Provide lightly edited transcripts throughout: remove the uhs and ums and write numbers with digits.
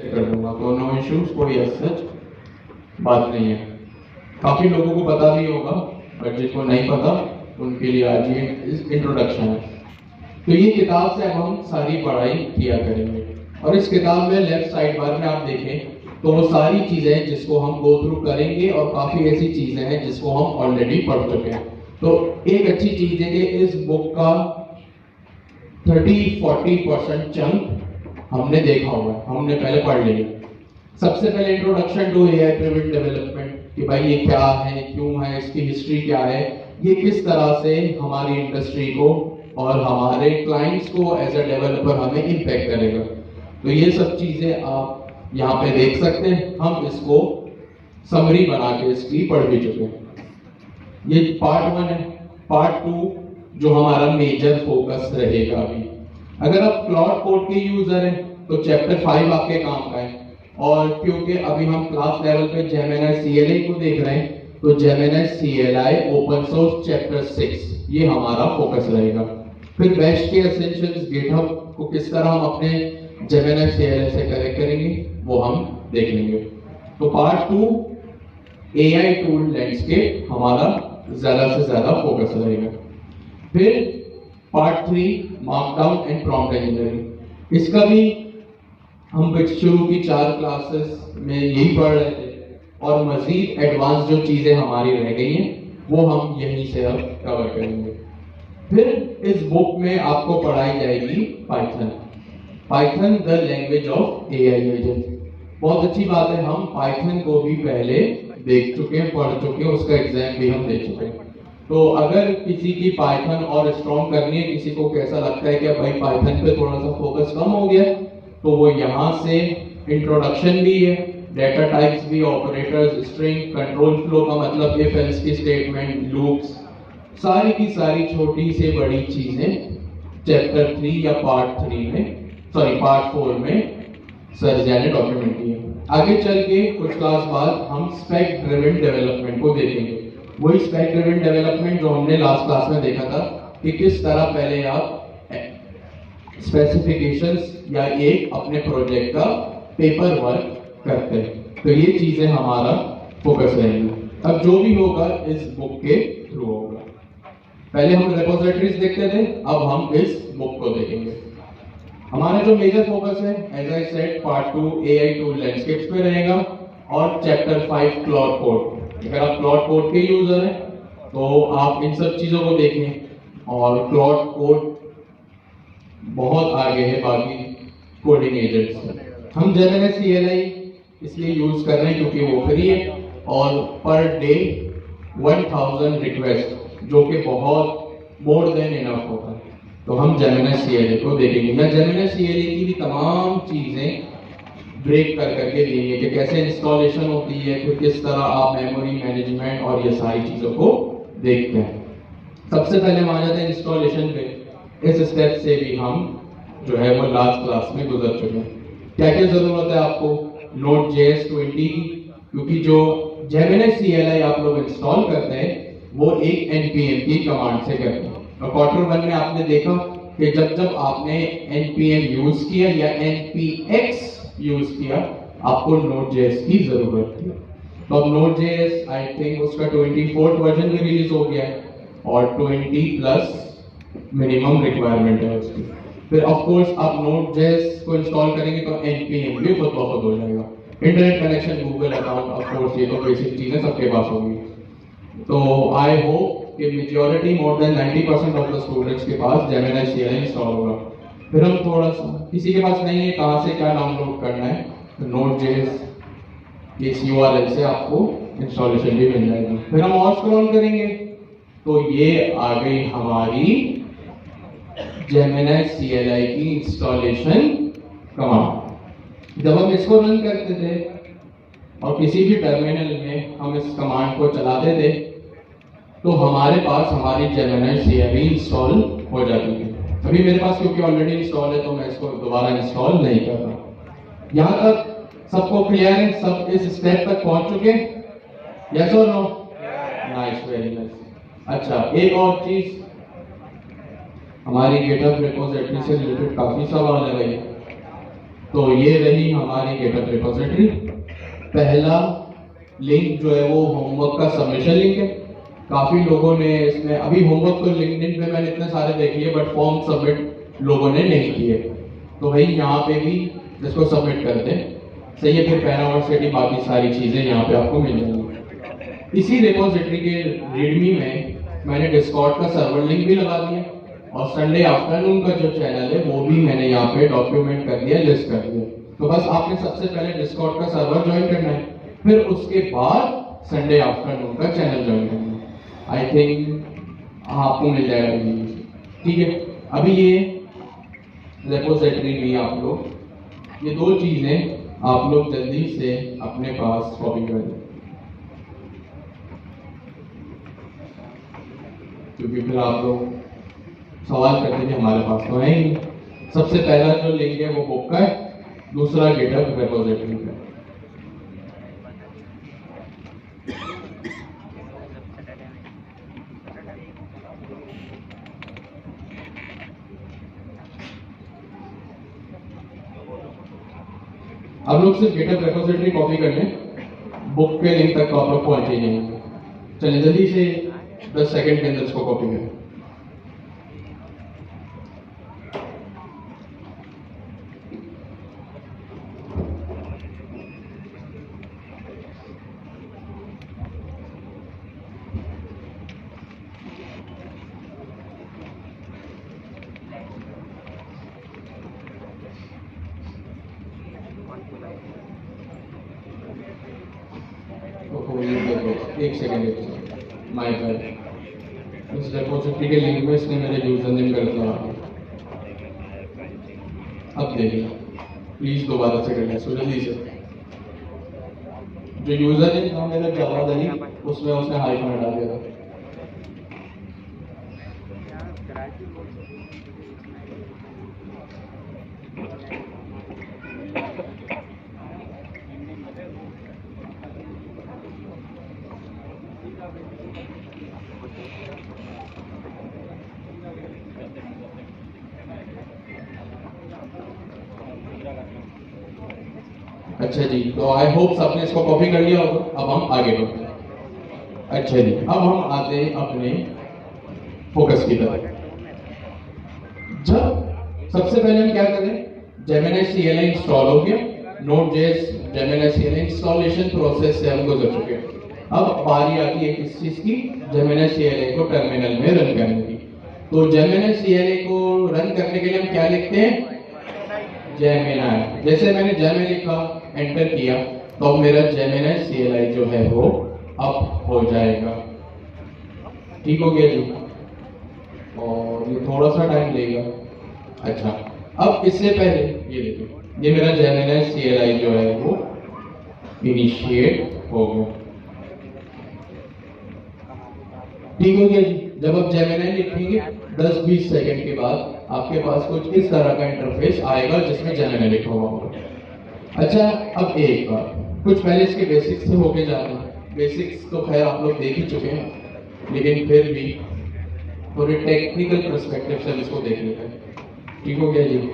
कर दूंगा, तो नो इश्यूज, कोई सच बात नहीं है। काफी लोगों को पता भी होगा, बट जिसको नहीं पता उनके लिए आज ये इंट्रोडक्शन है। तो ये किताब से अब हम सारी पढ़ाई किया करेंगे, और इस किताब में लेफ्ट साइड बार में आप देखें तो वो सारी चीजें जिसको हम गो थ्रू करेंगे, और काफी ऐसी चीजें हैं जिसको हम ऑलरेडी पढ़ चुके हैं। तो एक अच्छी चीज है कि इस बुक का 30-40% चंक हमने देखा हुआ है, हमने पहले पढ़ लिया। सबसे पहले introduction to AI driven development, कि भाई ये क्या है, क्यों है, इसकी हिस्ट्री क्या है, ये किस तरह से हमारी इंडस्ट्री को और हमारे क्लाइंट्स को एज अ डेवलपर हमें इम्पैक्ट करेगा। तो ये सब चीजें आप यहाँ पे देख सकते हैं। हम इसको समरी बना के इसकी पढ़ भी चुके हैं। ये पार्ट 1 है। पार्ट 2 जो हमारा मेजर फोकस रहेगा अभी, अगर आप क्लाउड कोड के यूजर हैं तो चैप्टर 5 आपके काम का है, और क्योंकि अभी हम क्लास लेवल पे जेमिनी CLI को देख रहे हैं, तो Gemini CLI open source chapter 6 ये हमारा फोकस रहेगा। फिर बेस्ट के एसेंशियल्स, गिटहब को किस तरह हम अपने जेमिनी CLI से कनेक्ट करेंगे वो हम देख लेंगे। तो पार्ट 2 AI टूल लैंडस्केप हमारा ज्यादा से ज्यादा फोकस रहेगा। फिर part 3 markdown and prompt engineering, इसका भी हम शुरू की 4 क्लासेस में यही पढ़ रहे थे, और मजीद एडवांस जो चीजें हमारी रह गई हैं वो हम यहीं से अब कवर करेंगे। फिर इस बुक में आपको पढ़ाई जाएगी Python, Python the language of AI agent. बहुत अच्छी बात है, हम पाइथन को भी पहले देख चुके हैं, पढ़ चुके हैं, उसका एग्जाम भी हम दे चुके हैं। तो अगर किसी की पाइथन और स्ट्रॉन्ग करनी है, किसी को कैसा लगता है कि भाई पाइथन पे थोड़ा सा फोकस कम हो गया, तो वो यहाँ से इंट्रोडक्शन भी है, डेटा टाइप्स भी, ऑपरेटर्स, स्ट्रिंग, कंट्रोल फ्लो का मतलब इफ एल्स की स्टेटमेंट, लूप्स, सारी की सारी छोटी से बड़ी चीजें चैप्टर 3 या पार्ट 3 में, सॉरी पार्ट 4 में सर जी ने डॉक्यूमेंट किया। आगे चल के कुछ क्लास बाद हम स्पेक ड्रिवन डेवलपमेंट को देखेंगे। वही स्पेक ड्रिवन डेवलपमेंट जो हमने लास्ट क्लास में देखा था, कि किस तरह पहले आप स्पेसिफिकेशंस या एक अपने प्रोजेक्ट का पेपर वर्क करते हैं। तो ये चीजें हमारा फोकस रहेंगी। अब जो भी होगा इस बुक के थ्रू होगा। पहले हम रिपोजिटरीज देखते थे, अब हम इस बुक को देखेंगे। हमारा जो मेजर फोकस है, as I said, part 2 AI tool landscapes पे रहेगा, और चैप्टर 5 क्लाउड कोड। अगर आप क्लाउड कोड के यूजर हैं तो आप इन सब चीजों को देखें, और क्लाउड कोड बहुत आगे है बाकी कोडिंग एजेंट्स से। हम जेमिनी CLI इसलिए यूज कर रहे हैं क्योंकि वो फ्री है, और पर डे 1000 रिक्वेस्ट, जो कि बहुत मोर देन इनफ होता है। तो हम जेमिनी CLI को देखेंगे। मैं जेमिनी CLI की भी तमाम चीजें ब्रेक कर करके देंगे, कि कैसे इंस्टॉलेशन होती है, फिर किस तरह आप मेमोरी मैनेजमेंट और ये सारी चीजों को देखते हैं। सबसे पहले हम आ जाते हैं इंस्टॉलेशन पे। इस स्टेप से भी हम जो है वो लास्ट क्लास में गुजर चुके हैं। क्या क्या जरूरत है आपको? Node.js 20 की, क्योंकि जो जेमिनी CLI आप लोग इंस्टॉल करते हैं वो एक npm की कमांड से करते हैं। और क्वार्टर 1 में आपने देखा कि जब जब आपने npm यूज किया या npx यूज किया, आपको Node.js की जरूरत थी। तो अब Node.js आई थिंक उसका 24th वर्जन भी रिलीज हो गया है, और 20+ मिनिमम रिक्वायरमेंट है उसकी। फिर ऑफ कोर्स आप Node.js को इंस्टॉल करेंगे तो npm भी खुद ब खुद हो जाएगा। Internet connection, Google account, of course ये तो बेसिक चीजें सबके पास होंगी। तो आई होप कि majority, more than 90% of the students के पास जेमिनी CLI इंस्टॉल होगा। फिर हम थोड़ा सा, किसी के पास नहीं है, कहाँ से क्या डाउनलोड करना है, तो Node.js इस URL से आपको इंस्टॉलेशन भी मिल जाएगी। फिर हम और स्क्रॉल करेंगे तो ये आ गई हमारी जेमिनी CLI की इंस्टॉलेशन कमांड। जब हम इसको रन करते थे और किसी भी टर्मिनल में हम इस कमांड को चलाते थे, तो हमारे पास हमारी जेमिनी CLI इंस्टॉल हो जाती थी। अभी मेरे पास क्योंकि ऑलरेडी इंस्टॉल है तो मैं इसको दोबारा इंस्टॉल नहीं कर रहा। यहाँ तक सबको क्लियर है? सब इस स्टेप तक पहुंच चुके? यस और नो? Nice, very nice. अच्छा, एक और चीज, हमारी गिटहब रिपोजिटरी से रिलेटेड काफी सवाल है भाई। तो ये रही हमारी GitHub रिपोजिटरी। पहला लिंक जो है वो होमवर्क का सबमिशन लिंक है। काफी लोगों ने इसमें, अभी होमवर्क तो लिंक्डइन पे मैंने इतने सारे देख लिए, बट फॉर्म सबमिट लोगों ने नहीं किए, तो भाई यहाँ पे भी इसको सबमिट कर दें। सही है, फिर पैरावर्सिटी बाकी सारी चीजें यहाँ पे आपको मिल जाएंगी। इसी रिपोजिटरी के रीडमी में मैंने डिस्कॉर्ड का सर्वर लिंक भी लगा दिया, और संडे आफ्टरनून का जो चैनल है वो भी मैंने यहाँ पे डॉक्यूमेंट कर दिया, लिस्ट कर दिया। तो बस आपने सबसे पहले डिस्कॉर्ड का सर्वर ज्वाइन करना है, फिर उसके बाद संडे आफ्टरनून का चैनल ज्वाइन करना है। आई थिंक आपको मिल जाएगा, ठीक है। अभी ये रिपोजिटरी भी आप लोग, ये दो चीजें आप लोग जल्दी से अपने पास कॉपी कर लें, क्योंकि फिर आप लोग सवाल करते कि हमारे पास तो है ही। सबसे पहला जो लिंक है वो बुक का है, दूसरा GitHub रिपोजिटरी का। आप लोग सिर्फ GitHub रिपोजिटरी कॉपी कर लें, बुक के लिंक तक तो आप लोग पहुंचे ही नहीं। चलिए जल्दी से 10 सेकंड के अंदर इसको कॉपी करें। एक सेकंड माय बैड, इस रिपोजिटरी के लिंक में इसने मेरे यूजर नेम गलत लगा दिया। अब देखिए, प्लीज दोबारा से कर लें, सो जल्दी से। जो यूजर नेम था मेरा जवाद अली, उसमें उसने हाइफन हटा दिया था। अच्छा जी, तो आई होप सबने इसको कॉपी कर लिया होगा। अब हम आगे बढ़ते हैं। अच्छा जी, अब हम आते हैं अपने फोकस की तरफ। जब सबसे पहले हम क्या करें, जेमिनी CLI इंस्टॉल हो गया, Node.js Gemini CLI installation process से हम गुजर चुके हैं। अब बारी आती है किस चीज की, जेमिनी CLI को टर्मिनल में रन करने की। तो जेमिनी CLI को रन करने के लिए हम क्या लिखते हैं, जेमिनी। जैसे मैंने जेमिनी लिखा, एंटर किया, तो अब मेरा जेमिनी CLI जो है वो अप हो जाएगा। ठीक हो गया जी, और ये थोड़ा सा टाइम लेगा। अच्छा, अब इससे पहले ये देखिए, ये मेरा जेमिनी CLI जो है वो इनिशिएट हो गया। ठीक हो गया जी। जब आप जेमिनी लिखेंगे 10-20 सेकंड के बाद आपके पास कुछ इस तरह का इंटरफेस आएगा जिसमें जेमिनी लिखा हुआ होगा। अच्छा, अब एक बार कुछ पहले इसके बेसिक्स से होके जाना। बेसिक्स तो खैर आप लोग देख ही चुके हैं, लेकिन फिर भी थोड़े टेक्निकल पर्सपेक्टिव से इसको देख लेते हैं। ठीक हो गया जी।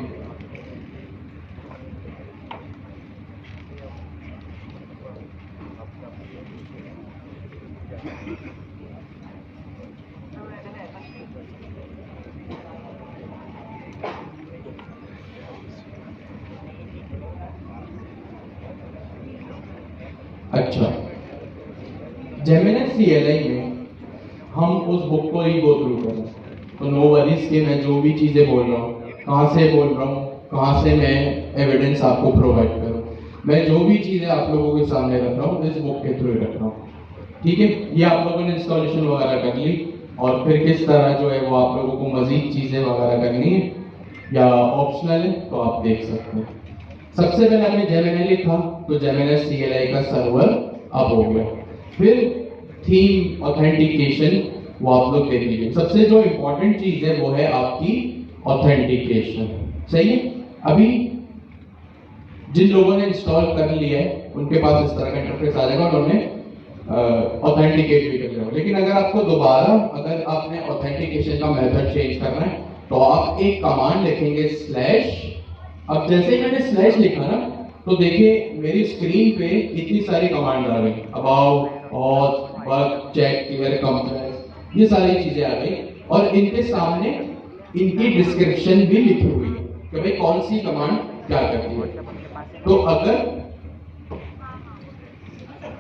अच्छा, जेमिनी CLI में हम उस बुक को ही गो थ्रू करें, तो नो वरीज के मैं जो भी चीज़ें बोल रहा हूँ, कहाँ से बोल रहा हूँ, कहाँ से मैं एविडेंस आपको प्रोवाइड करूँ, मैं जो भी चीज़ें आप लोगों के सामने रख रहा हूँ इस बुक के थ्रू रख रहा हूँ। ठीक है, ये आप लोगों ने इंस्टॉलेशन वगैरह कर ली, और फिर किस तरह जो है वो आप लोगों को मजीद चीज़ें वगैरह करनी है या ऑप्शनल है तो आप देख सकते हैं। सबसे पहले हमने जेमिनी लिखा, तो जेमिनी CLI का सर्वर अब हो गया। फिर थीम ऑथेंटिकेशन वो आप लोग देख लीजिए। सबसे जो इंपॉर्टेंट चीज है वो है आपकी ऑथेंटिकेशन। सही है, अभी जिन लोगों ने इंस्टॉल कर लिया है उनके पास इस तरह का इंटरफेस आ जाएगा, उन्होंने ऑथेंटिकेट भी कर लिया। लेकिन अगर आपको दोबारा, अगर आपने ऑथेंटिकेशन का मेथड चेंज करना है तो आप एक कमांड लिखेंगे अब जैसे ही मैंने स्लैश लिखा ना, तो देखिए मेरी स्क्रीन पे इतनी सारी कमांड आ गई, about, auth, work, check, clear, compress, ये सारी चीजें आ गई और इनके सामने इनकी डिस्क्रिप्शन भी लिखी हुई है कि भाई कौन सी कमांड क्या करती है। तो अगर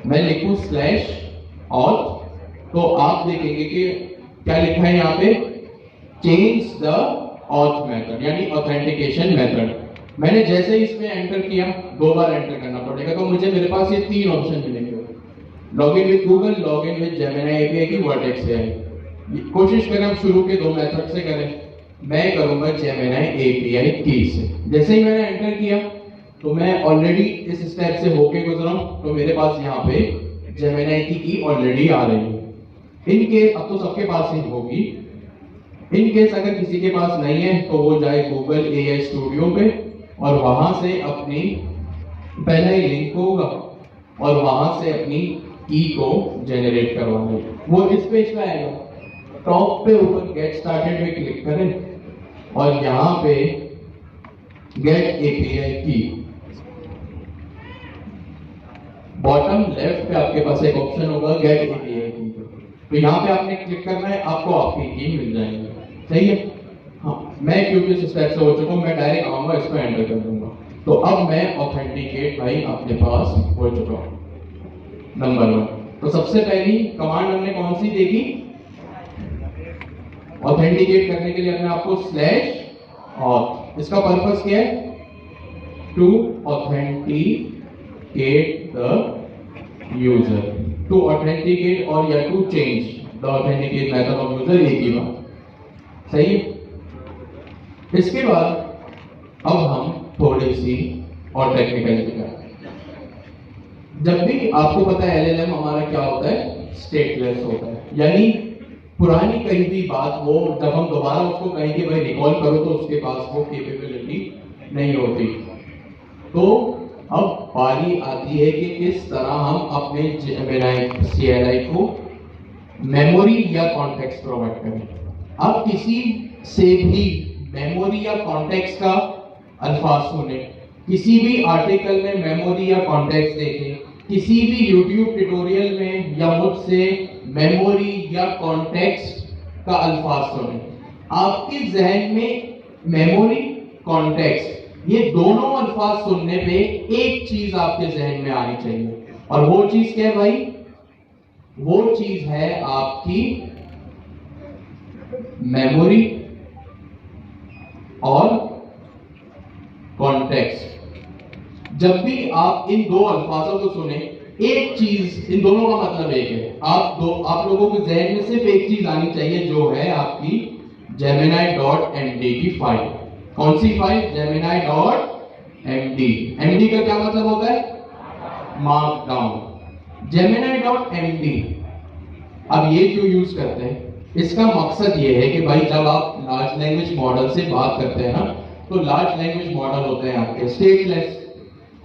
मैं लिखूं स्लैश ऑथ, तो आप देखेंगे कि क्या लिखा है यहाँ पे, चेंज द ऑथ मेथड, यानी ऑथेंटिकेशन मेथड। मैंने जैसे ही इसमें एंटर किया, 2 बार एंटर करना पड़ेगा, तो मुझे मेरे पास ये 3 ऑप्शन मिलेंगे, login with Google, login with Gemini API की वर्टेक्स एआई। कोशिश करें हम शुरू के 2 मेथड से करें। मैं करूंगा जेमिनी एपीआई की से। जैसे ही मैंने एंटर किया, तो मैं ऑलरेडी इस स्टेप से होके गुजरा हूं, तो मेरे पास यहाँ पे जेमिनी की ऑलरेडी आ रही है। इनके अब तो सबके पास ही होगी, इन केस अगर किसी के पास नहीं है तो वो जाए गूगल एआई स्टूडियो पे और वहां से अपनी पहला ही लिंक होगा और वहां से अपनी की को जनरेट करवाएंगे। वो इस पेज पे आएगा, टॉप पे ऊपर गेट स्टार्टेड में क्लिक करें और यहाँ पे गेट एपीआई की, बॉटम लेफ्ट पे आपके पास एक ऑप्शन होगा गेट एपीआई की, तो यहाँ पे आपने क्लिक करना है, आपको आपकी की मिल जाएंगे। सही है? हाँ, मैं क्योंकि इस स्टेप से हो चुका हूँ, मैं डायरेक्ट आऊंगा, इसको एंटर कर दूंगा। तो अब मैं ऑथेंटिकेट भाई अपने पास हो चुका हूँ, नंबर 1। तो सबसे पहली कमांड हमने कौन सी देखी, ऑथेंटिकेट करने के लिए हमने आपको स्लैश ऑथ, इसका पर्पस क्या है, to authenticate the user, to authenticate और या to change the authenticate method of user, एक ही बात। सही है? इसके बाद अब हम थोड़ी सी और टेक्निकलिटी करते हैं। जब भी आपको पता है एलएलएम हमारा क्या होता है, स्टेटलेस होता है, यानी पुरानी कहीं भी बात हो, जब हम दोबारा उसको कहीं के भाई रिकॉल करो तो उसके पास वो कैपेबिलिटी नहीं होती। तो अब बारी आती है कि किस तरह हम अपने CLI को मेमोरी या कॉन्टेक्स्ट प्रोवाइड करें। अब किसी से भी मेमोरी या कॉन्टेक्स्ट का अल्फाज सुने, किसी भी आर्टिकल में मेमोरी या कॉन्टेक्स्ट देखें, किसी भी यूट्यूब ट्यूटोरियल में या मुझसे मेमोरी या कॉन्टेक्स्ट का अल्फाज सुने, आपके जहन में मेमोरी, कॉन्टेक्स्ट, ये दोनों अल्फाज सुनने पे एक चीज आपके जहन में आनी चाहिए, और वो चीज क्या है भाई, वो चीज है आपकी मेमोरी और कॉन्टेक्स्ट। जब भी आप इन दो अल्फाजों को सुने, एक चीज, इन दोनों का मतलब एक है, आप लोगों के जहन में सिर्फ एक चीज आनी चाहिए, जो है आपकी Gemini.md की फाइल। कौन सी फाइल? Gemini.md। md का क्या मतलब होता है? मार्कडाउन। Gemini.md अब ये क्यों यूज करते हैं? इसका मकसद ये है कि भाई जब आप लार्ज लैंग्वेज मॉडल से बात करते हैं ना, तो लार्ज लैंग्वेज मॉडल होते हैं आपके स्टेटलेस,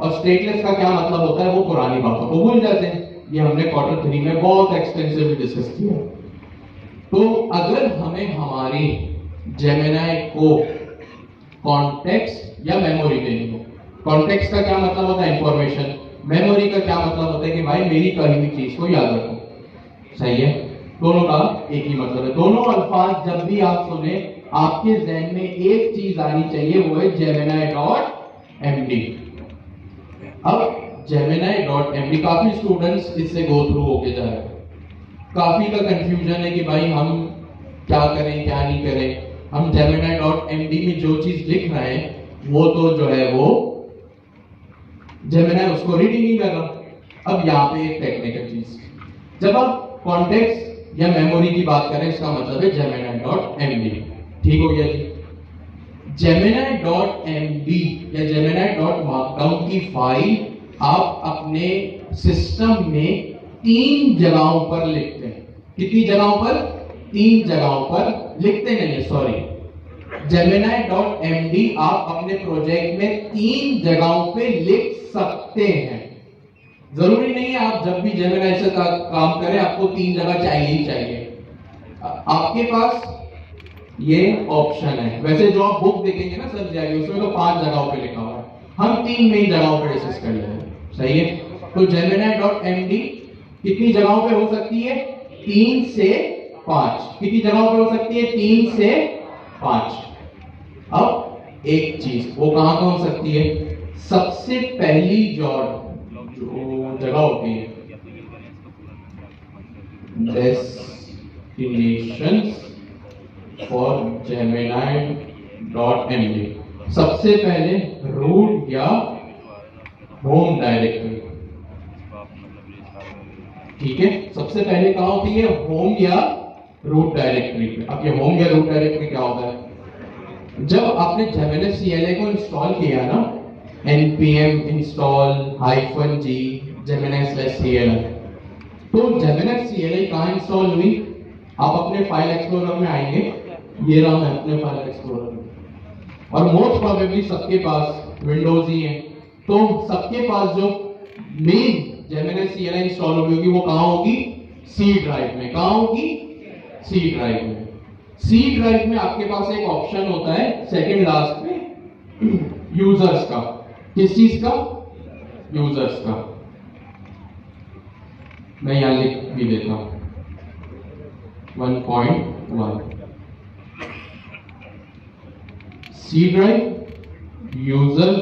और स्टेटलेस का क्या मतलब होता है, वो पुरानी बातों को भूल जाते हैं। ये हमने क्वार्टर 3 में बहुत एक्सटेंसिवली डिस्कस किया। तो अगर हमें हमारी जेमिनी को कॉन्टेक्स्ट या मेमोरी देनी हो, कॉन्टेक्स्ट का क्या मतलब होता है, इंफॉर्मेशन, मेमोरी का क्या मतलब होता है कि भाई मेरी कही हुई चीज को याद रखो। सही है? दोनों का एक ही मतलब है। दोनों अल्फाज जब भी आप सुने, आपके जहन में एक चीज आनी चाहिए, वो है Gemini.md। अब Gemini.md काफी स्टूडेंट्स इससे गो थ्रू होके जा रहे हैं, काफी का कंफ्यूजन है कि भाई हम क्या करें क्या नहीं करें। हम Gemini.md में जो चीज लिख रहे हैं वो तो जो है वो Gemini उसको रीड ही नहीं कर रहा। अब यहाँ पे एक टेक्निकल चीज, जब आप कॉन्टेक्स्ट या मेमोरी की बात करें, इसका मतलब है Gemini.md। ठीक हो गया जी? Gemini.md या Gemini.markdown की फाइल आप अपने सिस्टम में 3 जगहों पर लिखते हैं। कितनी जगहों पर? 3 जगहों पर लिखते नहीं है, सॉरी। Gemini.md आप अपने प्रोजेक्ट में 3 जगहों पे लिख सकते हैं। जरूरी नहीं है आप जब भी जेमिनी से काम करें आपको 3 जगह चाहिए ही चाहिए। आपके पास ये ऑप्शन है। वैसे जो आप बुक देखेंगे ना सर जाएगी उसमें तो 5 जगहों पे लिखा हुआ है, हम 3 मेन जगहों पे डिस्कस कर लेंगे। सही है, तो Gemini.md कितनी जगहों पे हो सकती है? 3 से 5। कितनी जगहों पे हो सकती है? 3 से 5। अब एक चीज वो कहां हो सकती है? सबसे पहली जो जगह होती है डेस्टिनेशंस फॉर Gemini.md, सबसे पहले रूट या होम डायरेक्टरी। ठीक है, सबसे पहले कहां होती है? होम या रूट डायरेक्टरी पे। अब ये होम या रूट डायरेक्टरी क्या होता है? जब आपने Gemini CLI को इंस्टॉल किया ना, npm install -g Gemini/CLI, तो Gemini CLI कहां इंस्टॉल हुई? आप अपने फाइल एक्सप्लोरर में आएंगे, ये रहा मैं अपने फाइल एक्सप्लोरर में, और मोस्ट प्रोबेबली सबके पास विंडोज ही है, तो सबके पास जो मेन Gemini CLI इंस्टॉल होगी वो कहां होगी? सी ड्राइव में। कहां होगी? सी ड्राइव में। सी ड्राइव में आपके पास एक ऑप्शन होता है सेकंड लास्ट में यूजर्स का। किस चीज का? यूजर्स का। मैं यहां लिख भी देता हूं 1.1 सी ड्राइव यूजर्स,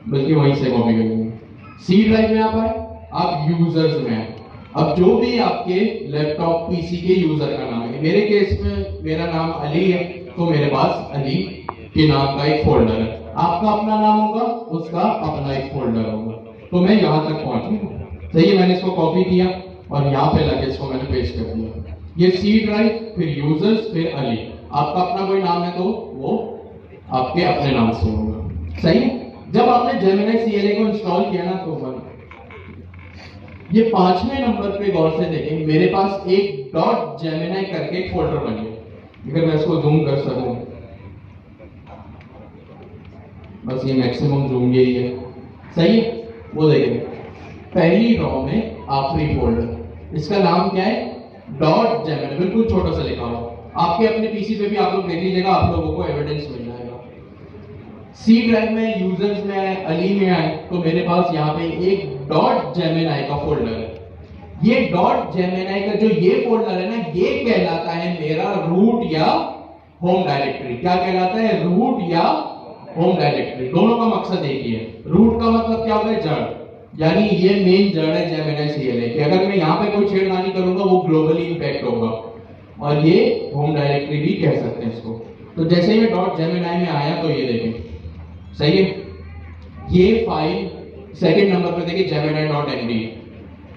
बल्कि वहीं से कॉपी करेंगे। सी ड्राइव में आप आए, आप यूजर्स में आए। अब जो भी आपके लैपटॉप पीसी के यूजर का नाम है, मेरे केस में मेरा नाम अली है, तो मेरे पास अली के नाम का एक फोल्डर है। आपका अपना नाम होगा, उसका अपना एक फोल्डर होगा। तो मैं यहां तक पहुंच गया। सही है, मैंने इसको कॉपी किया और यहां पे लगे इसको मैंने पेस्ट कर दिया। ये सी ड्राइव, फिर यूजर्स, फिर अली। आपका अपना कोई नाम है तो वो आपके अपने नाम से होगा। सही है। जब आपने Gemini CLI को इंस्टॉल किया ना, तो ये 5वें नंबर पे गौर से देखें, मेरे पास एक .gemini करके एक फोल्डर बन गया। अगर मैं इसको जूम कर सकूं, बस ये मैक्सिमम जूम यही है। सही है, वो देखें पहली रॉ में आखिरी फोल्डर, इसका नाम क्या है? .gemini, बिल्कुल छोटा सा लिखा हुआ। आपके अपने पीसी पे भी आप लोग देख लीजिएगा, आप लोगों को एविडेंस मिल जाएगा। सी ड्राइव में यूजर्स में आए, अली में आए, तो मेरे पास यहाँ पे एक .gemini का फोल्डर है। ये .gemini का जो ये फोल्डर है ना, ये कहलाता है मेरा रूट या होम डायरेक्टरी। क्या कहलाता है? रूट या होम डायरेक्टरी। दोनों का मकसद एक ही है। रूट का मतलब क्या होता है? जड़, यानी ये मेन जड़ है Gemini CLI की। अगर मैं यहाँ पे कोई छेड़खानी करूंगा वो ग्लोबली इंपैक्ट होगा, और ये होम डायरेक्टरी भी कह सकते हैं इसको। तो जैसे ही मैं .gemini में आया तो ये देखें, सही है, ये फाइल सेकंड नंबर पे देखिए Gemini.md।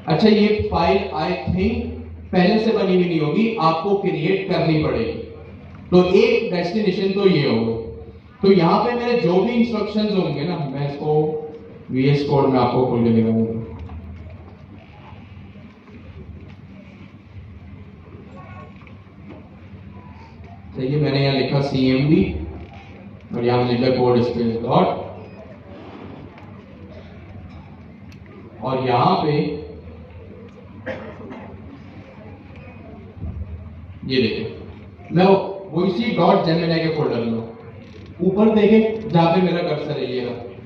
अच्छा, ये फाइल आई थिंक पहले से बनी हुई नहीं होगी, आपको क्रिएट करनी पड़ेगी। तो एक डेस्टिनेशन तो ये होगा। तो यहाँ पे मेरे जो भी इंस्ट्रक्शंस होंगे ना, मैं इसको VS कोड में आपको खोल के दिखाऊंगा। तो ये मैंने यहाँ लिखा CMD और यहाँ लिखा कोड स्पेस डॉट, और यहां पे ये देखें मैं वो इसी .gemini के फोल्डर में ऊपर देखें जहां पे मेरा कर्सर है, ये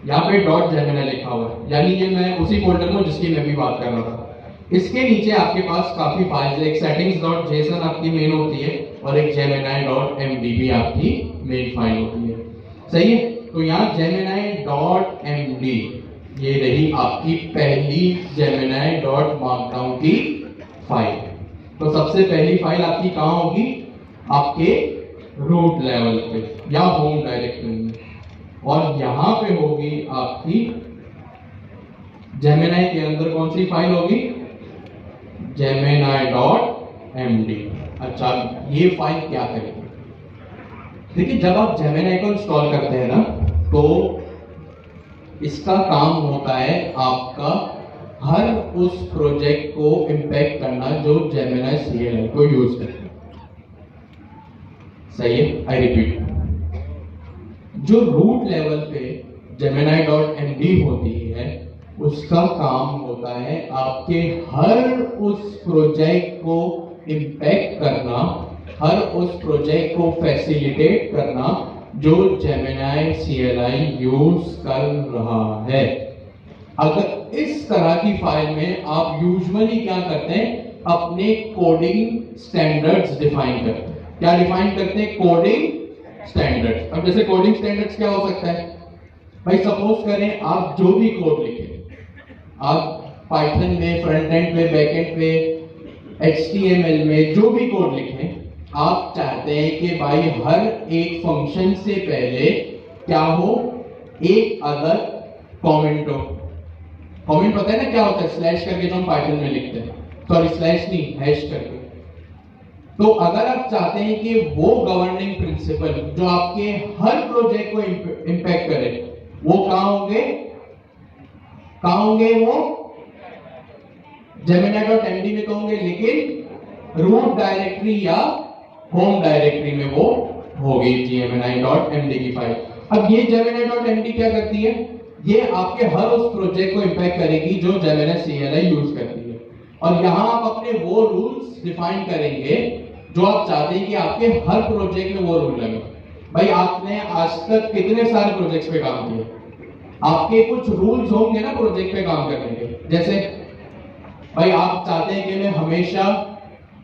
यहाँ पे .gemini लिखा हुआ है, यानी ये मैं उसी फोल्डर में जिसकी मैं भी बात कर रहा था। इसके नीचे आपके पास काफी फाइल्स है। एक settings.json आपकी मेन होती है और एक Gemini.md भी आपकी मेन फाइल होती है। सही है, तो यहाँ Gemini.md ये रही आपकी पहली Gemini.markdown की फाइल। तो सबसे पहली फाइल आपकी कहां होगी? आपके रूट लेवल पे या होम डायरेक्टरी में, और यहां पे होगी आपकी Gemini के अंदर कौन सी फाइल होगी? Gemini.md। अच्छा, ये फाइल क्या करेगी? देखिए, जब आप Gemini को इंस्टॉल करते हैं ना, तो इसका काम होता है आपका हर उस प्रोजेक्ट को इंपैक्ट करना जो Gemini CLI को यूज करते हैं। सही है, आई रिपीट, जो रूट लेवल पे Gemini.md होती है, उसका काम होता है आपके हर उस प्रोजेक्ट को इंपैक्ट करना हर उस प्रोजेक्ट को फैसिलिटेट करना जो जेमिनी CLI यूज कर रहा है। अगर इस तरह की फाइल में आप यूजुअली क्या करते हैं, अपने कोडिंग स्टैंडर्ड्स डिफाइन करते हैं। क्या डिफाइन करते हैं? Coding standards. अब जैसे कोडिंग स्टैंडर्ड्स क्या हो सकता है भाई, सपोज करें आप जो भी कोड लिखें, आप पाइथन में फ्रंट एंड में, बैक एंड में, HTML में जो भी कोड लिखें, आप चाहते हैं कि भाई हर एक फंक्शन से पहले क्या हो, एक अदर कमेंट हो। कमेंट पता है ना क्या होता है? स्लैश करके जो हम पाइथन में लिखते हैं, सॉरी स्लैश नहीं, हैश करके। तो अगर आप चाहते हैं कि वो गवर्निंग प्रिंसिपल जो आपके हर प्रोजेक्ट को इंपैक्ट करे, वो कहां होंगे? कहां होंगे वो? gemini.md में तो होंगे, लेकिन रूट डायरेक्टरी या होम डायरेक्टरी में वो होगी gemini.md की फाइल। अब ये gemini.md क्या करती है? ये आपके हर उस प्रोजेक्ट को इंपैक्ट करेगी जो जेमिनी CLI यूज करती है, और यहां आप अपने वो रूल्स डिफाइन करेंगे जो आप चाहते हैं कि आपके हर प्रोजेक्ट में वो रूल लगे। भाई आपने आज तक कितने सारे प्रोजेक्ट्स पे काम किए, आपके कुछ रूल्स होंगे ना प्रोजेक्ट पे काम करने के। जैसे भाई आप चाहते हैं कि मैं हमेशा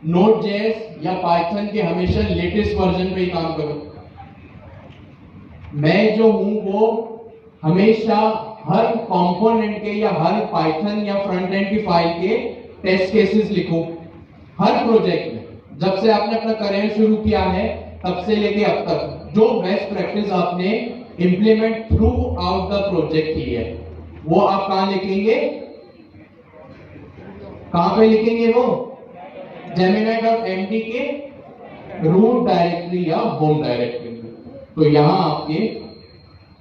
Node.js या पाइथन के हमेशा लेटेस्ट वर्जन पे ही काम करूं। मैं जो हूं वो हमेशा हर कंपोनेंट के या हर पाइथन या फ्रंट एंड की फाइल के टेस्ट केसेस लिखूं हर प्रोजेक्ट में। जब से आपने अपना करियर शुरू किया है तब से लेके अब तक जो बेस्ट प्रैक्टिस आपने implement through out the project की है, वो आप कहां लिखेंगे? कहां पे लिखेंगे वो? gemini.md के रूट डायरेक्टरी या होम डायरेक्टरी में। तो यहां आपके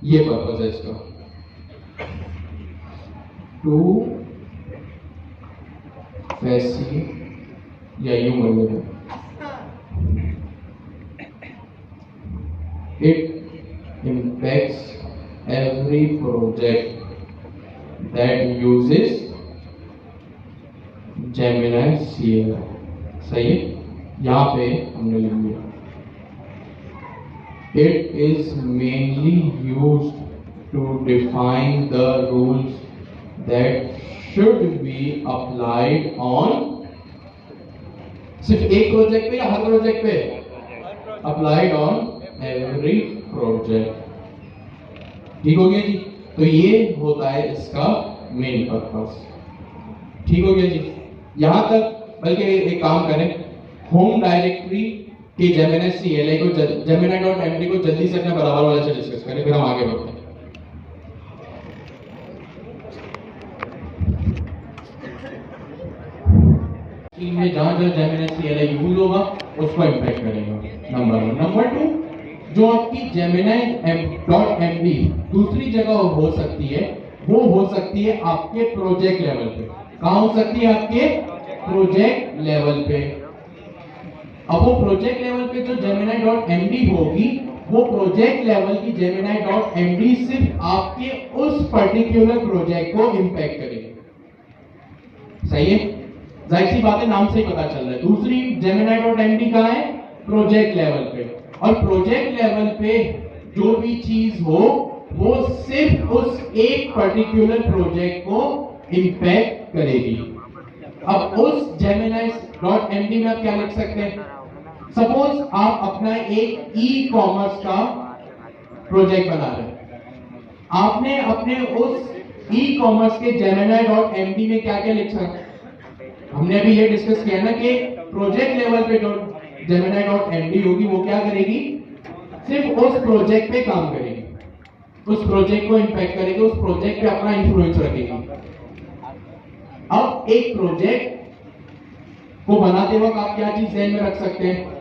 ये पर्पस है इसका, टू फैसी या यूं बोलेंगे, it impacts every project that uses Gemini CLI। सही है, यहां पे हमने लिख दिया it is mainly used to define the rules that should be applied on, सिर्फ एक प्रोजेक्ट पे या हर प्रोजेक्ट पे? applied on every project। ठीक हो गया जी? तो ये होता है इसका मेन पर्पस। ठीक हो गया जी? यहां तक, बल्कि एक काम करें, होम डायरेक्टरी के जेमिनी CLI को, gemini.md को जल्दी से अपने बराबर वाले से डिस्कस करें, फिर हम आगे बढ़ते हैं। में जहां जेमिनी CLI यूज होगा उसको इंपैक्ट करेगा, नंबर 1। नंबर 2, जो आपकी gemini.md दूसरी जगह हो सकती है, वो हो सकती है आपके प्रोजेक्ट लेवल पे। कहां हो सकती है? आपके प्रोजेक्ट लेवल पे। अब वो प्रोजेक्ट लेवल पे जो gemini.md होगी, वो प्रोजेक्ट लेवल की gemini.md सिर्फ आपके उस पर्टिकुलर प्रोजेक्ट को इंपैक्ट करेगी। सही है? जाहिर सी बात है, नाम से ही पता चल रहा है। दूसरी gemini.md कहां है? प्रोजेक्ट लेवल पे। और प्रोजेक्ट लेवल पे जो भी चीज हो वो सिर्फ उस एक पर्टिकुलर प्रोजेक्ट को इंपैक्ट करेगी। अब उस gemini.md में आप क्या लिख सकते हैं? सपोज आप अपना एक ई-कॉमर्स का प्रोजेक्ट बना रहे हैं, आपने अपने उस ई-कॉमर्स के gemini.md में क्या क्या लिख सकते हैं? हमने अभी ये डिस्कस किया ना कि प्रोजेक्ट लेवल पे जो gemini.md होगी वो क्या करेगी? सिर्फ उस प्रोजेक्ट पे काम करेगी, उस प्रोजेक्ट को इंपैक्ट करेगी, उस प्रोजेक्ट पे अपना इंफ्लुएंस रखेगी। अब एक प्रोजेक्ट को बनाते वक्त आप क्या चीज ध्यान में रख सकते हैं?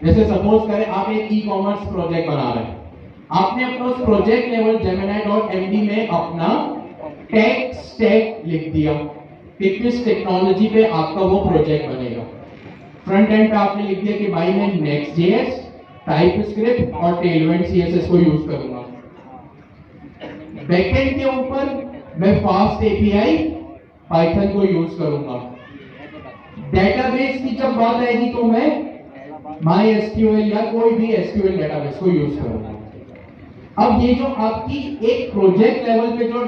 जैसे सपोज करें आप एक ई-कॉमर्स प्रोजेक्ट बना रहे हैं, आपने अपना उस प्रोजेक्ट लेवल gemini.md में अपना टेक स्टैक लिख दिया कि किस टेक्नोलॉजी पे आपका वो प्रोजेक्ट बनेगा। फ्रंट एंड पे आपने लिख दिया कि भाई मैं Next.js, TypeScript और Tailwind CSS को यूज करूंगा। बैकएंड के ऊपर मैं फास्ट API पाइथन को यूज करूंगा। डेटाबेस की जब बात आएगी तो मैं माई एसक्यूएल या कोई भी एसक्यूएल डेटाबेस को यूज करूंगा। अब ये जो आपकी एक प्रोजेक्ट लेवल पे जो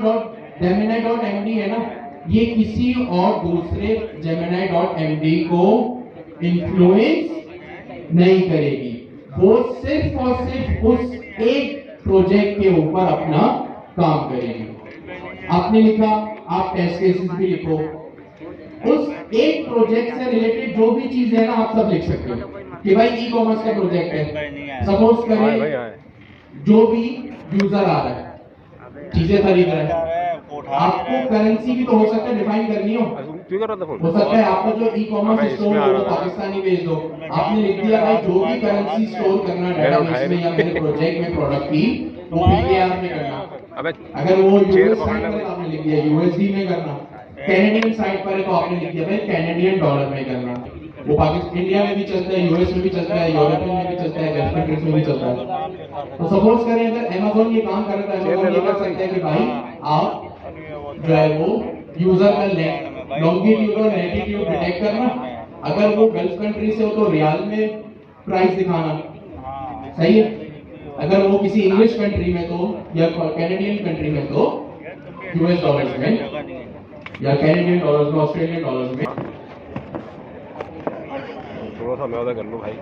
Gemini.md है ना, ये किसी और दूसरे Gemini.md को इन्फ्लुएंस नहीं करेगी, वो सिर्फ और सिर्फ उस एक प्रोजेक्ट के ऊपर अपना काम करेगी। आपने लिखा, आप टेस्ट केसेस भी लिखो, उस एक प्रोजेक्ट से रिलेटेड जो भी चीज है ना आप सब लिख सकते हो कि भाई ई कॉमर्स का प्रोजेक्ट है, सपोज करें जो भी यूजर आ रहा है, चीजें खरीद रहा है, आपको करेंसी भी तो हो सकता है डिफाइन करनी हो सकता है आपका जो ई कॉमर्स स्टोर हो वो पाकिस्तानी भेज दो, आपने लिख दिया भाई जो भी करेंसी स्टोर करना डेटाबेस में या मेरे प्रोजेक्ट में प्रोडक्ट की वो पीकेआर में करना, अगर वो यूएस साइड पर आपने लिख दिया यूएसडी में करना, कैनेडियन साइड पर है तो आपने लिख दिया भाई कैनेडियन डॉलर में करना, वो पाकिस्तान इंडिया में भी चलता है, यूएस में भी चलता है, यूरोपियन में भी चलता है, गल्फ कंट्रीज में भी चलता है। तो सपोज करें अगर अमेज़न ये काम कर रहा है, अमेज़न ये कर सकता है कि भाई आप जो है वो यूजर का लॉन्गिट्यूड और लैटिट्यूड डिटेक्ट करना, अगर वो गल्फ कंट्री से हो तो रियाल में प्राइस दिखाना, सही है, अगर वो किसी इंग्लिश कंट्री में तो या कैनेडियन कंट्री में तो यूएस डॉलर्स में या कैनेडियन डॉलर्स में, ऑस्ट्रेलियन डॉलर्स में। थोड़ा सा मैं कर लूँ भाई।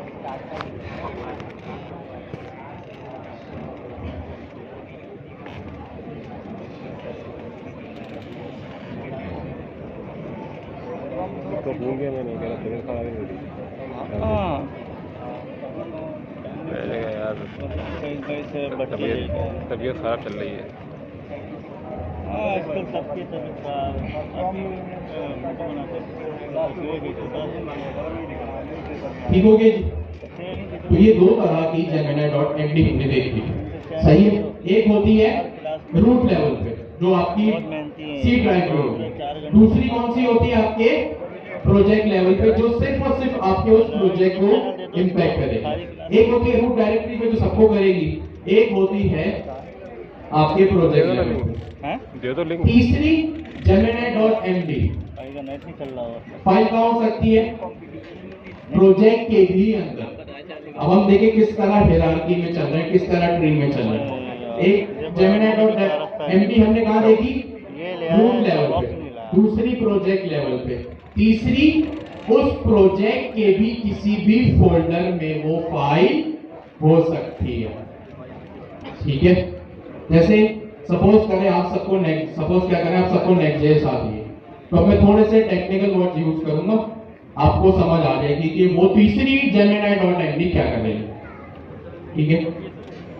तो भूल गया मैंने, कह रहा तबीयत खराब है मेरी। हाँ यार तबीयत खराब चल रही है। आजकल सबकी तबीयत ठीक हो गया जी। तो ये दो तरह की Gemini.md हमने देखी, सही है। एक होती है रूट लेवल पे जो आपकी सी ड्राइव पे होगी, दूसरी कौन सी होती है आपके प्रोजेक्ट लेवल पे जो सिर्फ और सिर्फ आपके उस प्रोजेक्ट को इम्पैक्ट करेगी। एक होती है रूट डायरेक्टरी पे जो सबको करेगी, एक होती है आपके प्रोजेक्ट लेवल पे। तीसरी Gemini.md फाइल कहाँ हो सकती है, प्रोजेक्ट के भी अंदर। अब हम देखें किस तरह हायरार्की में चल रहे हैं, किस तरह ट्री में चल रहे हैं। एक Gemini.md हमने कहा देखी रूट लेवल पे, दूसरी प्रोजेक्ट लेवल पे, तीसरी उस प्रोजेक्ट के भी किसी भी फोल्डर में वो फाइल हो सकती है, ठीक है। जैसे सपोज करें आप सबको सपोज क्या करें आप सबको नेक्स्ट.जेएस आती है, तो मैं थोड़े से टेक्निकल वर्ड्स यूज करूंगा, आपको समझ आ जाएगी कि वो तीसरी Gemini.md क्या कर रही है, ठीक है।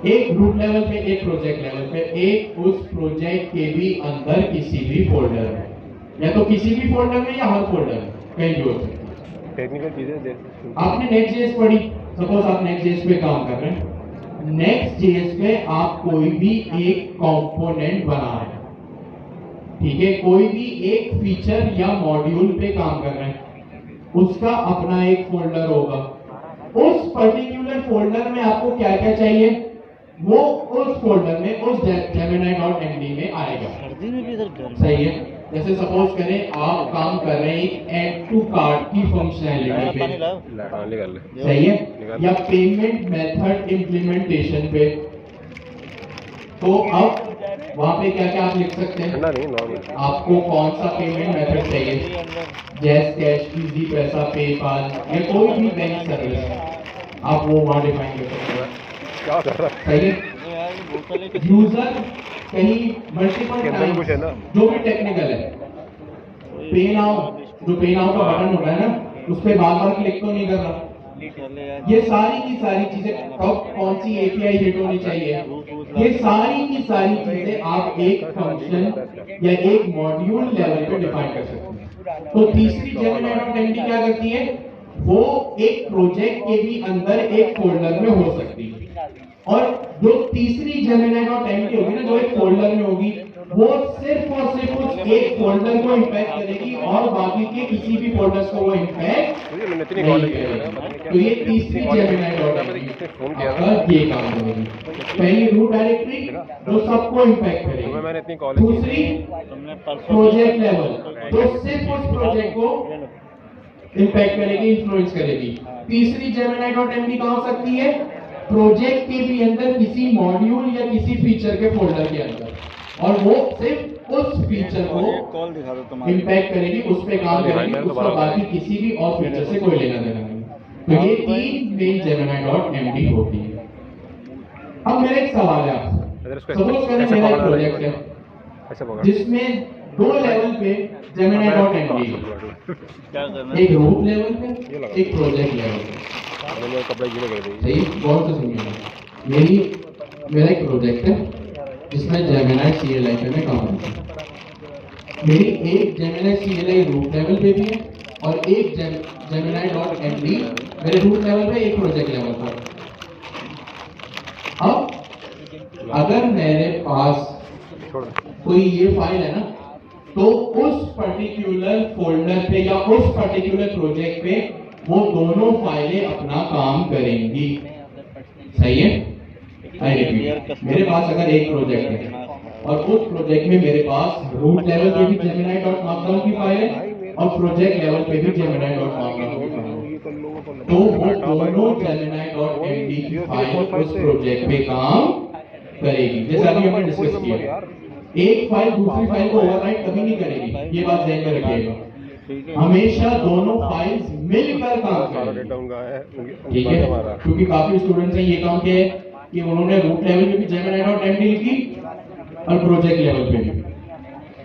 एक रूट लेवल पे, एक प्रोजेक्ट लेवल पे, एक उस प्रोजेक्ट के भी अंदर किसी भी फोल्डर में, या तो किसी भी फोल्डर में या हर फोल्डर में कहीं भी हो सकती है। टेक्निकल चीजें आपने नेक्स्ट.जेएस पढ़ी, सपोज आप नेक्स्ट.जेएस पे काम कर रहे हैं, नेक्स्ट.जेएस पे आप कोई भी एक कंपोनेंट बना रहे हैं, ठीक है, कोई भी एक फीचर या मॉड्यूल पे काम कर रहे हैं, उसका अपना एक फोल्डर होगा, उस पर्टिकुलर फोल्डर में आपको क्या क्या चाहिए वो उस फोल्डर में उस Gemini.md में आएगा, सही है। जैसे सपोज करें आप काम कर रहे हैं ऐड टू कार्ट की फंक्शनैलिटी पे, सही है, या पेमेंट मेथड इम्प्लीमेंटेशन पे, तो अब वहां पे क्या क्या आप लिख सकते हैं, आपको कौन सा पेमेंट मेथड चाहिए, जैस कैश, इजी पैसा, पेपाल या कोई भी बैंक सर्विस, आप वो वहां डिफाइन कर सकते हैं, सही है। यूजर कहीं मल्टीपल टाइम्स जो भी टेक्निकल है, पे नाउ जो पे नाउ का बटन होता है ना, उस पर बार बार क्लिक तो नहीं कर रहा, ये सारी की सारी चीजें, कब कौन सी एपीआई हिट होनी चाहिए, ये सारी की सारी चीजें आप एक फंक्शन या एक मॉड्यूल लेवल पे डिफाइन कर सकते हैं। तो तीसरी Gemini.md क्या करती है, वो एक प्रोजेक्ट के भी अंदर एक फोल्डर में हो सकती है, और जो तीसरी Gemini.md होगी ना, जो एक फोल्डर में होगी, वो सिर्फ और सिर्फ उस एक फोल्डर को इम्पैक्ट करेगी और बाकी के किसी भी फोल्डर्स को वो इम्पैक्ट नहीं करेगी। तो ये तीसरी Gemini.md ये काम करेगी। पहली रूट डायरेक्टरी जो सबको इम्पैक्ट करेगी, दूसरी प्रोजेक्ट लेवल जो सिर्फ उस प्रोजेक्ट को इम्पैक्ट करेगी, इन्फ्लुएंस करेगी। तीसरी Gemini.md कहाँ हो सकती है? प्रोजेक्ट के भी अंदर किसी मॉड्यूल या किसी फीचर के फोल्डर के अंदर, और वो सिर्फ उस फीचर को कॉल दिखा दो तुम्हारी। इम्पैक्ट करेगी, उस पे काम करेगी, उसका बाकी किसी भी और फीचर से कोई लेना देना नहीं। तो ये तीन मेन Gemini.md होती है। अब मेरा एक सवाल है आपसे, सपोज करें मेरा एक प्रोजेक्ट है ऐसे पकड़ जिसमें दो लेवल पे Gemini.md है, एक रूट लेवल पे, एक प्रोजेक्ट लेवल पे। मैंने कपड़े गीले कर दिए। सही, बहुत से सुनिए। यही मेरा एक प्रोजेक्ट है जिसमें Gemini CLI पे मैं काम करता हूँ। मेरी एक Gemini CLI रूट लेवल पे भी है और एक Gemini.md मेरे रूट लेवल पे, एक प्रोजेक्ट लेवल पर। अब अगर मेरे पास कोई ये फाइल है ना, तो उस पर्टिकुलर फोल्डर पे या उस पर्टिकुलर प्रोजेक्ट पे वो दोनों फाइलें अपना काम करेंगी। सही है? आई रिपीट, मेरे पास अगर एक प्रोजेक्ट है और उस प्रोजेक्ट में मेरे पास रूट लेवल पे भी Gemini.markdown की फाइल है और प्रोजेक्ट लेवल पे भी Gemini.markdown की फाइल है, तो वो दोनों Gemini.md की फाइल उस प्रोजेक्ट पे काम करेगी। जैसे अभी हमने डिस्कस किया, एक फाइल दूसरी फाइल को ओवरराइट कभी नहीं करेगी, ये बात ध्यान में रखिएगा। हमेशा दोनों फाइल्स मिलकर काम करेंगी, ठीक है? क्योंकि काफी स्टूडेंट्स ने ये काम किया है कि उन्होंने रूट लेवल पे भी Gemini.md लिखी और प्रोजेक्ट लेवल पे भी।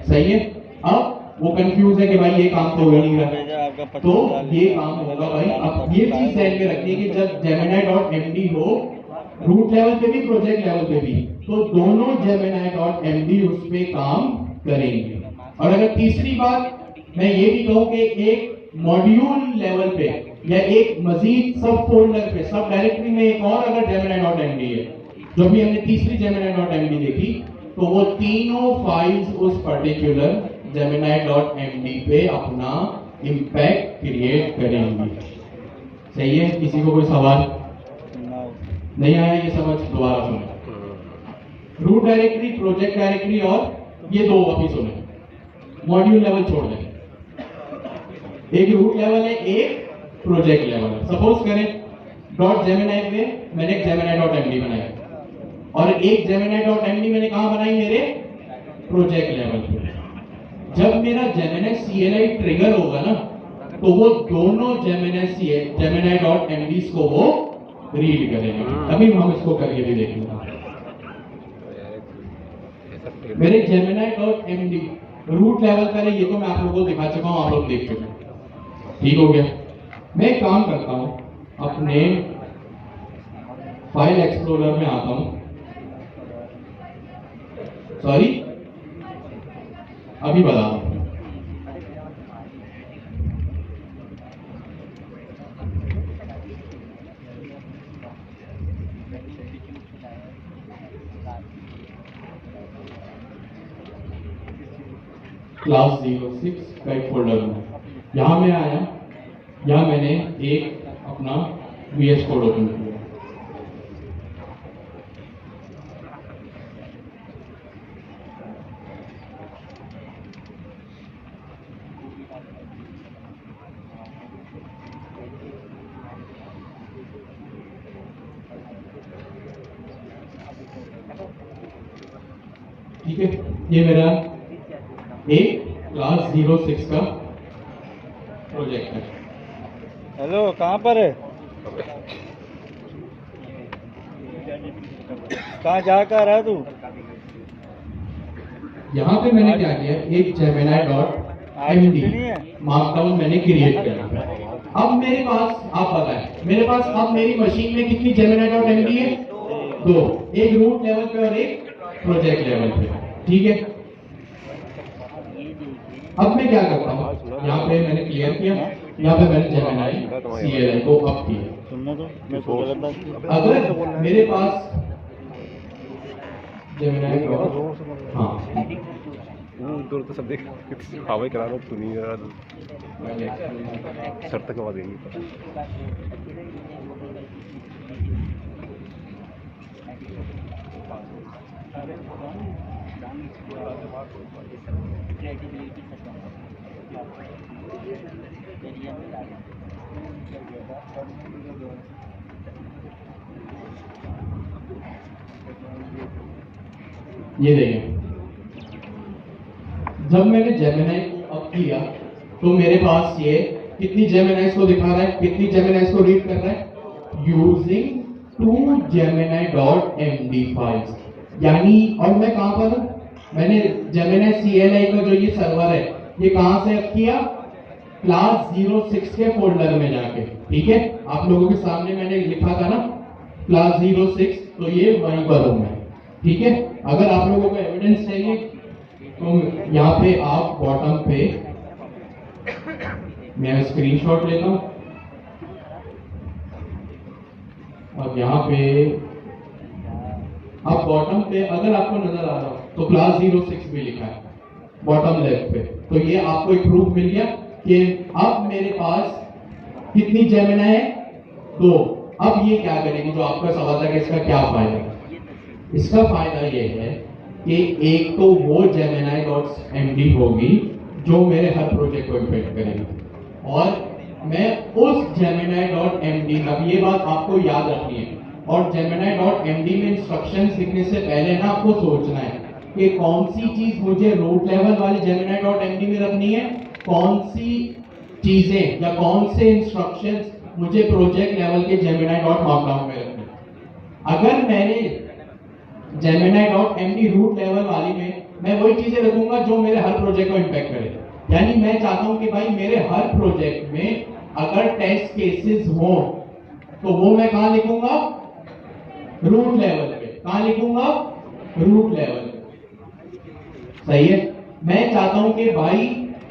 सही है? अब वो कंफ्यूज है कि भाई ये काम तो हो नहीं रहा, तो ये काम होगा भाई। अब ये चीज ध्यान में रखिए कि जब Gemini.md हो रूट लेवल पे भी, प्रोजेक्ट लेवल पे भी, तो दोनों Gemini.md उस पे काम करेंगे। और अगर तीसरी बात मैं ये भी कहूं कि एक मॉड्यूल लेवल पे या एक मजीद सब फोल्डर पे, सब डायरेक्टरी में एक और अगर Gemini.md है, जो भी हमने तीसरी Gemini.md देखी, तो वो तीनों फाइल्स उस पर्टिकुलर Gemini.md पे अपना इम्पैक्ट क्रिएट करेंगी। सही है? किसी को कोई सवाल नहीं आया? ये समझ दोबारा सुने। रूट डायरेक्टरी, प्रोजेक्ट डायरेक्टरी और ये दो अभी सुने, मॉड्यूल लेवल छोड़ दें। एक रूट लेवल है, एक प्रोजेक्ट लेवल है। सपोज करें .gemini पे मैंने एक Gemini.md बनाई और एक Gemini.md मैंने कहां बनाई? मेरे प्रोजेक्ट लेवल पे। जब मेरा Gemini CLI ट्रिगर होगा ना, तो वो दोनों Gemini.md को वो रीड करेंगे। अभी हम इसको करके भी देखेंगे। मेरे Gemini.md रूट लेवल पर है, ये तो मैं आप लोगों को दिखा चुका हूं, आप लोग देख चुके हैं। ठीक हो गया? मैं एक काम करता हूं, अपने फाइल एक्सप्लोरर में आता हूं। सॉरी, अभी बता रहा हूं। क्लास 06 का एक फोल्डर में यहां मैं आया, यहां मैंने एक अपना VS कोड ओपन किया। ठीक है, ये मेरा एक क्लास 06 का प्रोजेक्ट है। हेलो, कहाँ पर है? कहाँ जा कर रहा है तू? यहाँ पे मैंने क्या किया, एक Gemini.md मार्कडाउन मैंने क्रिएट किया। अब मेरे पास, आप बताएं, मेरे पास अब मेरी मशीन में कितनी Gemini.md है? दो, एक रूट लेवल पे और एक प्रोजेक्ट लेवल पे। ठीक है, अब मैं क्या करता हूँ, यहाँ पे मैंने क्लियर किया, यहाँ पे मैंने Gemini CLI को अप किया। सुनना तो मैं सोच रहा था अगर मेरे पास Gemini हाँ दूर तो सब देख हवा करा रहा तू नहीं यार, सर तक आवाज नहीं पता। ये देखिए, जब मैंने जेमिनाई को अप किया तो मेरे पास ये कितनी जेमिनाइज को दिखा रहा है, कितनी जेमिनाइज को रीड कर रहा है, यूजिंग 2 Gemini.md फाइल्स। यानी और मैं कहां पर हूं, मैंने जेमिनाई CLI का जो ये सर्वर है ये कहां से अप किया, क्लास 06 के फोल्डर में जाके। ठीक है, आप लोगों के सामने मैंने लिखा था ना क्लास 06, तो ये वहीं पर हूं मैं। ठीक है, अगर आप लोगों को एविडेंस चाहिए तो यहाँ पे आप बॉटम पे, मैं स्क्रीनशॉट लेता हूं, अब यहाँ पे अब बॉटम पे अगर आपको नजर आ रहा हो तो क्लास 06 भी लिखा है बॉटम लेफ्ट पे। तो ये आपको एक प्रूफ मिल गया कि अब मेरे पास कितनी जेमिनाई है, 2। अब ये क्या करेगी, जो आपका सवाल था कि इसका क्या फायदा, इसका फायदा ये है कि एक तो वो Gemini.md होगी जो मेरे हर प्रोजेक्ट को इम्पैक्ट करेगी, और मैं उस Gemini.md, अब ये बात आपको याद रखनी है, और Gemini.md में इंस्ट्रक्शंस लिखने से पहले ना आपको सोचना है कि कौन सी चीज मुझे रूट लेवल वाले Gemini.md में रखनी है, कौन सी चीजें या कौन से इंस्ट्रक्शंस मुझे प्रोजेक्ट लेवल के Gemini.markdown में रखनी है। अगर मैंने Gemini.md रूट लेवल वाली में मैं वही चीजें रखूंगा जो मेरे हर प्रोजेक्ट को इम्पैक्ट करे। यानी मैं चाहता हूं कि भाई मेरे हर प्रोजेक्ट में अगर टेस्ट केसेस हो तो वो मैं कहां लिखूंगा, रूट लेवल पे। कहां लिखूंगा, रूट लेवल पे। सही है, मैं चाहता हूं कि भाई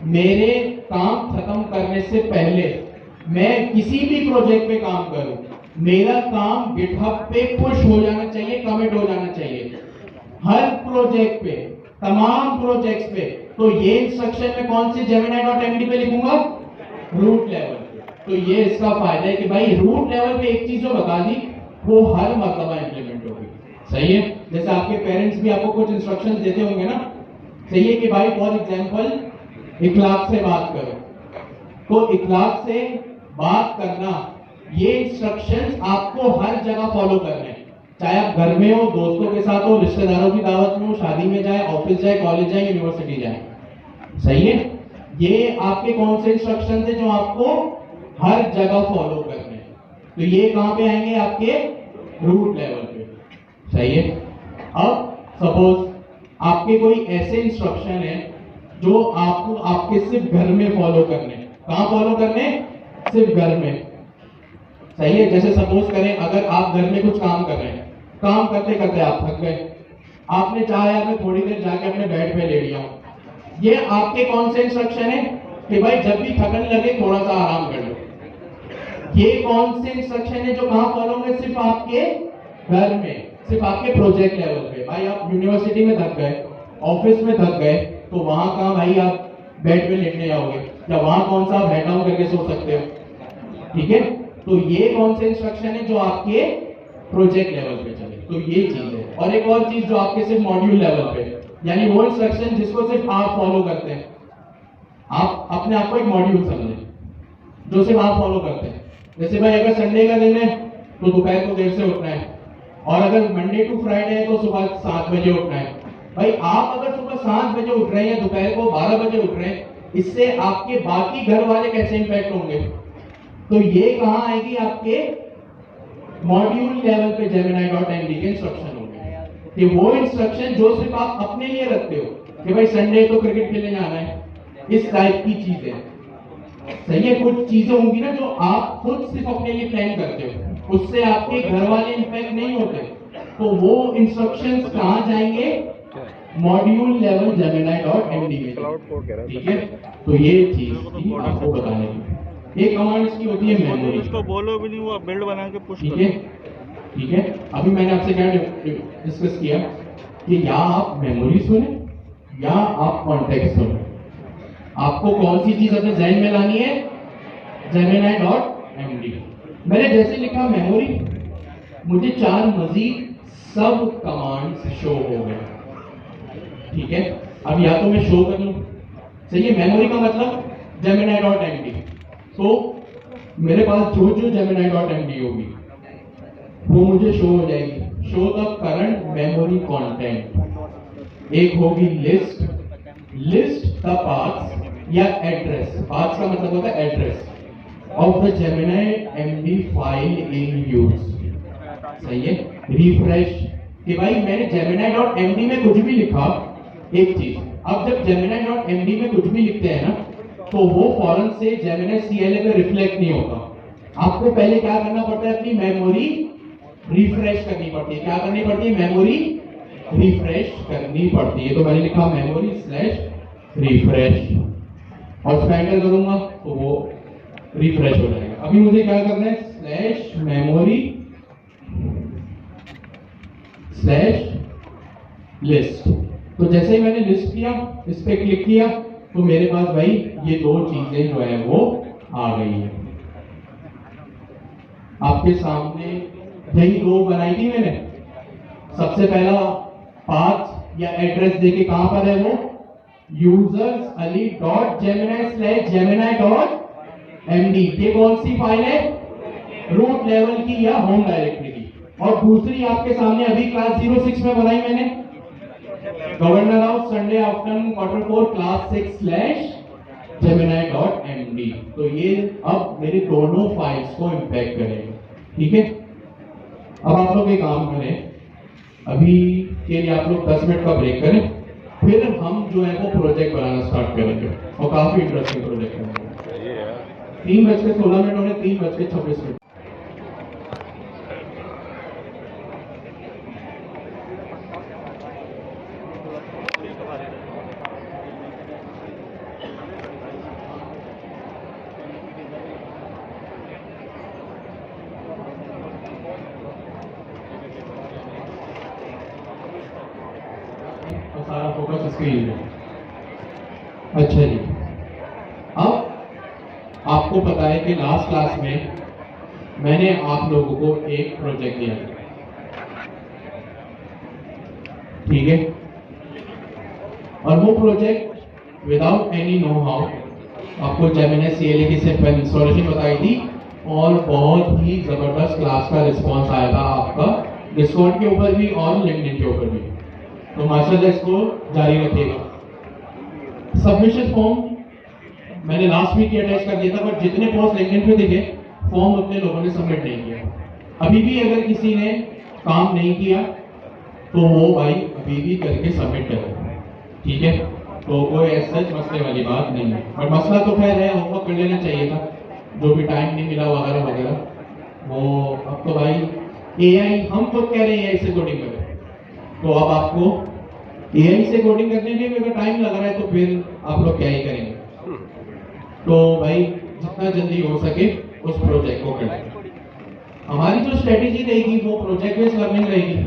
मेरे काम खत्म करने से पहले मैं किसी भी प्रोजेक्ट पे काम करूं, मेरा काम गिटहब पे पुश हो जाना चाहिए, कमिट हो जाना चाहिए हर प्रोजेक्ट पे, तमाम प्रोजेक्ट्स पे। तो ये इंस्ट्रक्शन में कौन सी Gemini.md पे लिखूंगा, रूट लेवल पे। तो ये इसका फायदा है कि भाई रूट लेवल पे एक चीज जो बता दी वो हर मर्तबा इंप्लीमेंट होगी। सही है, जैसे आपके पेरेंट्स भी आपको कुछ इंस्ट्रक्शंस देते होंगे ना, सही है कि भाई फॉर एग्जांपल इखलाक से बात करो, तो इखलाक से बात करना, ये इंस्ट्रक्शंस आपको हर जगह फॉलो करने हैं, चाहे आप घर में हो, दोस्तों के साथ हो, रिश्तेदारों की दावत में हो, शादी में जाए, ऑफिस जाए, कॉलेज जाए, यूनिवर्सिटी जाए। सही है, ये आपके कौन से इंस्ट्रक्शंस है जो आपको हर जगह फॉलो करने हैं, तो ये कहां पे आएंगे, आपके रूट लेवल पे। सही है, अब सपोज आपके कोई ऐसे इंस्ट्रक्शन है जो आपको आपके सिर्फ घर में फॉलो करने, कहां फॉलो करने, सिर्फ घर में। सही है, जैसे सपोज करें अगर आप घर में कुछ काम कर रहे हैं, काम करते करते आप थक गए, आपने चाहा यार मैं थोड़ी देर जाके अपने बेड पे लेट जाऊं, ये आपके कौन से इंस्ट्रक्शन है कि भाई जब भी थकन लगे थोड़ा सा आराम कर लो। ये कौन से इंस्ट्रक्शन है जो कहां फॉलो होंगे, सिर्फ आपके घर में, सिर्फ आपके प्रोजेक्ट लेवल पे। भाई आप यूनिवर्सिटी में थक गए, ऑफिस में थक गए, तो वहां कहां भाई आप बेड पे लेटने जाओगे, या वहां कौन सा आप हेड डाउन करके सो सकते हो। ठीक है, तो ये कौन से इंस्ट्रक्शन है जो आपके प्रोजेक्ट लेवल पे चले, तो ये चीज है। और एक और चीज जो आपके सिर्फ मॉड्यूल लेवल पे, यानी वो इंस्ट्रक्शन जिसको सिर्फ आप फॉलो करते हैं, आप अपने आप को एक मॉड्यूल समझें जो सिर्फ आप फॉलो करते हैं। जैसे भाई अगर संडे का दिन है तो दोपहर को देर से उठना है, और अगर मंडे टू फ्राइडे है तो सुबह 7 बजे उठना है। भाई आप अगर सुबह 7 बजे उठ रहे हैं या दोपहर को 12 बजे उठ रहे हैं, इससे आपके बाकी घर वाले कैसे इंपैक्ट होंगे, तो ये कहां आएगी, आपके मॉड्यूल लेवल पे Gemini.md के इंस्ट्रक्शन होंगे, कि वो इंस्ट्रक्शन जो सिर्फ आप अपने लिए रखते हो कि भाई संडे तो क्रिकेट खेलने जाना है, इस टाइप की चीजें। सही है, कुछ चीजें होंगी ना जो आप खुद सिर्फ अपने लिए प्लान करते हो, उससे आपके घर वाले इंपैक्ट नहीं होते, तो वो इंस्ट्रक्शंस कहां जाएंगे, मॉड्यूल लेवल Gemini.md में। ठीक है, तो ये चीज थी आपको बताने की। एक कमांड इसकी होती है मेमोरी, इसको बोलो भी नहीं, वो बिल्ड बना के पुश ठीक है। ठीक है, अभी मैंने आपसे क्या डिस्कस किया कि या आप मेमोरी सुने या आप कॉन्टेक्स्ट सुने, आपको कौन सी चीज अपने जहन में लानी है, Gemini.md। मैंने जैसे लिखा मेमोरी, मुझे 4 मजीद सब कमांड्स शो हो गए। ठीक है, अब या तो मैं शो कर लूं, सही है, मेमोरी का मतलब Gemini.md। तो मेरे पास जो जो Gemini.md होगी वो मुझे शो हो जाएगी। Show the current memory content. एक होगी लिस्ट, लिस्ट द पाथ्स या एड्रेस। पाथ्स का मतलब होता है address of the Gemini.md file in use. सही है। रिफ्रेश कि भाई मैंने Gemini.md में कुछ भी लिखा, एक चीज, अब जब Gemini.md में कुछ भी लिखते हैं ना तो वो फौरन से Gemini CLA पे रिफ्लेक्ट नहीं होता। आपको पहले क्या करना पड़ता है, अपनी मेमोरी रिफ्रेश करनी पड़ती है। क्या करनी पड़ती है? मेमोरी रिफ्रेश करनी पड़ती है। तो मैंने लिखा मेमोरी स्लैश रिफ्रेश और उसका एंटर करूंगा तो वो रिफ्रेश हो जाएगा। अभी मुझे क्या करना है? Slash memory slash list. तो जैसे ही मैंने लिस्ट किया, इस पे क्लिक किया तो मेरे पास भाई ये दो चीजें जो है वो आ गई है आपके सामने। यही दो बनाई थी मैंने। सबसे पहला पाथ या एड्रेस देके कहां पर है वो? Users Ali dot Gemini slash Gemini dot MD. ये कौन सी फाइल है? रूट लेवल की या होम डायरेक्टरी की। और दूसरी आपके सामने अभी क्लास 06 में बनाई मैंने, governor of Sunday afternoon Q4 class 6 slash Gemini dot MD. तो ये अब मेरे दोनों फाइल्स को इंपैक्ट करेगा। ठीक है। अब आप लोग एक काम करें, अभी के लिए आप लोग 10 मिनट का ब्रेक करें, फिर हम जो है वो प्रोजेक्ट बनाना स्टार्ट करेंगे और काफी इंटरेस्टिंग प्रोजेक्ट करेंगे। 3:16 होने 3:26। तो सारा फोकस इसके लिए है। अच्छा जी, अब आपको पता है कि लास्ट क्लास में मैंने आप लोगों को एक प्रोजेक्ट दिया, ठीक है, और वो project without any know how आपको जेमिनी CLA की सिर्फ इंस्टॉलेशन बताई थी और बहुत ही जबरदस्त क्लास का रिस्पॉन्स आया था आपका डिस्कॉर्ड के ऊपर भी और लिंक्डइन के ऊपर भी। तो मास्टर इसको जारी रखिएगा। सबमिशन फॉर्म मैंने लास्ट वीक अटैच कर दिया था, बट जितने पोस्ट लिंक्डइन पे दिखे फॉर्म उतने लोगों ने सबमिट नहीं किया। अभी भी अगर किसी ने काम नहीं किया तो वो भाई अभी भी करके सबमिट करें, ठीक है। तो कोई ऐसा मसले वाली बात नहीं है, बट मसला तो खैर है, होमवर्क कर लेना चाहिए था, जो भी टाइम नहीं मिला वगैरह वगैरह। वो अब तो भाई AI हम खुद कह रहे हैं AI से कोडिंग करें, तो अब आपको AI से कोडिंग करने में अगर टाइम लग रहा है तो फिर आप लोग क्या ही करेंगे। तो भाई जितना जल्दी हो सके उस प्रोजेक्ट को करें। हमारी जो स्ट्रेटेजी रहेगी वो प्रोजेक्ट बेस्ड लर्निंग रहेगी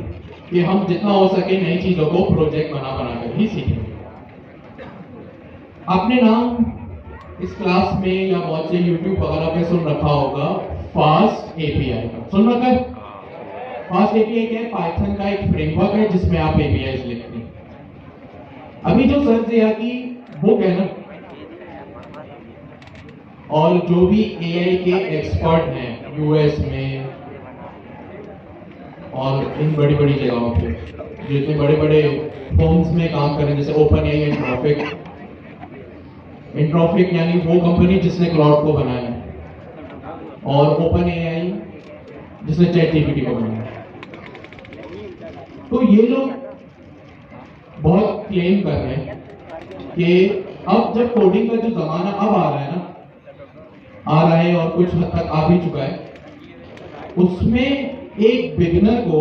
कि हम जितना हो सके नई चीजों को प्रोजेक्ट बना कर ही सीखेंगे। आपने नाम इस क्लास में या बहुत से YouTube वगैरह पे सुन रखा होगा फास्ट API का, सुन रखा है? फास्ट API क्या है? पाइथन का एक फ्रेमवर्क है जिसमें आप APIs लिखते हैं। अभी जो सर जिया की बुक है ना, और जो भी AI के एक्सपर्ट हैं US में और इन बड़ी बड़ी जगहों पे, जितने बड़े बड़े फर्म्स में काम कर रहे हैं, जैसे OpenAI, एंट्रोपिक यानी वो कंपनी जिसने क्लाउड को बनाया है, और OpenAI जिसने ChatGPT को बनाया। तो ये लोग बहुत क्लेम कर रहे हैं कि अब जब कोडिंग का जो जमाना अब आ रहा है ना, आ रहा है और कुछ हद तक आ भी चुका है, उसमें एक बिगिनर को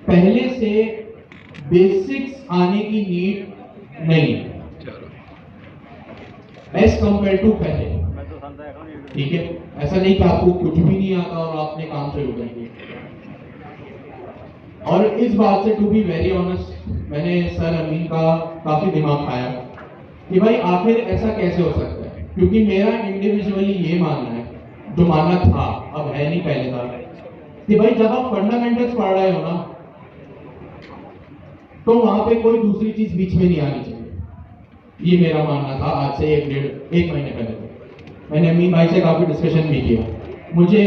पहले से बेसिक्स आने की नीड नहीं है एज कंपेयर टू पहले, ठीक है। ऐसा नहीं कि आपको कुछ भी नहीं आता और आपने काम शुरू कर दिया। और इस बात से टू बी वेरी ऑनेस्ट मैंने सर अमीन का काफी दिमाग खाया कि भाई आखिर ऐसा कैसे हो सकता है, क्योंकि मेरा इंडिविजुअली ये मानना है, जो मानना था अब है नहीं, पहले था, कि भाई जब आप फंडामेंटल्स पढ़ रहे हो ना तो वहां पे कोई दूसरी चीज बीच में नहीं आनी चाहिए। ये मेरा मानना था आज से एक महीने पहले। मैंने अमीन भाई से काफ़ी डिस्कशन भी किया। मुझे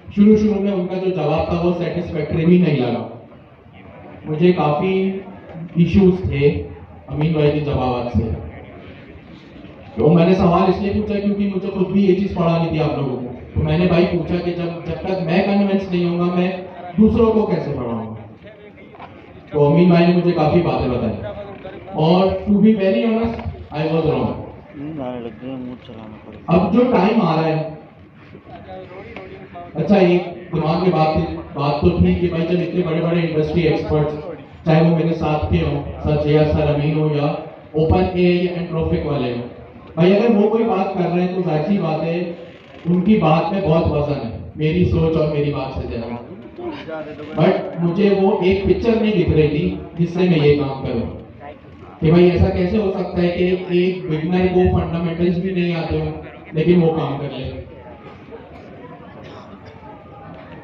शुरू में उनका जो जवाब था वो सेटिस्फैक्टरी भी नहीं लगा। मुझे काफ़ी इश्यूज थे अमीन भाई के जवाब से। तो मैंने सवाल इसलिए पूछा क्योंकि मुझे खुद भी ये चीज़ पढ़ानी थी आप लोगों को। तो मैंने भाई पूछा कि जब तक मैं कन्विंस नहीं होऊंगा मैं दूसरों को कैसे पढ़ाऊंगा। तो अमीन भाई ने मुझे काफ़ी बातें बताई और to be very honest I was wrong. आने लग गए, मुंह चलाना पड़ेगा। अब जो टाइम आ रहा है, अच्छा एक दिमाग में बात तो थी कि भाई जब इतने बड़े बड़े इंडस्ट्री एक्सपर्ट्स, चाहे वो मेरे साथ के हों, सर जया सर अमीन हो या ओपन ए या एंट्रोपिक वाले हो, भाई अगर वो कोई बात कर रहे हैं तो जाहिर सी बात है उनकी बात में बहुत वजन है मेरी सोच और मेरी बात से ज़्यादा। बट मुझे वो एक पिक्चर नहीं दिख रही थी जिससे मैं ये काम करूं कि भाई ऐसा कैसे हो सकता है कि एक बिगनर को फंडामेंटल्स भी नहीं आते हो लेकिन वो काम कर ले।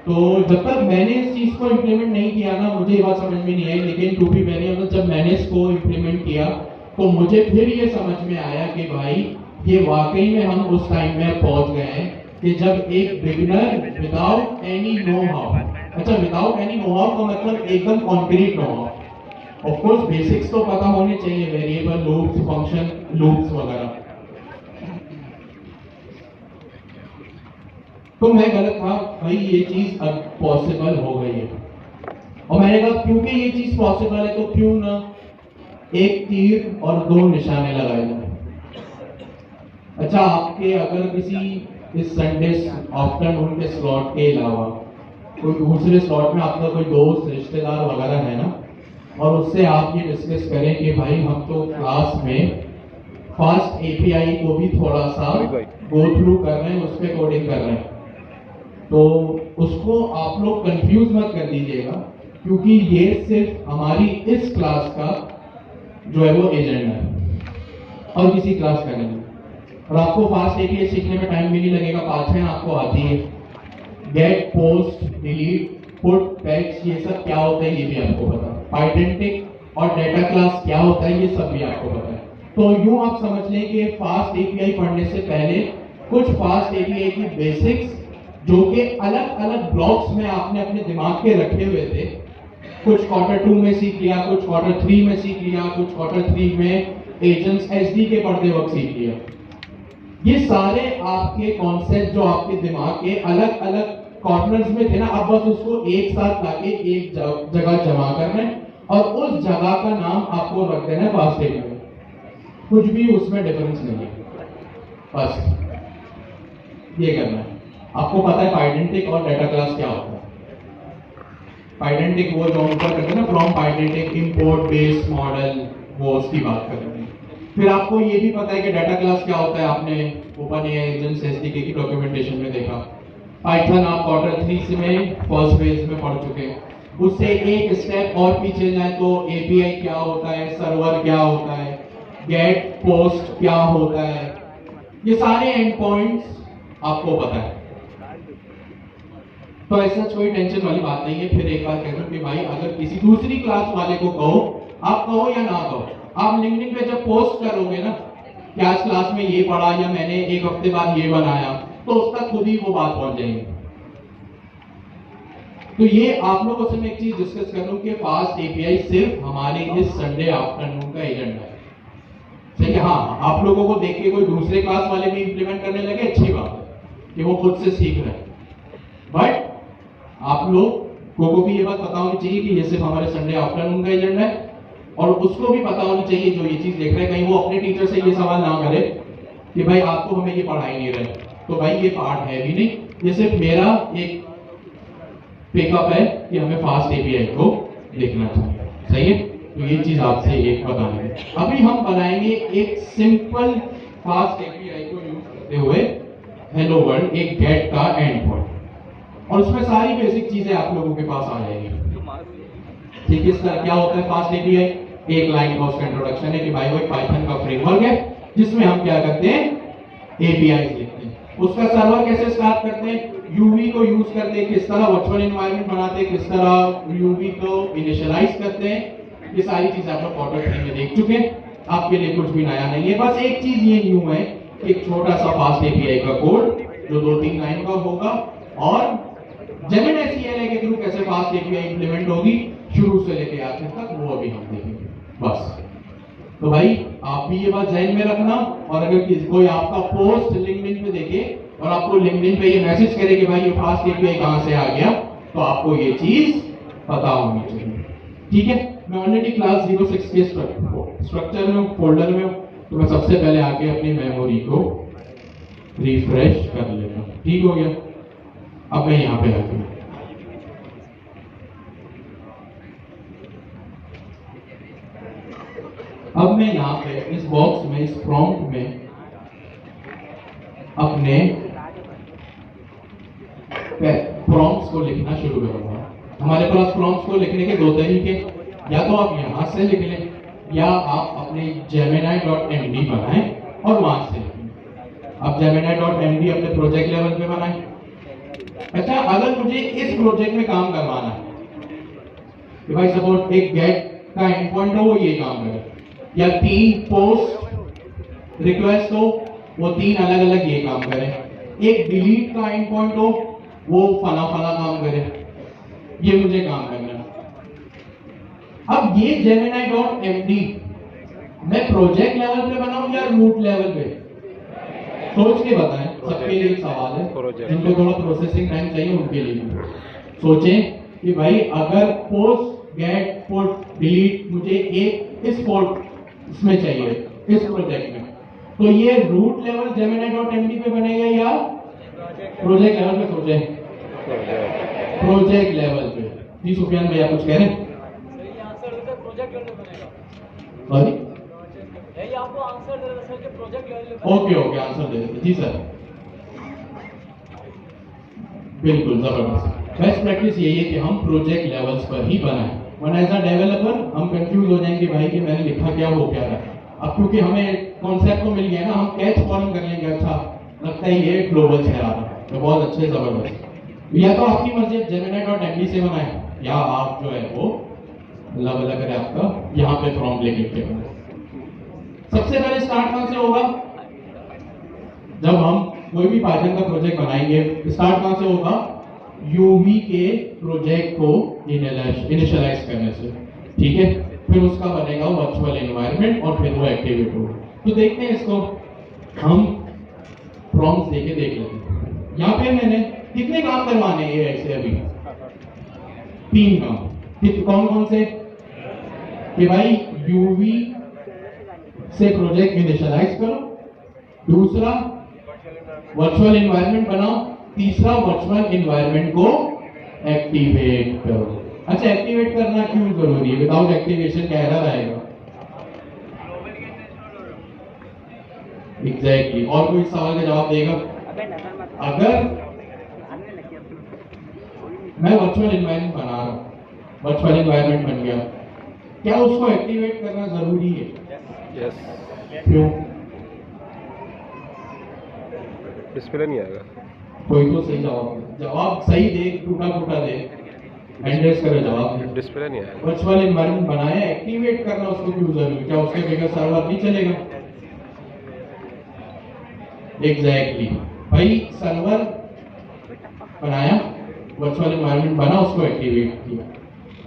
तो जब तक मैंने इस चीज को इम्प्लीमेंट नहीं किया ना मुझे ये बात समझ में नहीं आई। लेकिन टू बी वेरी ऑनेस्ट जब मैंने इसको इम्प्लीमेंट किया तो मुझे फिर ये समझ में आया कि भाई ये वाकई में हम उस टाइम में पहुंच गए हैं कि जब एक beginner without any know how, अच्छा विदाउट एनी नो हाउ का मतलब एकदम concrete know how, of course basics तो पता होने चाहिए, वेरिएबल लूप्स, फंक्शन लूप्स वगैरह। तो मैं गलत था भाई, ये चीज अब पॉसिबल हो गई है। और मैंने कहा क्योंकि ये चीज पॉसिबल है तो क्यों ना एक तीर और दो निशाने लगाए जाए। अच्छा आपके अगर किसी इस संडे आफ्टरनून के स्लॉट के अलावा कोई दूसरे स्लॉट में आपका कोई दोस्त रिश्तेदार वगैरह है ना, और उससे आप ये डिस्कस करें कि भाई हम तो क्लास में फास्ट एपीआई को भी थोड़ा सा गो थ्रू कर रहे हैं, उस पर कोडिंग कर रहे हैं, तो उसको आप लोग कंफ्यूज मत कर दीजिएगा क्योंकि ये सिर्फ हमारी इस क्लास का जो है वो एजेंडा है और किसी क्लास का नहीं। और आपको फास्ट एपीआई सीखने में टाइम भी नहीं लगेगा, पाइथन आपको आती है, get post delete put patch ये सब क्या होता है ये भी आपको पता है, आइडेंटिक और डेटा क्लास क्या होता है ये सब भी आपको पता है। तो यूं आप समझ लें कि फास्ट एपीआई पढ़ने से पहले कुछ फास्ट एपीआई की बेसिक्स जो कि अलग अलग ब्लॉक्स में आपने अपने दिमाग के रखे हुए थे, कुछ क्वार्टर 2 में सीख लिया, कुछ क्वार्टर 3 में सीख लिया, कुछ क्वार्टर 3 में एजेंट्स एसडी के पढ़ते वक्त सीख लिया। ये सारे आपके कॉन्सेप्ट जो आपके दिमाग के अलग अलग कॉर्नर्स में थे ना, अब बस उसको एक साथ लाके एक जगह जमा करना है और उस जगह का नाम आपको रख देना है फास्ट एपीआई। कुछ भी उसमें डिफरेंस नहीं है, बस ये करना है। आपको पता है पाइडेंटिक और डेटा क्लास क्या होता है। पाइडेंटिक वो जो ऊपर करते हैं ना, फ्रॉम पाइडेंटिक इंपोर्ट बेस मॉडल, वो उसकी बात कर रहे हैं। फिर आपको ये भी पता है कि डाटा क्लास क्या होता है, आपने ओपन एआई एजेंट्स एसडीके की डॉक्यूमेंटेशन में देखा। पाइथन आप क्वार्टर 3 में फर्स्ट फेज में पढ़ चुके हैं। उससे एक स्टेप और पीछे जाए तो एपीआई क्या होता है, सर्वर क्या होता है, गेट पोस्ट क्या होता है, ये सारे एंड पॉइंट्स आपको पता है। तो ऐसा कोई टेंशन वाली बात नहीं है। फिर एक बार कह दूं कि भाई अगर किसी दूसरी क्लास वाले को कहो, आप कहो या ना कहो, आप लिंक्डइन पे जब पोस्ट करोगे ना कि आज क्लास में ये पढ़ा या मैंने एक हफ्ते बाद ये बनाया, तो उसका खुद ही वो बात पहुंच जाएगी। तो ये आप लोगों से मैं एक चीज डिस्कस कर लूं कि फास्ट एपीआई सिर्फ हमारे इस संडे आफ्टरनून का एजेंडा है। सही है, हाँ आप लोगों को देख के कोई दूसरे क्लास वाले भी इंप्लीमेंट करने लगे, अच्छी बात है कि वो खुद से सीख रहे हैं। बट आप लोगों को भी ये बात पता होनी चाहिए कि ये सिर्फ हमारे संडे आफ्टरनून का एजेंडा है, और उसको भी पता होनी चाहिए जो ये चीज देख रहे हैं, कहीं वो अपने टीचर से ये सवाल ना करे कि भाई आप तो हमें ये पढ़ा ही नहीं रहे। तो भाई ये पार्ट है भी नहीं, ये सिर्फ मेरा एक पिकअप है कि हमें फास्ट एपीआई को देखना चाहिए। सही है, तो ये चीज आपसे एक बतानी है। अभी हम बनाएंगे एक सिंपल फास्ट एपीआई को यूज करते हुए हेलो वर्ल्ड, एक गेट का एंड पॉइंट, और उसमें सारी बेसिक चीजें आप लोगों के पास आ जाएंगी। ठीक है, इसका क्या होता है फास्ट एपीआई? एक लाइन का उसका इंट्रोडक्शन है कि भाई वो एक पाइथन का फ्रेमवर्क है जिसमें हम क्या करते हैं, एपीआई लिखते हैं। उसका सर्वर कैसे स्टार्ट करते हैं, यूवी को यूज करते हैं, किस तरह वर्चुअल एनवायरनमेंट बनाते हैं, किस तरह यूवी को इनिशियलाइज करते हैं, ये सारी चीजें आप लोग क्वार्टर 3 में देख चुके हैं। आपके लिए कुछ भी नया नहीं है। बस एक चीज ये न्यू है, एक छोटा सा फास्ट एपीआई का कोड जो 2-3 लाइन का होगा, और जेमिनी CLI के थ्रू कैसे फास्ट एपीआई इंप्लीमेंट होगी शुरू से लेके आखिर तक, वो अभी हम देखेंगे। बस तो भाई आप भी ये बात ध्यान में रखना, और अगर कोई आपका पोस्ट लिंक्डइन पे देखे और आपको लिंक्डइन पे ये मैसेज करे कि भाई ये फास्ट एपीआई कहां से आ गया, तो आपको ये चीज पता होनी चाहिए। ठीक है, मैं ऑलरेडी क्लास 06 के स्ट्रक्चर में फोल्डर में हूं, तो मैं सबसे पहले आके अपनी मेमोरी को रिफ्रेश कर लेता हूं। ठीक हो गया, अब मैं यहां पे आ गया। अब मैं यहाँ पे इस बॉक्स में, इस प्रॉम्प्ट में अपने प्रॉम्प्ट्स को लिखना शुरू करूंगा। हमारे पास प्रॉम्प्ट्स को लिखने के 2 तरीके, या तो आप यहाँ से लिख लें, या आप अपने gemini.md बनाएं और वहां से लिखें। आप gemini.md अपने प्रोजेक्ट लेवल पे बनाएं। अच्छा, अगर मुझे इस प्रोजेक्ट में काम करवाना है कि भाई सपोज एक गेट का एंड पॉइंट हो, वो ये काम करे, या 3 पोस्ट रिक्वेस्ट हो, वो 3 अलग अलग ये काम करें, एक डिलीट का एंड पॉइंट हो, वो फला फला काम करे, ये मुझे काम करना है। अब ये gemini.md मैं प्रोजेक्ट लेवल पे बनाऊं या रूट लेवल पे? सोच के बताएं, सबके लिए एक सवाल है, जिनको थोड़ा प्रोसेसिंग टाइम चाहिए उनके लिए। सोचें कि भाई अगर पोस्ट गेट पुट डिलीट मुझे एक इस पोर्ट इसमें चाहिए, इस प्रोजेक्ट में, तो ये रूट लेवल gemini.md पे बनेगा या प्रोजेक्ट लेवल पे? सोचें प्रोजेक्ट लेवल पे। जी सुफियान भैया कुछ कह रहे हैं? प्रोजेक्ट लेवल पे बनेगा। सॉरी, यही आपको आंसर दे रहा सर कि प्रोजेक्ट लेवल पे। ओके आंसर दे देते। जी सर, बिल्कुल जबरदस्त। बेस्ट प्रैक्टिस यही है कि हम प्रोजेक्ट लेवल्स पर ही बनाएं, वरना एज अ डेवलपर हम कंफ्यूज हो जाएंगे भाई कि मैंने लिखा क्या, हो क्या रहा। अब क्योंकि हमें कॉन्सेप्ट तो मिल गया ना, हम कैच फॉर्म कर लेंगे, अच्छा लगता है ये ग्लोबल से आ रहा है, तो बहुत अच्छे, जबरदस्त। या तो आपकी मर्जी gemini.md से बनाए, या आप जो है वो अलग अलग करें, आपका यहाँ पे प्रॉम्प्ट लिख के बनाए। सबसे पहले स्टार्ट कहां से होगा? जब हम कोई भी पाइथन का प्रोजेक्ट बनाएंगे, स्टार्ट कहां से होगा? यूवी के प्रोजेक्ट को इनिशियलाइज करने से। ठीक है, फिर उसका बनेगा वर्चुअल एनवायरनमेंट और फिर वो एक्टिवेट होगा। तो देखते हैं इसको, हम प्रॉम्प्ट्स देके देख लेते हैं। यहाँ पे मैंने कितने काम करवाने हैं ऐसे अभी? 3 काम। कौन कौन से? कि भाई यूवी से प्रोजेक्ट इनिशियलाइज करो, दूसरा वर्चुअल एनवायरनमेंट बनाओ, तीसरा वर्चुअल एनवायरनमेंट को एक्टिवेट करो। अच्छा, एक्टिवेट करना क्यों जरूरी है? विदाउट एक्टिवेशन क्या एरर आएगा? एग्जैक्टली। और कोई सवाल का जवाब देगा? अगर मैं वर्चुअल एनवायरनमेंट बना रहा हूं, वर्चुअल एनवायरनमेंट बन गया, क्या उसको एक्टिवेट करना जरूरी है? यस। क्यों? डिस्प्ले नहीं आएगा। कोई तो सही जवाब सही दे, टूटा फूटा दे, एंड्रेस करे जवाब दे। डिस्प्ले नहीं आएगा। वर्चुअल एनवायरनमेंट बनाया, एक्टिवेट करना उसको क्यों जरूरी? क्या उसके बगैर सर्वर नहीं चलेगा? एग्जैक्टली भाई, सर्वर बनाया, वर्चुअल एनवायरनमेंट बना, उसको एक्टिवेट किया।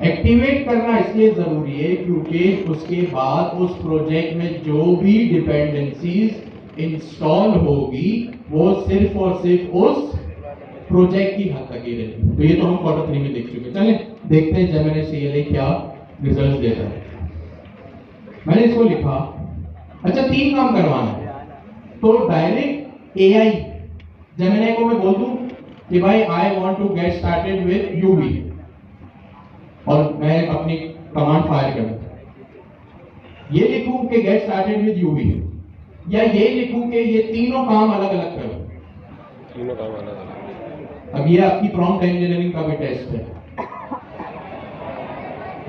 एक्टिवेट करना इसलिए जरूरी है क्योंकि उसके बाद उस प्रोजेक्ट में जो भी डिपेंडेंसीज इंस्टॉल होगी वो सिर्फ और सिर्फ उस प्रोजेक्ट की हद तक ही रहेगी। तो ये तो हम Q3 में देख चुके। चलें देखते हैं जेमिनी CLI क्या रिजल्ट देता है। मैंने इसको लिखा, अच्छा 3 काम करवाना है, तो डायरेक्ट AI जेमिनी को मैं बोल दूं कि भाई I want to get started with UV, और मैं अपनी कमांड फायर करूं। ये लिखूं कि गेट स्टार्टेड विद यूवी, या ये लिखूं कि ये तीनों काम अलग अलग करो? तीनों काम अलग अलग। अब ये आपकी प्रॉम्प्ट इंजीनियरिंग का भी टेस्ट है।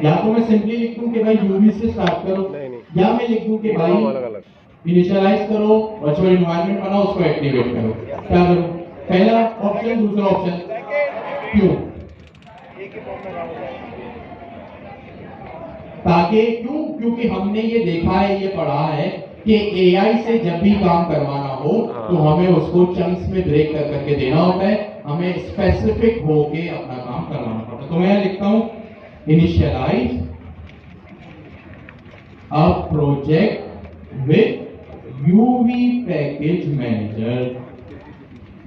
या तो मैं सिंपली लिख दूं कि भाई यूवी से स्टार्ट करो, या मैं लिख दूं कि भाई अलग अलग इनिशियलाइज करो, वर्चुअल एनवायरनमेंट बनाओ, उसको एक्टिवेट करो। क्या करूं? पहला ऑप्शन, दूसरा ऑप्शन? क्यों? ताकि क्योंकि हमने ये देखा है, ये पढ़ा है कि एआई से जब भी काम करवाना हो तो हमें उसको चंक्स में ब्रेक कर करके देना होता है, हमें स्पेसिफिक होके अपना काम करवाना पड़ता है। तो मैं यहाँ लिखता हूं initialize a project with UV package manager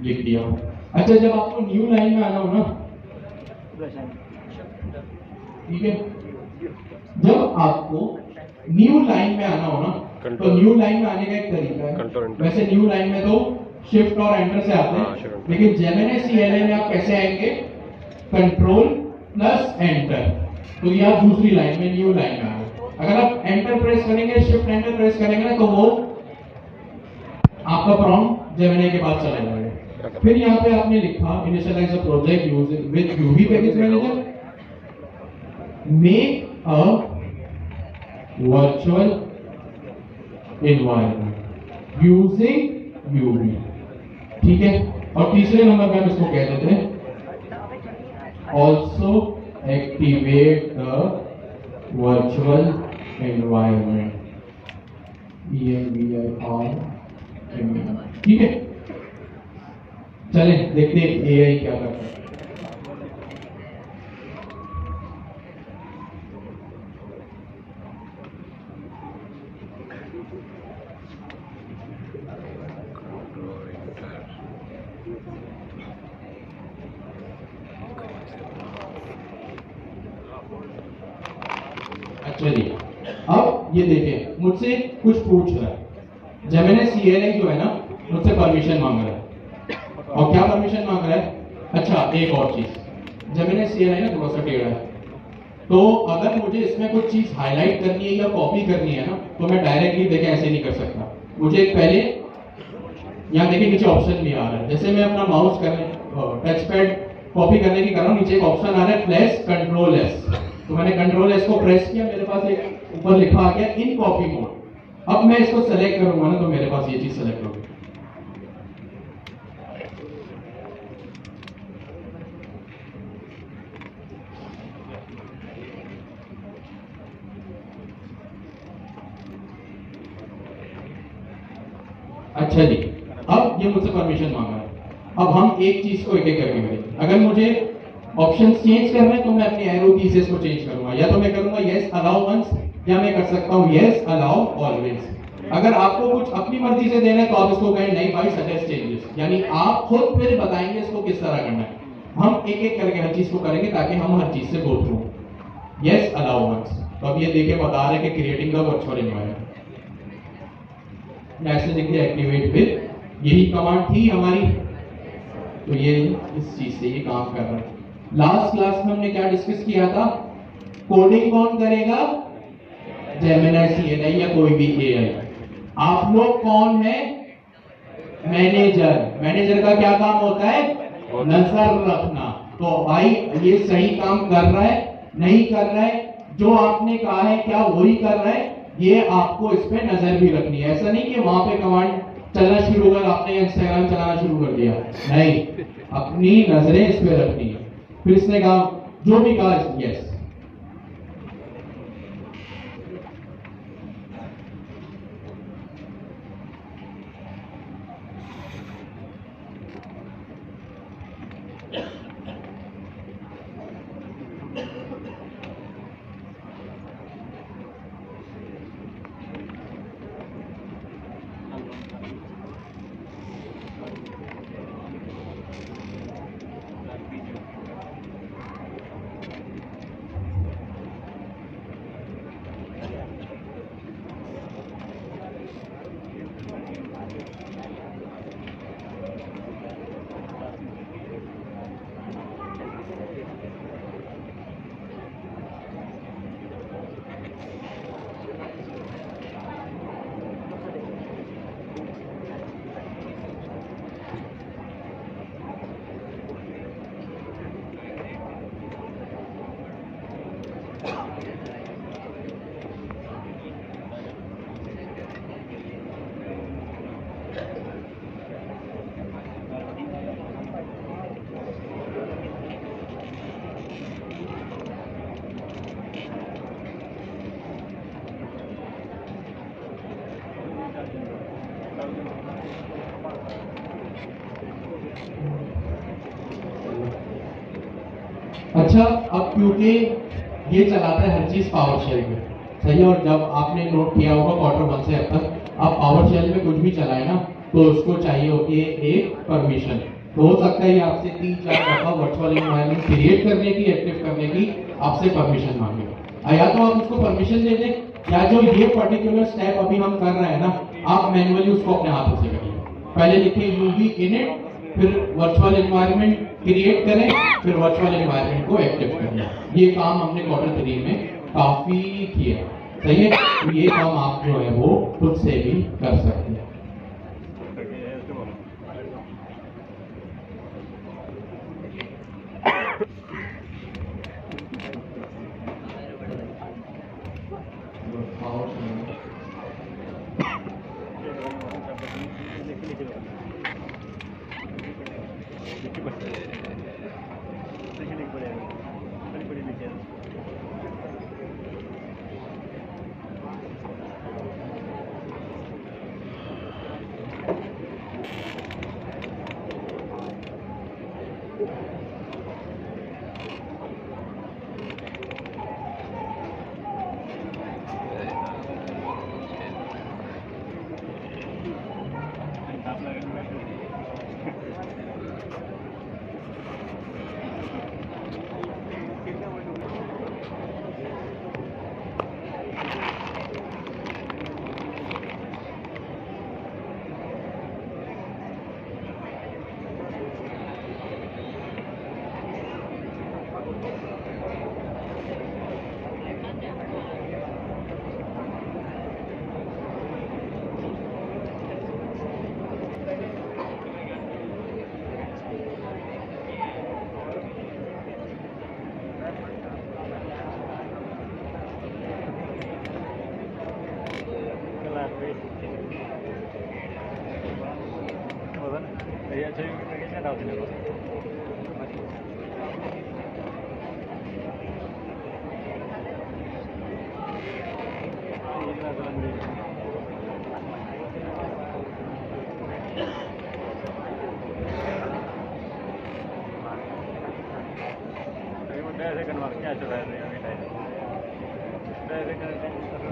लिख दिया। अच्छा, जब आपको न्यू लाइन में आना हो ना, ठीक है, जब आपको न्यू लाइन में आना हो ना, तो न्यू लाइन में आने का एक तरीका है। वैसे न्यू लाइन में तो शिफ्ट और एंटर से आते हैं, लेकिन जेमिनी सीएलए में आप कैसे आएंगे? Control plus enter. तो ये आप दूसरी लाइन में, न्यू लाइन में आ गए। अगर आप एंटर प्रेस करेंगे, शिफ्ट एंटर प्रेस करेंगे ना, तो वो आपका प्रॉम्प्ट जेमिनी के पास चला जाएगा। फिर यहाँ पे आपने लिखा initialize a project using with UV package manager, make a virtual environment using UV. ठीक है, और तीसरे नंबर पे हम इसको कह देते हैं also activate the virtual environment, ENVIR। ठीक है, चलें देखते हैं एआई क्या करता है। चलिए, अब ये देखें, मुझसे कुछ पूछ रहा है। जेमिनी सीएलए जो है ना, मुझसे परमिशन मांग रहा है। और क्या परमिशन मांग रहा है? अच्छा, एक और चीज, जेमिनी सीएलए ना थोड़ा सा टेढ़ा है, तो अगर मुझे इसमें कुछ चीज हाईलाइट करनी है या कॉपी करनी है ना, तो मैं डायरेक्टली देखे ऐसे नहीं कर सकता। मुझे एक पहले यहाँ देखिए नीचे ऑप्शन भी आ रहा है। जैसे मैं अपना माउस करने टच पैड कॉपी करने की कर रहा हूँ, नीचे एक ऑप्शन आ रहा है प्रेस कंट्रोल एस। तो मैंने कंट्रोल एस को प्रेस किया, मेरे पास एक ऊपर लिखा आ गया इन कॉपी मोड। अब मैं इसको सेलेक्ट करूंगा ना, तो मेरे पास ये चीज सेलेक्ट होगी। अच्छा जी, अब ये मुझसे परमिशन मांगा है। अब हम एक चीज को एक एक करके करेंगे। अगर मुझे ऑप्शन चेंज करना है तो मैं अपनी एरो की से इसको चेंज करूंगा, या तो मैं करूंगा यस अलाउ वंस, या मैं कर सकता हूं यस अलाउ ऑलवेज। अगर आपको कुछ अपनी मर्जी से देना है तो आप इसको कहें नहीं भाई सजेस्ट चेंजेस, यानी आप खुद फिर बताएंगे इसको किस तरह करना है। हम एक एक करके हर चीज को करेंगे ताकि हम हर चीज से go through. Yes allow once, तो अब ये देखे बता रहे कि क्रिएटिंग द वर्चुअल एनवायरनमेंट, ऐसे देखिए एक्टिवेट विद, यही कमांड थी हमारी, तो ये इस चीज से ये काम कर रहा है। लास्ट क्लास में हमने क्या डिस्कस किया था? कोडिंग कौन करेगा? जेमिनी सीएलए या कोई भी एआई। आप लोग कौन है? मैनेजर। मैनेजर का क्या काम होता है? नजर रखना। तो भाई ये सही काम कर रहा है नहीं कर रहा है, जो आपने कहा है क्या वही कर रहा है, ये आपको इस पे नजर भी रखनी है। ऐसा नहीं कि वहां पे कमांड चलना शुरू कर, आपने इंस्टाग्राम चलाना शुरू कर दिया, नहीं, अपनी नजरें इस पे रखनी है। फिर इसने कहा जो भी कहा यस। अच्छा, अब क्योंकि ये चलाता है हर चीज पावर शेल में, सही है, और जब आपने नोट किया होगा Q1 से अब तक आप पावर शेल में कुछ भी चलाए ना तो उसको चाहिए होती है एक परमिशन। तो हो सकता है ये आपसे 3-4 दफा वर्चुअल एनवायरनमेंट क्रिएट करने की, एक्टिव करने की आपसे परमिशन मांगे। या तो आप उसको परमिशन दे दें, या जो ये पर्टिकुलर स्टेप अभी हम कर रहे हैं ना, आप मैनुअली उसको अपने हाथों से करिए। पहले लिखिए यूवी इनिट, फिर वर्चुअल एनवायरनमेंट क्रिएट करें, फिर वर्चुअल एनवायरनमेंट को एक्टिव करें। ये काम हमने Q3 में काफी किया, सही है। तो ये काम आप जो है वो खुद से भी कर सकते हैं।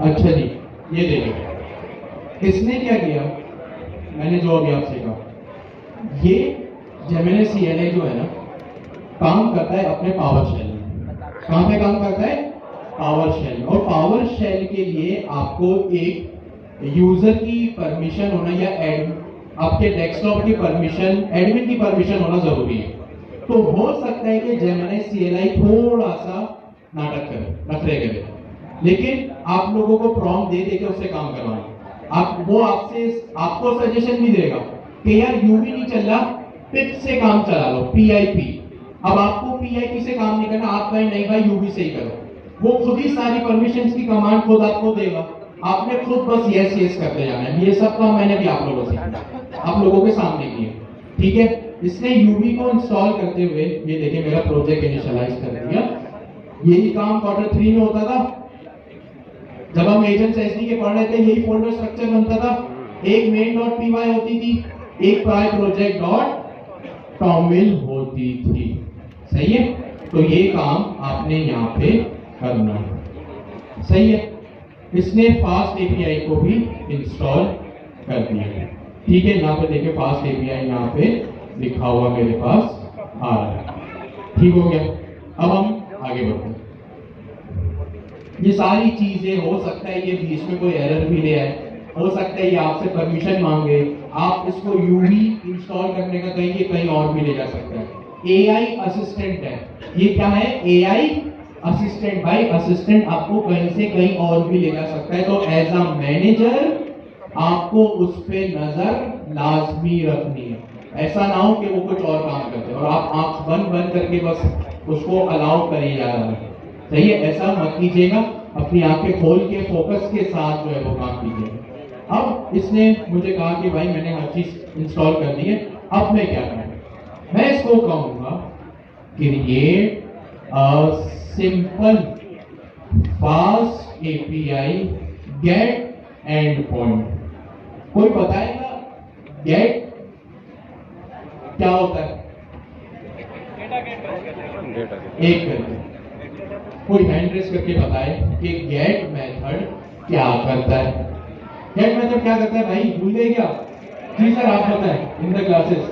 अच्छा जी, ये देखिए इसने क्या किया, मैंने जो अभी आपसे कहा, ये जेमिनी CLI जो है ना, काम करता है अपने पावर शेल में। कहाँ पे काम करता है? पावर शेल में। और पावर शेल के लिए आपको एक यूजर की परमिशन होना या आपके डेस्कटॉप की परमिशन, एडमिन की परमिशन होना जरूरी है। तो हो सकता है कि जेमिनी CLI थोड़ा सा नाटक करे, नखरे करे, लेकिन आप लोगों को प्रॉम्प्ट दे दे के उससे काम करवाएं। वो आपको सजेशन भी देगा कि यार यूवी नहीं चल रहा, पिप से काम चला लो, PIP। अब आपको PIP से काम नहीं करना, आप कहें नहीं भाई यूवी से ही करो, वो खुद ही सारी परमिशंस की कमांड खुद आपको देगा, आपने खुद बस यस यस करते जाना है। ये सब काम मैंने भी आप लोगों से, आप लोगों के सामने किए, ठीक है। इसने यूवी को इंस्टॉल करते हुए, ये देखिए मेरा प्रोजेक्ट इनिशियलाइज कर दिया। यही काम Q3 में होता था, जब हम एजेंट्स SD के पढ़ रहे थे, यही फोल्डर स्ट्रक्चर बनता था। एक main.py होती थी, एक प्राय प्रोजेक्ट डॉट टॉमिल होती थी, सही है। तो ये काम आपने यहाँ पे करना है, सही है। इसने फास्ट API को भी इंस्टॉल कर दिया, ठीक है। यहाँ पे देखिए फास्ट API यहाँ पे लिखा हुआ मेरे पास आ रहा है, ठीक हो गया। अब हम आगे बढ़ते हैं। ये सारी चीजें, हो सकता है ये बीच में कोई एरर भी ले आए, हो सकता है ये आपसे परमिशन मांगे, आप इसको यूवी इंस्टॉल करने का कहेंगे, कहीं और भी ले जा सकता है। AI असिस्टेंट है, ये क्या है? AI assistant. भाई असिस्टेंट आपको कहीं से कहीं और भी ले जा सकता है, तो एज अ मैनेजर आपको उस पे नजर लाजमी रखनी है। ऐसा ना हो कि वो कुछ और काम करते हैं और आप आंख बंद बंद करके बस उसको अलाउ करिए जा रहा है, सही है। ऐसा मत कीजिएगा, अपनी आंखें खोल के फोकस के साथ जो है वो काम कीजिएगा। अब इसने मुझे कहा कि भाई मैंने हर चीज इंस्टॉल कर दी है, अब मैं क्या करूं? मैं इसको कहूंगा create a simple fast API get endpoint. कोई बताएगा गेट क्या होता है? डेटा एक करके कोई हैंड रेस करके बताए कि गेट मेथड क्या करता है। गेट मेथड क्या करता है भाई, भूल गए क्या? जी सर आप बताएं इन द क्लासेस।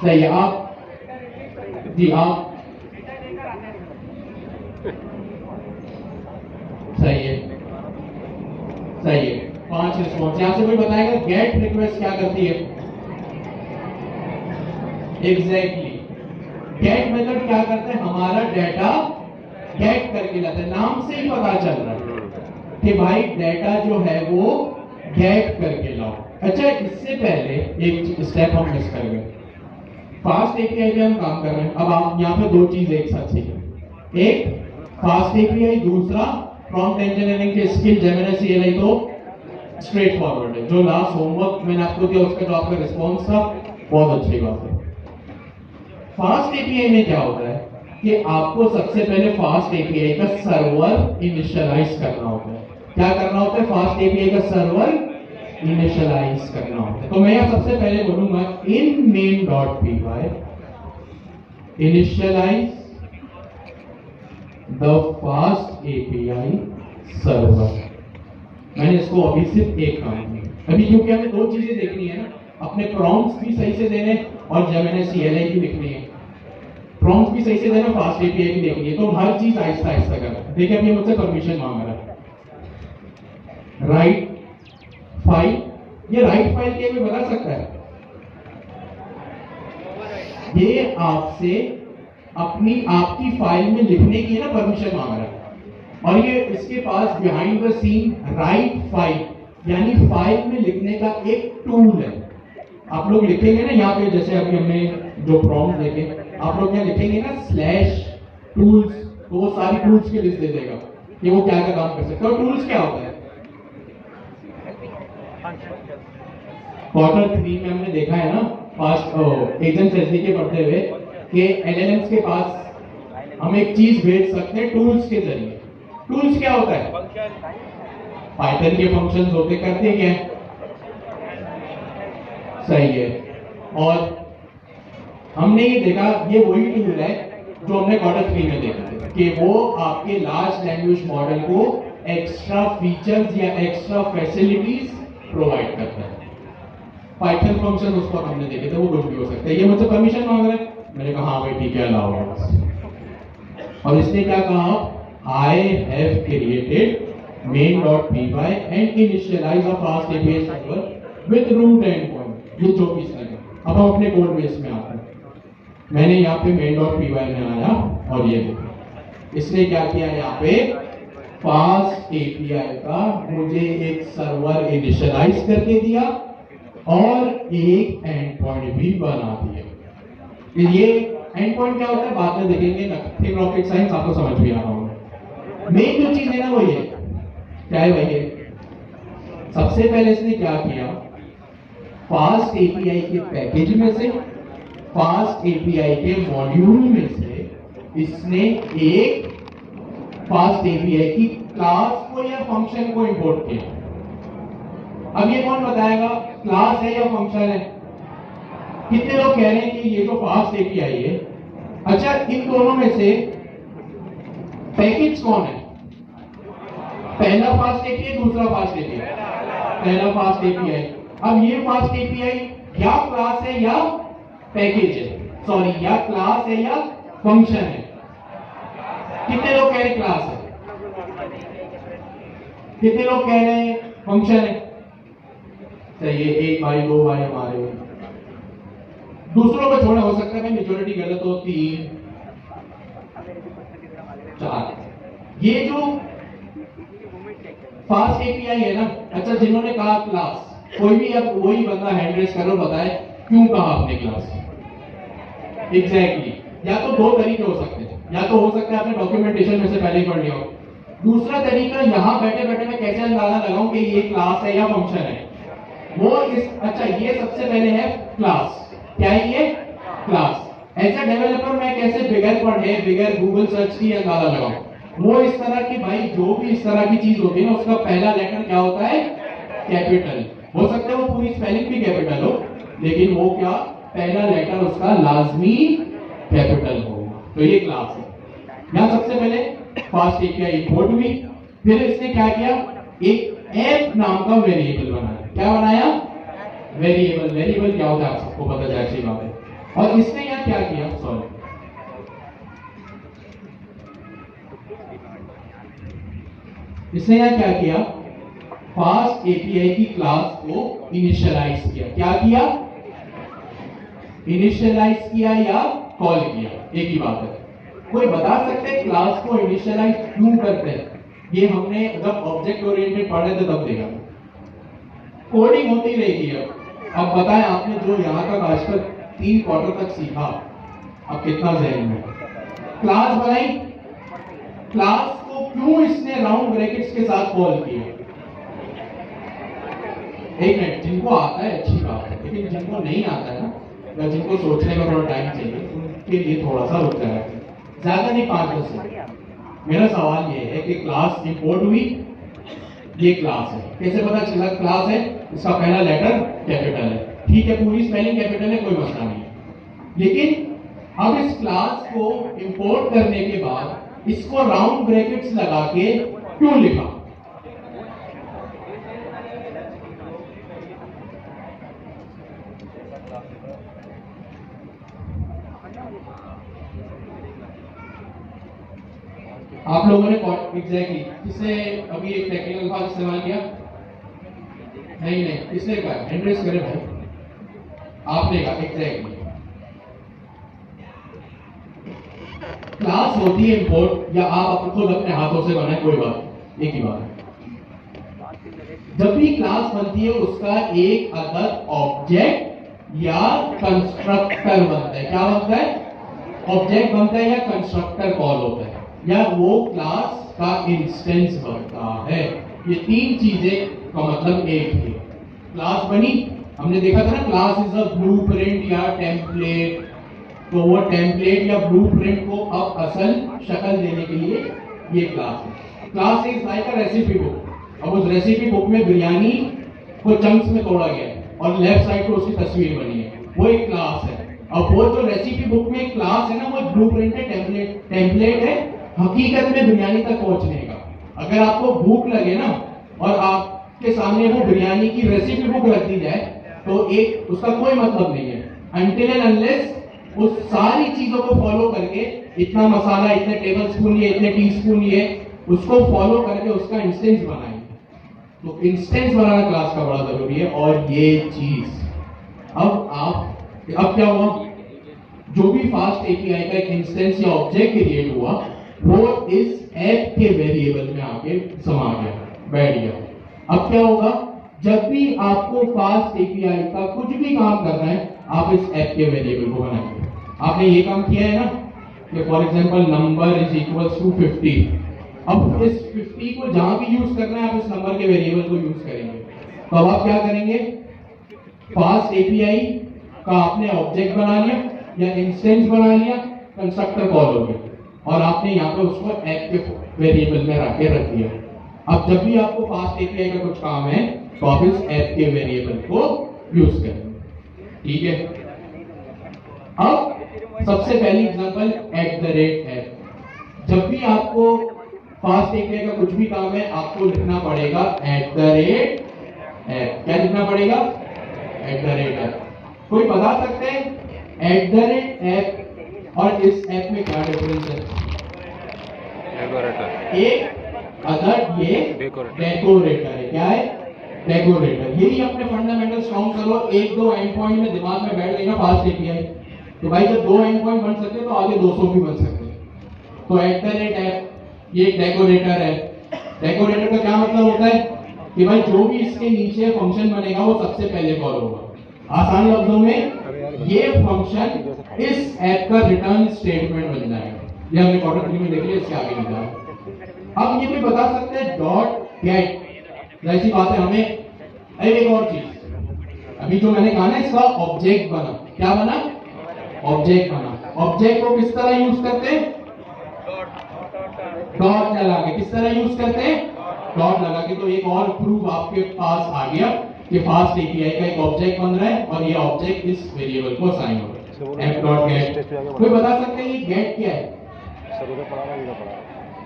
सही है, आप जी आप सही है, सही है। 5 रिस्पॉन्स। यहां से कोई बताएगा गेट रिक्वेस्ट क्या करती है? एग्जैक्टली गेट मेथड क्या करता है, हमारा डाटा गेट करके लाता है। नाम से ही पता चल रहा है कि भाई डाटा जो है वो गेट करके लाओ। अच्छा, इससे पहले एक स्टेप हम मिस कर गए। फास्ट एपीआई पे हम काम कर रहे हैं। अब आप यहाँ पे दो चीज एक साथ सीखें, एक फास्ट एपीआई, दूसरा प्रॉम्प्ट इंजीनियरिंग के स्किल जेमिनी सीएलआई। तो स्ट्रेट फॉरवर्ड है, जो लास्ट होमवर्क मैंने आपको दिया उसका जो आपका रिस्पॉन्स था, बहुत अच्छी बात है। फास्ट एपीआई में क्या होता है कि आपको सबसे पहले फास्ट एपीआई का सर्वर इनिशियलाइज करना होता है। क्या करना होता है? फास्ट एपीआई का सर्वर इनिशियलाइज करना होता है। तो मैं यहां सबसे पहले बोलूंगा in main.py initialize the fast API server. मैंने इसको अभी सिर्फ एक काम किया अभी, क्योंकि हमें दो चीजें देखनी है ना, अपने प्रॉम्प्ट्स भी सही से देने और जेमिनी सीएलआई भी लिखनी है। प्रॉम्प्ट्स भी सही से देना, फास्ट एपीआई भी देखनी है। तो हर चीज आहिस्ता आहिस्ता करना। देखिए अभी मुझसे परमिशन मांग रहा है, राइट फाइल। ये राइट फाइल क्या कोई बता सकता है? ये आपसे आपकी फाइल में लिखने की है ना परमिशन मांग रहा है। और ये इसके पास behind the scene write file यानी फाइल में लिखने का एक टूल है। आप लोग लिखेंगे ना यहाँ पे, जैसे अभी हमने जो प्रॉम्प्ट देखे, आप लोग यहाँ लिखेंगे ना /टूल्स, तो वो सारी टूल्स की लिस्ट दे देगा कि वो क्या क्या काम कर सकते हैं। और टूल्स क्या होता है? क्वार्टर 3 में हमने देखा है ना फास्ट एजेंट्स एसडीके पढ़ते हुए कि एलएलएम्स के पास हम एक चीज भेज सकते हैं टूल्स के जरिए। टूल्स क्या होता है? पाइथन के फंक्शंस होते, करते क्या? सही है। और हमने ये देखा, ये वही टूल है जो हमने क्वार्टर 3 में देखा कि वो आपके लार्ज लैंग्वेज मॉडल को एक्स्ट्रा फीचर्स या एक्स्ट्रा फैसिलिटीज प्रोवाइड करता है। पाइथन फंक्शन उस पर हमने देखे थे, वो कुछ भी हो सकता है। ये मुझसे परमिशन मांग रहे हैं, मैंने कहा हाँ भाई ठीक है अलाउ। और इसने क्या कहा? I have created main.py and initialize a fast API server with root endpoint। ये जो भी इसने कहा। अब हम अपने कोड बेस में आते हैं। मैंने यहाँ पे main.py में आया और ये देखो इसने क्या किया, यहाँ पे फास्ट एपीआई का मुझे एक सर्वर इनिशियलाइज करके दिया और एक एंड पॉइंट भी बना दिया। ये एंड पॉइंट क्या होता है बाद में देखेंगे, नथिंग रॉकेट साइंस, आपको समझ भी आ रहा होगा। मेन जो चीज है ना वो ये क्या है भाई, सबसे पहले इसने क्या किया, फास्ट एपीआई के पैकेज में से, फास्ट एपीआई के मॉड्यूल में से इसने एक फास्ट एपीआई की क्लास को या फंक्शन को इंपोर्ट किया। अब ये कौन बताएगा क्लास है या फंक्शन है? कितने लोग कह रहे हैं कि ये तो फास्ट एपीआई है। अच्छा, इन दोनों में से पैकेज कौन है? पहला फास्ट एपीआई, दूसरा फास्ट एपीआई। पहला फास्ट एपीआई। अब ये फास्ट एपीआई या क्लास है या पैकेज है, सॉरी या क्लास है या फंक्शन है। कितने लोग कह रहे क्लास है? कितने लोग कह रहे हैं फंक्शन है? सही है, 1 भाई 2 भाई हमारे। दूसरों को छोड़ा, हो सकता है मेजोरिटी गलत हो, 3 4। ये जो फास्ट एपीआई है ना, अच्छा जिन्होंने कहा क्लास, कोई भी अब वही बंदा हैंड रेस करो बताए क्यों कहा आपने क्लास? एग्जैक्टली। या तो दो तरीके हो सकते हैं, या तो हो सकता है आपने डॉक्यूमेंटेशन में से पहले ही पढ़ लिया हो। दूसरा तरीका, यहां बैठे बैठे मैं कैसे अंदाजा लगाऊं कि ये क्लास है या फंक्शन है, वो अच्छा ये सबसे पहले है क्लास। क्या है ये? क्लास। एज अ डेवलपर मैं कैसे बिगर पढ़े, बिगर गूगल सर्च की अंदाजा लगाऊं? वो इस तरह की भाई जो भी इस तरह की चीज होती है ना, उसका पहला लेटर क्या होता है? कैपिटल। हो सकता है वो पूरी स्पेलिंग भी कैपिटल हो, लेकिन वो क्या पहला लेटर उसका लाजमी कैपिटल होगा। तो ये क्लास है। यहां सबसे पहले फास्ट एपीआई इंपोर्ट हुई, फिर इसने क्या किया, एक ऐप नाम का वेरिएबल बनाया। क्या बनाया? वेरिएबल। वेरिएबल क्या होता है आप सबको पता है, अच्छी बात है। और इसने यहां क्या किया, सॉरी, इसने यहां क्या किया, फास्ट एपीआई की क्लास को इनिशियलाइज किया। क्या किया? इनिशियलाइज किया या कॉल किया, एक ही बात है। कोई बता सकते हैं क्लास को इनिशियलाइज क्यों करते हैं? ये हमने जब ऑब्जेक्ट ओरिएंटेड पढ़े थे तब देखा। कोडिंग होती रहेगी। अब बताएं आपने जो यहां तक आज तक 3 क्वार्टर तक सीखा, अब कितना जहन में? क्लास बनाई, क्लास को क्यों इसने राउंड ब्रैकेट्स के साथ कॉल किया? एक मिनट, जिनको आता है अच्छी बात है, लेकिन जिनको नहीं आता है ना, या जिनको सोचने का थोड़ा टाइम चाहिए, उनके लिए थोड़ा सा रुक जाएगा, ज्यादा नहीं 5-10 मिनट। मेरा सवाल ये है कि क्लास इंपोर्ट हुई, ये क्लास है, कैसे पता चला क्लास है? इसका पहला लेटर कैपिटल है, ठीक है, पूरी स्पेलिंग कैपिटल है, कोई मसला नहीं है। लेकिन अब इस क्लास को इंपोर्ट करने के बाद इसको राउंड ब्रैकेट्स लगा के क्यों लिखा? आप लोगों ने एग्जैक्टली किसने अभी एक टेक्निकल लफ्ज़ इस्तेमाल किया? नहीं, किसने कहा? एड्रेस करे भाई, आपने कहा एग्जैक्टली। क्लास होती है इंपोर्ट, या आप खुद अपने हाथों से बनाए, कोई बात, एक ही बात है। जब भी क्लास बनती है उसका एक अदर ऑब्जेक्ट या कंस्ट्रक्टर बनता है। क्या बनता है? ऑब्जेक्ट बनता है या कंस्ट्रक्टर कॉल होता है, या वो क्लास का इंस्टेंस बनता है। ये 3 चीजें का मतलब एक ही। क्लास बनी, हमने देखा था ना, क्लास इज अ ब्लूप्रिंट या टेम्पलेट। तो वो टेम्पलेट या ब्लूप्रिंट को अब असल शक्ल देने के लिए ये क्लास है। Class is like a recipe book. अब उस रेसिपी बुक में बिरयानी को चंक्स में तोड़ा गया है और लेफ्ट साइड पर उसकी तस्वीर बनी है, वो एक क्लास है। अब वो जो रेसिपी बुक में क्लास है ना, वो ब्लूप्रिंट है, टेम्पलेट है हकीकत में बिरयानी तक पहुंचने का। अगर आपको भूख लगे ना और आपके सामने वो बिरयानी की रेसिपी बुक रख दी जाए, तो एक उसका कोई मतलब नहीं है अनटिल एंड अनलेस उस सारी चीजों को फॉलो करके, इतना मसाला, इतने टेबल स्पून लिए, इतने टी स्पून लिए, उसको फॉलो करके उसका इंस्टेंस बनाएंगे। तो इंस्टेंस बनाना क्लास का बड़ा जरूरी है। और ये चीज अब क्या हुआ, जो भी फास्ट एपीआई का एक इंस्टेंस या ऑब्जेक्ट क्रिएट हुआ, वो इस ऐप के वेरिएबल में आके समा गया, बैठ गया। अब क्या होगा, जब भी आपको फास्ट एपीआई का कुछ भी काम करना है, आप इस ऐप के वेरिएबल को बनाएंगे। आपने ये काम किया है ना, कि for example number is equals to 50। अब इस 50 को जहां भी यूज करना है, आप इस नंबर के वेरिएबल को यूज करेंगे। तो अब आप क्या करेंगे, फास्ट एपीआई का आपने ऑब्जेक्ट बना लिया या इंस्टेंस बना लिया, कंस्ट्रक्टर कॉल हो गया, और आपने यहाँ पे उसको ऐप के वेरिएबल में रख दिया। अब जब भी आपको फास्ट एपीआई का कुछ काम है, तो आप इस ऐप के वेरिएबल को यूज करेंगे, ठीक है। अब सबसे पहली एग्जांपल @ऐप। जब भी आपको फास्ट एपीआई का कुछ भी काम है, आपको लिखना पड़ेगा @ऐप। क्या लिखना पड़ेगा? @ऐप। कोई बता सकते हैं @ऐप और इस ऐप में क्या डिफरेंस है? एक अदर, ये डेकोरेटर है। क्या है? डेकोरेटर। यही अपने फंडामेंटल स्ट्रॉन्ग करो, 1-2 एंड पॉइंट में दिमाग में बैठ लेगा फास्ट एपीआई। तो भाई जब 2 एंड पॉइंट बन सकते तो आगे 200 भी बन सकते हैं। तो @ऐप ये एक डेकोरेटर है। डेकोरेटर का क्या मतलब होता है कि भाई जो भी इसके नीचे फंक्शन बनेगा वो सबसे पहले कॉल होगा। आसान लफ्जों में ये फंक्शन इस ऐप का रिटर्न स्टेटमेंट बन जाएगा। ये हमने क्वार्टर 3 में देख लिया, इसके आगे नहीं जाएगा। अब ये भी बता सकते हैं .get। ऐसी बात है हमें। एक और चीज, अभी जो मैंने कहा ना, इसका ऑब्जेक्ट बना। क्या बना? ऑब्जेक्ट बना। ऑब्जेक्ट को किस तरह यूज करते हैं? डॉट लगा के। किस तरह यूज करते हैं? डॉट लगा के। तो एक और प्रूफ आपके पास आ गया कि फास्ट एपीआई का एक ऑब्जेक्ट बन रहा है और ये ऑब्जेक्ट इस वेरिएबल को असाइन हो रहा है f.get। कोई बता सकता है ये गेट क्या है? सर उधर पढ़ा रहा है, इधर पढ़ा रहा है।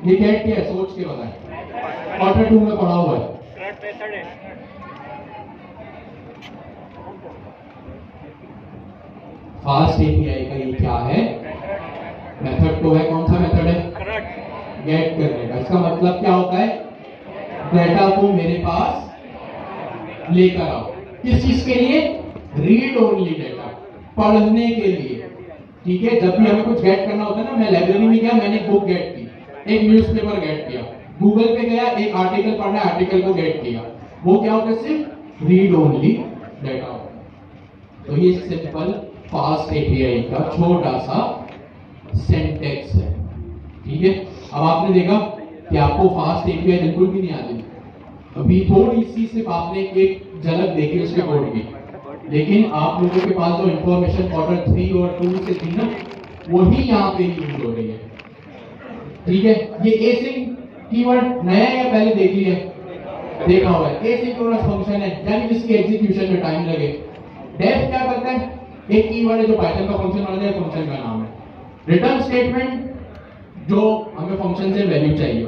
ये गेट क्या है सोच के बताएं। क्वार्टर 2 में पढ़ा हुआ है। करंट मेथड है। फास्ट एपीआई का ये क्या है? मेथड तो है, कौन सा मेथड है? करंट गेट करने का। इसका मतलब क्या होता है? डेटा को मेरे पास लेकर आओ। किस चीज के लिए? रीड ओनली डेटा, पढ़ने के लिए। ठीक है, जब भी हमें कुछ गेट करना होता है ना, मैं लाइब्रेरी में गया, मैंने बुक गेट की, एक न्यूज़पेपर गेट किया, गूगल पे गया, एक आर्टिकल पढ़ना है, आर्टिकल को गेट किया। वो क्या होता है? सिर्फ रीड ओनली डेटा होता है। तो ये सिंपल फास्ट एपीआई का छोटा सा सिंटैक्स है। ठीक है, अब आपने देखा कि आपको फास्ट एपीआई बिल्कुल भी नहीं आती। अभी थोड़ी सी सिर्फ आपने एक झलक देखी उसके कोड की, लेकिन आप लोगों के पास जो इंफॉर्मेशन क्वार्टर 3 और 2 से थी ना, वही यहाँ पे यूज हो रही है। ठीक है, ये एसिंक कीवर्ड नया है या पहले देख लिया? देखा हुआ है। एसिंक्रोनस फंक्शन है, यानी जिसके एग्जीक्यूशन में टाइम लगे। डेफ क्या करता है? एक कीवर्ड है जो पाइथन का फंक्शन बना दिया, फंक्शन का नाम है। रिटर्न स्टेटमेंट जो हमें फंक्शन से वैल्यू चाहिए।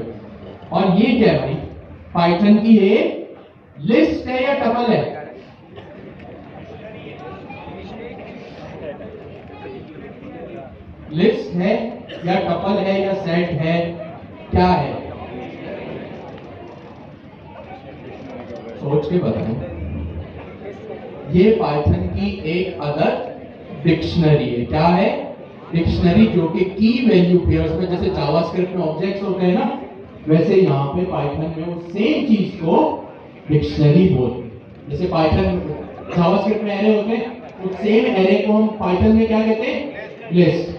और ये क्या है भाई? पाइथन की एक लिस्ट है या टपल है? लिस्ट है या टपल है या सेट है? क्या है? सोच के बताएं। ये पाइथन की एक अदर डिक्शनरी है। क्या है? डिक्शनरी, जो कि की वैल्यू पेयर्स में, जैसे जावास्क्रिप्ट में ऑब्जेक्ट्स होते हैं ना, वैसे यहाँ पे पाइथन में वो सेम चीज को डिक्शनरी बोलते हैं। जैसे पाइथन जावास्क्रिप्ट में एरे होते हैं, तो सेम एरे को हम पाइथन में क्या कहते हैं? लिस्ट।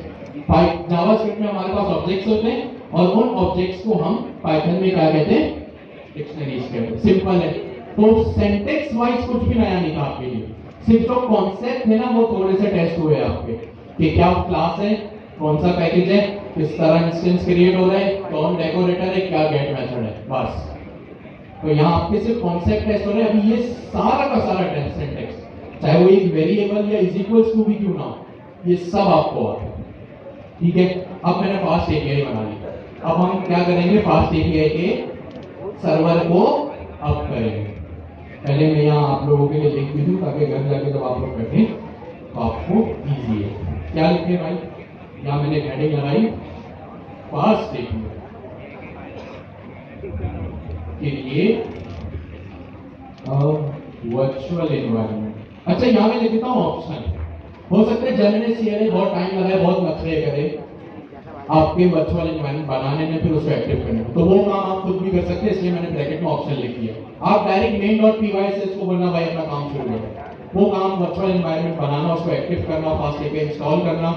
जावास्क्रिप्ट में हमारे पास ऑब्जेक्ट्स होते हैं और उन ऑब्जेक्ट्स को हम पाइथन में क्या कहते हैं? डिक्शनरीज कहते हैं। सिंपल है। तो सिंटैक्स वाइज कुछ भी नया नहीं था आपके लिए, सिर्फ जो कॉन्सेप्ट है ना वो थोड़े से टेस्ट हुए आपके, कि क्या क्लास है, कौन सा पैकेज है, किस तरह इंस्टेंस क्रिएट हो रहा है, कौन डेकोरेटर है, क्या गेट मेथड है, बस। तो यहाँ आपके सिर्फ कॉन्सेप्ट टेस्ट हो रहे हैं। अभी ये सारा का सारा टेस्ट सिंटैक्स, चाहे वो एक वेरिएबल या इज इक्वल्स टू भी क्यों ना हो, ये सब आपको आता है। ठीक है, अब मैंने फास्ट एपीआई बना ली। अब हम क्या करेंगे? फास्ट एपीआई के सर्वर को अप करेंगे। पहले मैं यहाँ आप लोगों के लिए लिख भी दूँ, ताकि घर जाके जब आप लोग बैठे तो आपको इजी है। क्या लिखे भाई? यहाँ मैंने हेडिंग लगाई फास्ट एपीआई के लिए वर्चुअल एनवायरनमेंट। अच्छा, यहाँ मैं लिख देता हूँ ऑप्शन। हो सकता है जनरल सीएलए बहुत टाइम लगाए, बहुत नखरे करे आपके वर्चुअल एनवायरनमेंट बनाने में, फिर उसको एक्टिव करने में, तो वो काम आप खुद भी कर सकते हैं। इसलिए मैंने ब्रैकेट में ऑप्शन लिख दिया। आप डायरेक्ट main.py से इसको बोलना भाई अपना काम शुरू करो। वो काम वर्चुअल एनवायरनमेंट बनाना, उसको एक्टिव करना, फास्ट एपीआई इंस्टॉल करना,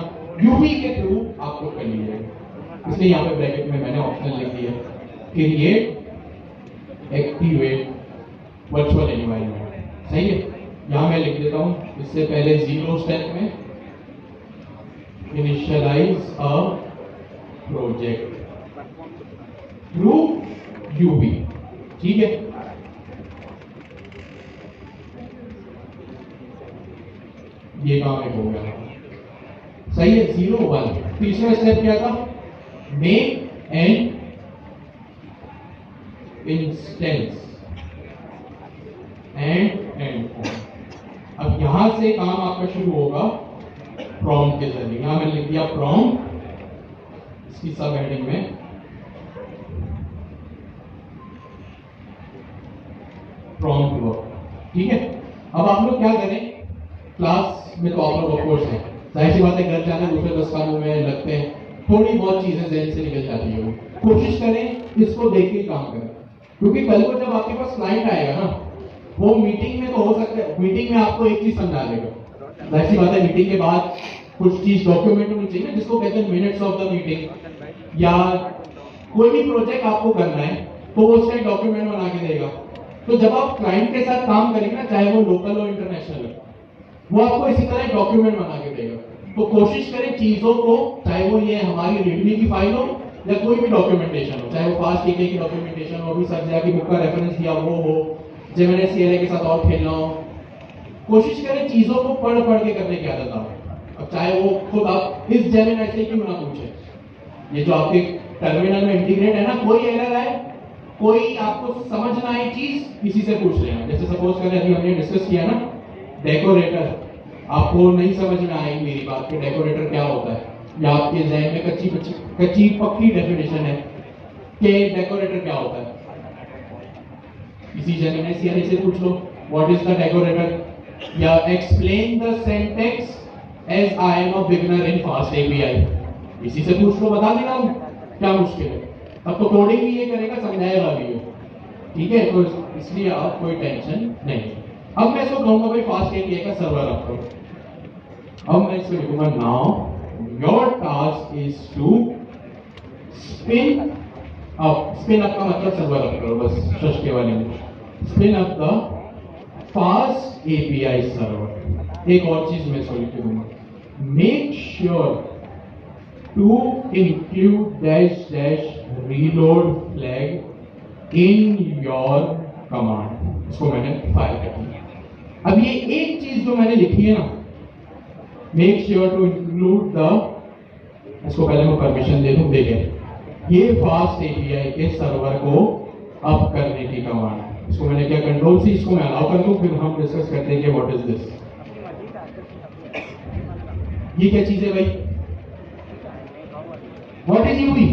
यूवी के थ्रू आपको कर लीजिएगा। इसलिए यहाँ पे ब्रैकेट में मैंने ऑप्शन लिख दिया, क्रिएट एक्टिवेट वर्चुअल एनवायरनमेंट। सही है, यहाँ मैं लिख देता हूँ। इससे पहले 0 स्टेप में initialize a project through UV. ठीक है, ये काम एक हो गया। सही है, 0 1। तीसरा स्टेप क्या था? Make an instance and. अब यहां से काम आपका शुरू होगा प्रॉम्प्ट के जरिए। यहां मैंने लिख दिया प्रॉम्प्ट, इसकी सब हेडिंग में प्रॉम्प्ट वर्क। ठीक है, अब आप लोग क्या करें? क्लास में तो आप लोग ऑफकोर्स हैं, जाहिर सी बात है, घर जाने दूसरे 10 कामों में लगते हैं, थोड़ी बहुत चीजें जहन से निकल जाती है। कोशिश करें इसको देख के काम करें, क्योंकि कल को जब आपके पास क्लाइंट आएगा ना, वो मीटिंग में तो हो सकता है, मीटिंग में आपको एक चीज समझा देगा। जाहिर सी बात है, मीटिंग के बाद कुछ चीज डॉक्यूमेंट होनी चाहिए, जिसको कहते हैं मिनट्स ऑफ द मीटिंग, या कोई भी प्रोजेक्ट आपको करना है तो वो उसका डॉक्यूमेंट बना के देगा। तो जब आप क्लाइंट के साथ काम करेंगे ना, चाहे वो लोकल हो इंटरनेशनल हो, वो आपको इसी तरह डॉक्यूमेंट बना के देगा। तो कोशिश करें चीजों को, चाहे वो ये हमारी रीडमी की फाइल हो या कोई भी डॉक्यूमेंटेशन हो, चाहे वो फास्ट एपीआई की डॉक्यूमेंटेशन हो, अभी सर की बुक का रेफरेंस दिया वो हो, जेमिनी सीएलए के साथ और खेलना हो, कोशिश करें चीजों को पढ़ पढ़ के करने की आदत आओ। अब चाहे वो खुद आप इस जेमिनी से क्यों ना पूछे, ये जो आपके टर्मिनल में इंटीग्रेट है ना, कोई एरर है, कोई आपको समझ ना आए चीज, किसी से पूछ लेना। जैसे सपोज करें अभी हमने डिस्कस किया ना डेकोरेटर, आपको नहीं समझ में आएगी मेरी बात कि डेकोरेटर क्या होता है, या आपके जहन में कच्ची पक्की डेफिनेशन है कि डेकोरेटर क्या होता है, किसी जेमिनी सीएलए से पूछ लो व्हाट इज द डेकोरेटर, या explain the syntax as I am a beginner in fast API, इसी से पूछ लो, बता देगा वो, क्या मुश्किल है। अब तो कोडिंग भी ये करेगा, समझाएगा भी ये, ठीक है, तो इसलिए आप कोई टेंशन नहीं। अब मैं इसको कहूंगा भाई फास्ट एपीआई का सर्वर रख करो। अब मैं इसको लिखूंगा now your task is to spin up, spin up का मतलब सर्वर रख करो, बस षष्ठी वाले में, spin up the fast API server. एक और चीज मैं इसको लिख दूंगा, make sure to include dash dash reload flag in your command। इसको मैंने फाइल कर दिया। अब ये एक चीज जो मैंने लिखी है ना, make sure to include the, इसको पहले मैं परमिशन दे दूं, देखें ये फास्ट एपीआई के सर्वर को अप करने की कमांड। इसको मैंने क्या कंट्रोल सी, इसको मैं अलाउ कर दूं, फिर हम डिस्कस करते हैं कि व्हाट इज दिस। ये क्या चीज है भाई, व्हाट इज यूवी?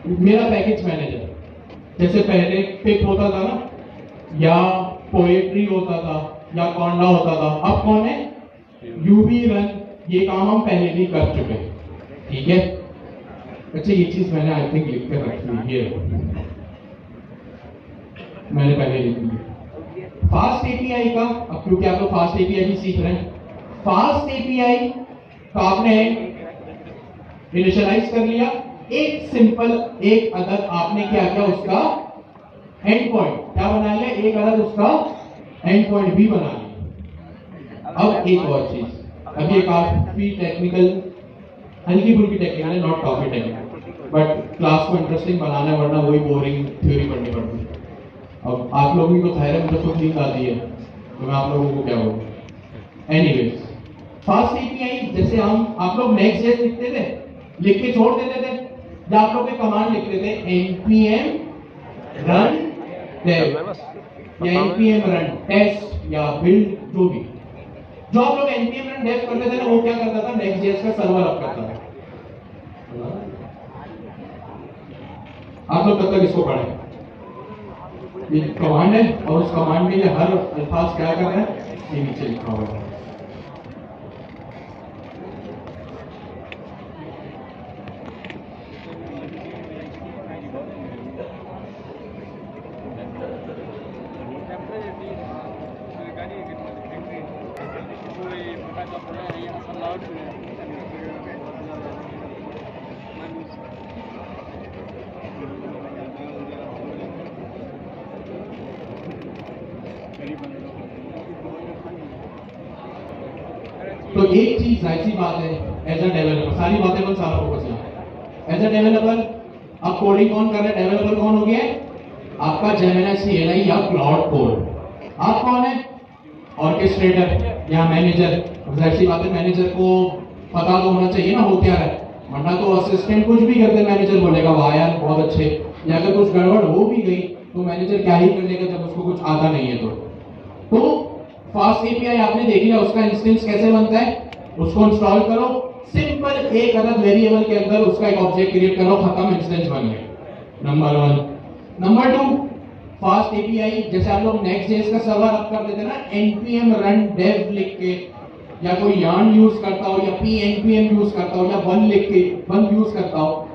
मेरा पैकेज मैनेजर, जैसे पहले पिप होता था ना, या पोएट्री होता था, या कॉन्डा होता था, अब कौन है, यूवी रन। ये काम हम पहले भी कर चुके, ठीक है। अच्छा ये चीज मैंने आई थिंक लिख कर रखी है, मैंने पहले लिख ली फास्ट एपीआई का। अब क्योंकि आप लोग फास्ट एपीआई भी सीख रहे हैं, फास्ट एपीआई का आपने इनिशियलाइज कर लिया, एक सिंपल एक अदद आपने क्या किया, उसका एंड पॉइंट क्या बना लिया, एक अदद उसका एंड पॉइंट भी बना लिया। अब एक और चीज, अब ये काफी टेक्निकल, हल्की फुल्की टेक्निकल है, नॉट काफी टेक्निकल, बट क्लास को इंटरेस्टिंग बनाना, वरना वही बोरिंग थ्योरी पढ़नी पड़ती है। अब आप लोगों को खैर है, मुझे खुद नींद आती है, तो मैं आप लोगों को क्या बोलूं। एनीवेज फास्ट एपीआई, जैसे हम आप लोग नेक्स्ट जेस लिखते थे, लिख के छोड़ देते थे, या आप लोग कमांड लिखते थे npm run dev या npm run test या build, जो भी, जो आप लोग npm run dev करते थे ना, वो क्या करता था, नेक्स्ट.js का सर्वर अप करता था। आप लोग कब तक इसको पढ़े, ये कमांड है, और उस कमांड में हर अल्फाज क्या कर रहा है, ये नीचे लिखा हुआ है। तो एक चीज जाहिर सी बात है, एज अ डेवलपर सारी बातें पर सारा फोकस है। एज अ डेवलपर अब कोडिंग कौन कर रहा है, डेवलपर कौन हो गया है, आपका जेमिनी सीएलआई या क्लाउड कोड। आप कौन है, ऑर्केस्ट्रेटर या मैनेजर। जाहिर सी बात है, मैनेजर को पता तो होना चाहिए ना हो क्या रहा है, वरना तो असिस्टेंट कुछ भी करते, मैनेजर बोलेगा वाह यार बहुत अच्छे, या अगर कुछ गड़बड़ हो भी गई तो मैनेजर क्या ही कर लेगा जब उसको कुछ आता नहीं है। तो फास्ट एपीआई आपने देख लिया, उसका इंस्टेंस कैसे बनता है, उसको इंस्टॉल करो, सिंपल एक अदद वेरिएबल के अंदर उसका एक ऑब्जेक्ट क्रिएट करो, खत्म, इंस्टेंस बन गया। नंबर 1। नंबर 2, फास्ट एपीआई जैसे आप लोग नेक्स्ट.js का सर्वर अप कर देते ना, npm run dev लिख के, या कोई yarn यूज करता हो, या pnpm यूज करता हो, या वन लिख के वन यूज करता हो,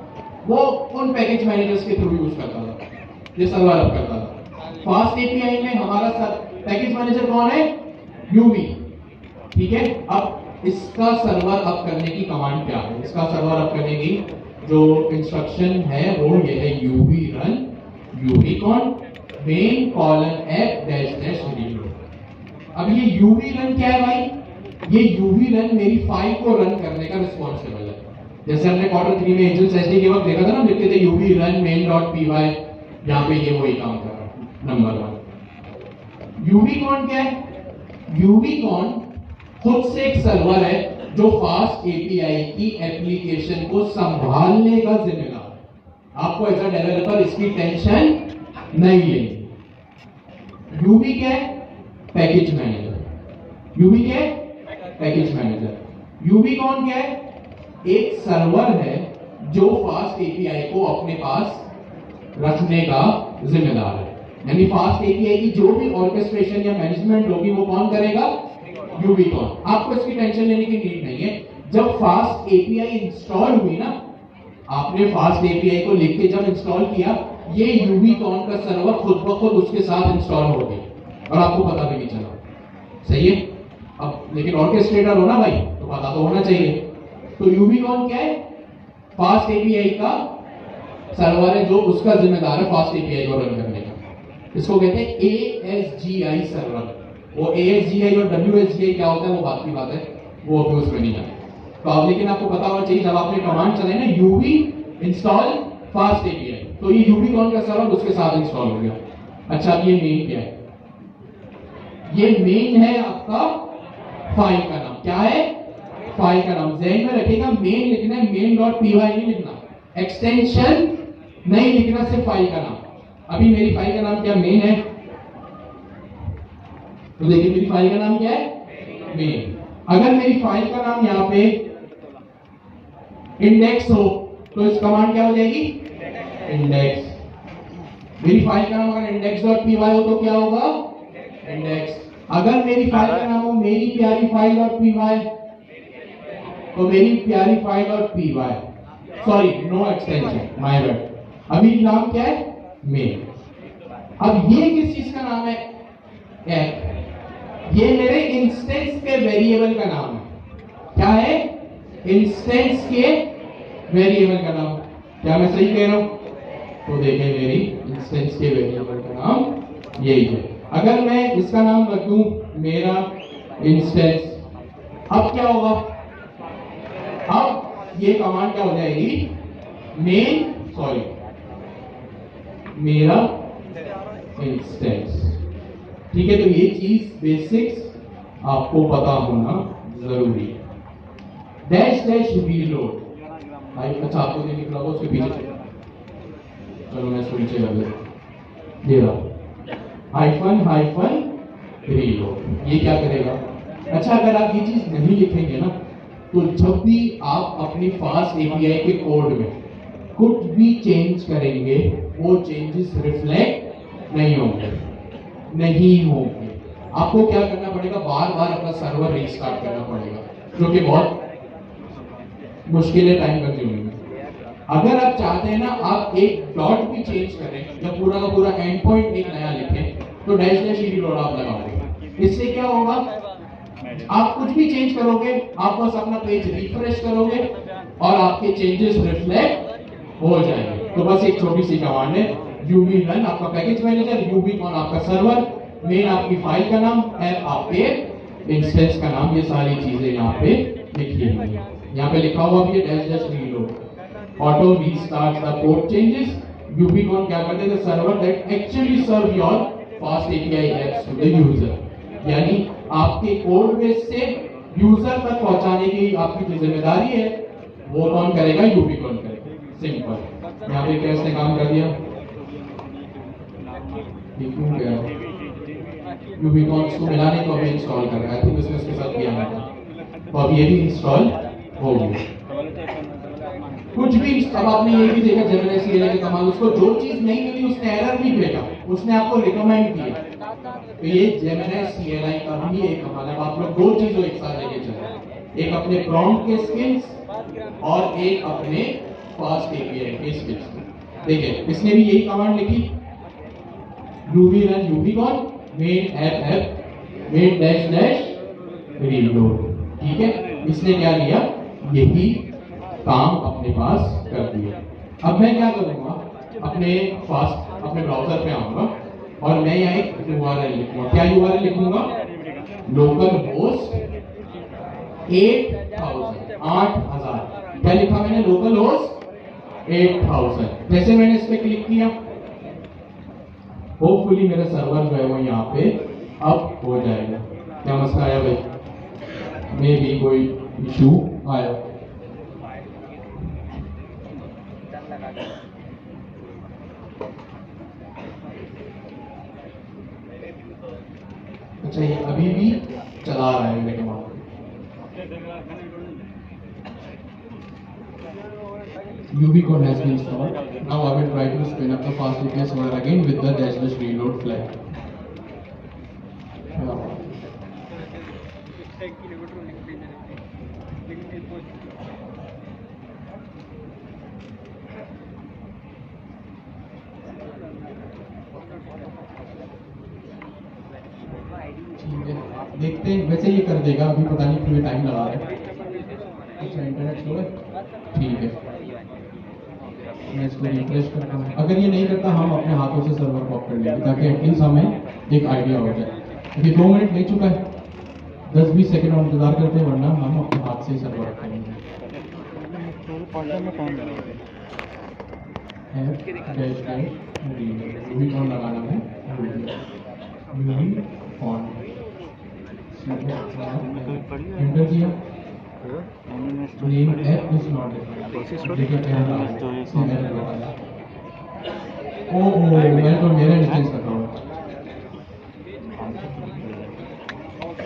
वो उन पैकेज मैनेजर्स के थ्रू यूज करता था, ये सर्वर अप करता था। फास्ट एपीआई में हमारा पैकेज मैनेजर कौन है, यूवी, ठीक है। अब इसका सर्वर अप करने की कमांड क्या है, इसका सर्वर अप करने की जो इंस्ट्रक्शन है वो ये है यूवी रन, यूवी कौन, main colon app dash dash reload. अब ये यूवी रन क्या है भाई, ये यूवी रन मेरी फाइल को रन करने का रिस्पॉन्सिबल है। जैसे हमने क्वार्टर 3 में एंजल्स एसडी के वक्त देखा था ना, लिखते थे यूवी रन main.py, यहाँ पे ये वही काम कर रहा है। नंबर 1। यूबीकॉन क्या है? यूबीकॉन खुद से एक सर्वर है जो फास्ट एपीआई की एप्लीकेशन को संभालने का जिम्मेदार है। आपको एज अ डेवलपर इसकी टेंशन नहीं लेनी। यूबी क्या है? Package manager. यूबी क्या है? Package manager. यूबीकॉन क्या है? एक सर्वर है जो फास्ट एपीआई को अपने पास रखने का जिम्मेदार है। यानी फास्ट एपीआई की जो भी ऑर्केस्ट्रेशन या मैनेजमेंट होगी वो कौन करेगा? यूबीकॉन। आपको इसकी टेंशन लेने की नीड नहीं है। जब फास्ट एपीआई इंस्टॉल हुई ना, आपने फास्ट एपीआई को लिख के जब इंस्टॉल किया, ये यूबीकॉन का सर्वर खुद ब खुद उसके साथ इंस्टॉल हो गया और आपको पता भी नहीं चला। सही है? अब लेकिन ऑर्केस्ट्रेटर हो ना भाई, तो पता तो होना चाहिए। तो यूबीकॉन क्या है? फास्ट एपीआई का सर्वर है जो उसका जिम्मेदार है फास्ट एपीआई को रन करने का। इसको कहते हैं ASGI सर्वर। वो ASGI और WSGI क्या होता है वो बात की बात है, वो अभी उसमें नहीं है। तो अब लेकिन आपको पता होना चाहिए, जब आपने कमांड चलाई ना यूबी इंस्टॉल फास्ट एपीआई, तो ये यूबीकॉन का सर्वर उसके साथ इंस्टॉल हो गया। अच्छा, अब ये मेन क्या है? ये मेन है आपका फाइल का नाम। क्या है? फाइल का नाम। ध्यान में रखिएगा, मेन लिखना है, main.py नहीं लिखना, एक्सटेंशन नहीं लिखना, सिर्फ फाइल का नाम। अभी मेरी फाइल का नाम क्या मेन है, तो देखिए मेरी फाइल का नाम क्या है? मेन। अगर मेरी फाइल का नाम यहाँ पे इंडेक्स हो तो इस कमांड क्या हो जाएगी? इंडेक्स। मेरी फाइल का नाम अगर index.py हो तो क्या होगा? इंडेक्स। अगर मेरी फाइल का नाम हो मेरी प्यारी फाइल.py तो मेरी प्यारी फाइल.py, sorry no extension, my bad. अभी नाम क्या है? मेन। अब ये किस चीज का नाम है? ये मेरे इंस्टेंस के वेरिएबल का नाम है। क्या है? इंस्टेंस के वेरिएबल का नाम। क्या मैं सही कह रहा हूं? तो देखें, मेरी इंस्टेंस के वेरिएबल का नाम यही है। अगर मैं इसका नाम रख दूं मेरा इंस्टेंस, अब क्या होगा? अब ये कमांड क्या हो जाएगी? मेरा इंस्टेंस। ठीक है, तो ये चीज बेसिक्स आपको पता होना जरूरी है। डैश डैश रीलोड भाई, अच्छा आपको नहीं दिख रहा होगा उसके पीछे, चलो मैं इसको नीचे कर देता। ये रहा हाइफन रीलोड। ये क्या करेगा? अच्छा, अगर आप ये चीज नहीं लिखेंगे ना, तो जब भी आप अपनी फास्ट एपीआई के कोड में कुछ भी चेंज करेंगे, वो चेंजेस रिफ्लेक्ट नहीं होंगे। आपको क्या करना पड़ेगा? बार बार अपना सर्वर रीस्टार्ट करना पड़ेगा, जो कि बहुत मुश्किल है, टाइम कंज्यूमिंग है। अगर आप चाहते हैं ना आप एक डॉट भी चेंज करें, जब पूरा का पूरा एंड पॉइंट एक नया लिखें, तो डैश डैश रीलोड आप लगाओगे। इससे क्या होगा? आप कुछ भी चेंज करोगे, आप बस अपना पेज रिफ्रेश करोगे और आपके चेंजेस रिफ्लेक्ट हो जाएंगे। तो बस एक छोटी सी कमांड है, यूबी रन आपका पैकेज मैनेजर, यूबीकॉन आपका सर्वर, मेन आपकी फाइल का नाम, एप आपके इंस्टेंस का नाम। ये सारी चीजें यहाँ पे लिखी हुई है। यहाँ पे लिखा हुआ भी है dash dash reload, auto restart the code changes. यूबीकॉन क्या करते हैं? Server that actually serve your fast API apps to the user. यानी आपके कोड बेस से यूजर तक पहुंचाने की आपकी जो जिम्मेदारी है, वो कौन करेगा? यूबीकॉन करेगा। सिंपल। यहाँ पे कैसे काम कर दिया? क्यों गया? यूबीकॉन को मिलाने को अभी इंस्टॉल कर रहा है, तो इसने उसके साथ किया था, तो अब ये भी इंस्टॉल हो गया। कुछ भी अब आपने ये भी देखा जेमिनी सीएलआई के कमाल, उसको जो चीज नहीं मिली उसने एरर नहीं भेजा, उसने आपको रिकमेंड किया। तो ये जेमिनी सीएलआई का भी एक कमाल है। आप लोग दो चीजों एक साथ लेके चले, एक अपने प्रॉम्प्ट के स्किल्स और एक अपने फास्ट एपीआई के स्किल्स। देखिए इसने भी यही कमांड लिखी, यूबी रन यूबीकॉन main app main dash dash reload. ठीक है, इसने क्या लिया? यही काम अपने पास कर दिया। अब मैं क्या करूंगा? अपने ब्राउजर पे आऊंगा और मैं यहाँ एक URL लिखूंगा। क्या URL लिखूंगा? Local host 8000। क्या लिखा मैंने? Local host 8000। जैसे मैंने इस पे क्लिक किया, होपफुली मेरा सर्वर जो है वो यहाँ पे अब हो जाएगा। क्या मसला आया भाई? मे भी कोई इशू आया। अच्छा, ये अभी भी चला रहा है मेरे दिमाग में। UV code has been installed. Now I will try to spin up the fast API server again with the dash reload flag. ठीक है, देखते हैं। वैसे ये कर देगा, अभी पता नहीं क्यों टाइम लगा रहा है। अच्छा, इंटरनेट स्लो है, ठीक है। मैं इसको रिफ्रेश करता हूँ। अगर ये नहीं करता हम अपने हाथों से सर्वर को ऑफ कर लेंगे ताकि एटलीस्ट हमें एक आइडिया हो जाए। अभी 2 मिनट ले चुका है, 10-20 सेकंड और इंतजार करते हैं, वरना हम अपने हाथ से ही सर्वर ऑफ करेंगे। UV कौन लगाना है? UV कौन एंटर किया। नेम ऐप इज नॉट मैं तो मेरा इंस्टेंस कर रहा हूँ।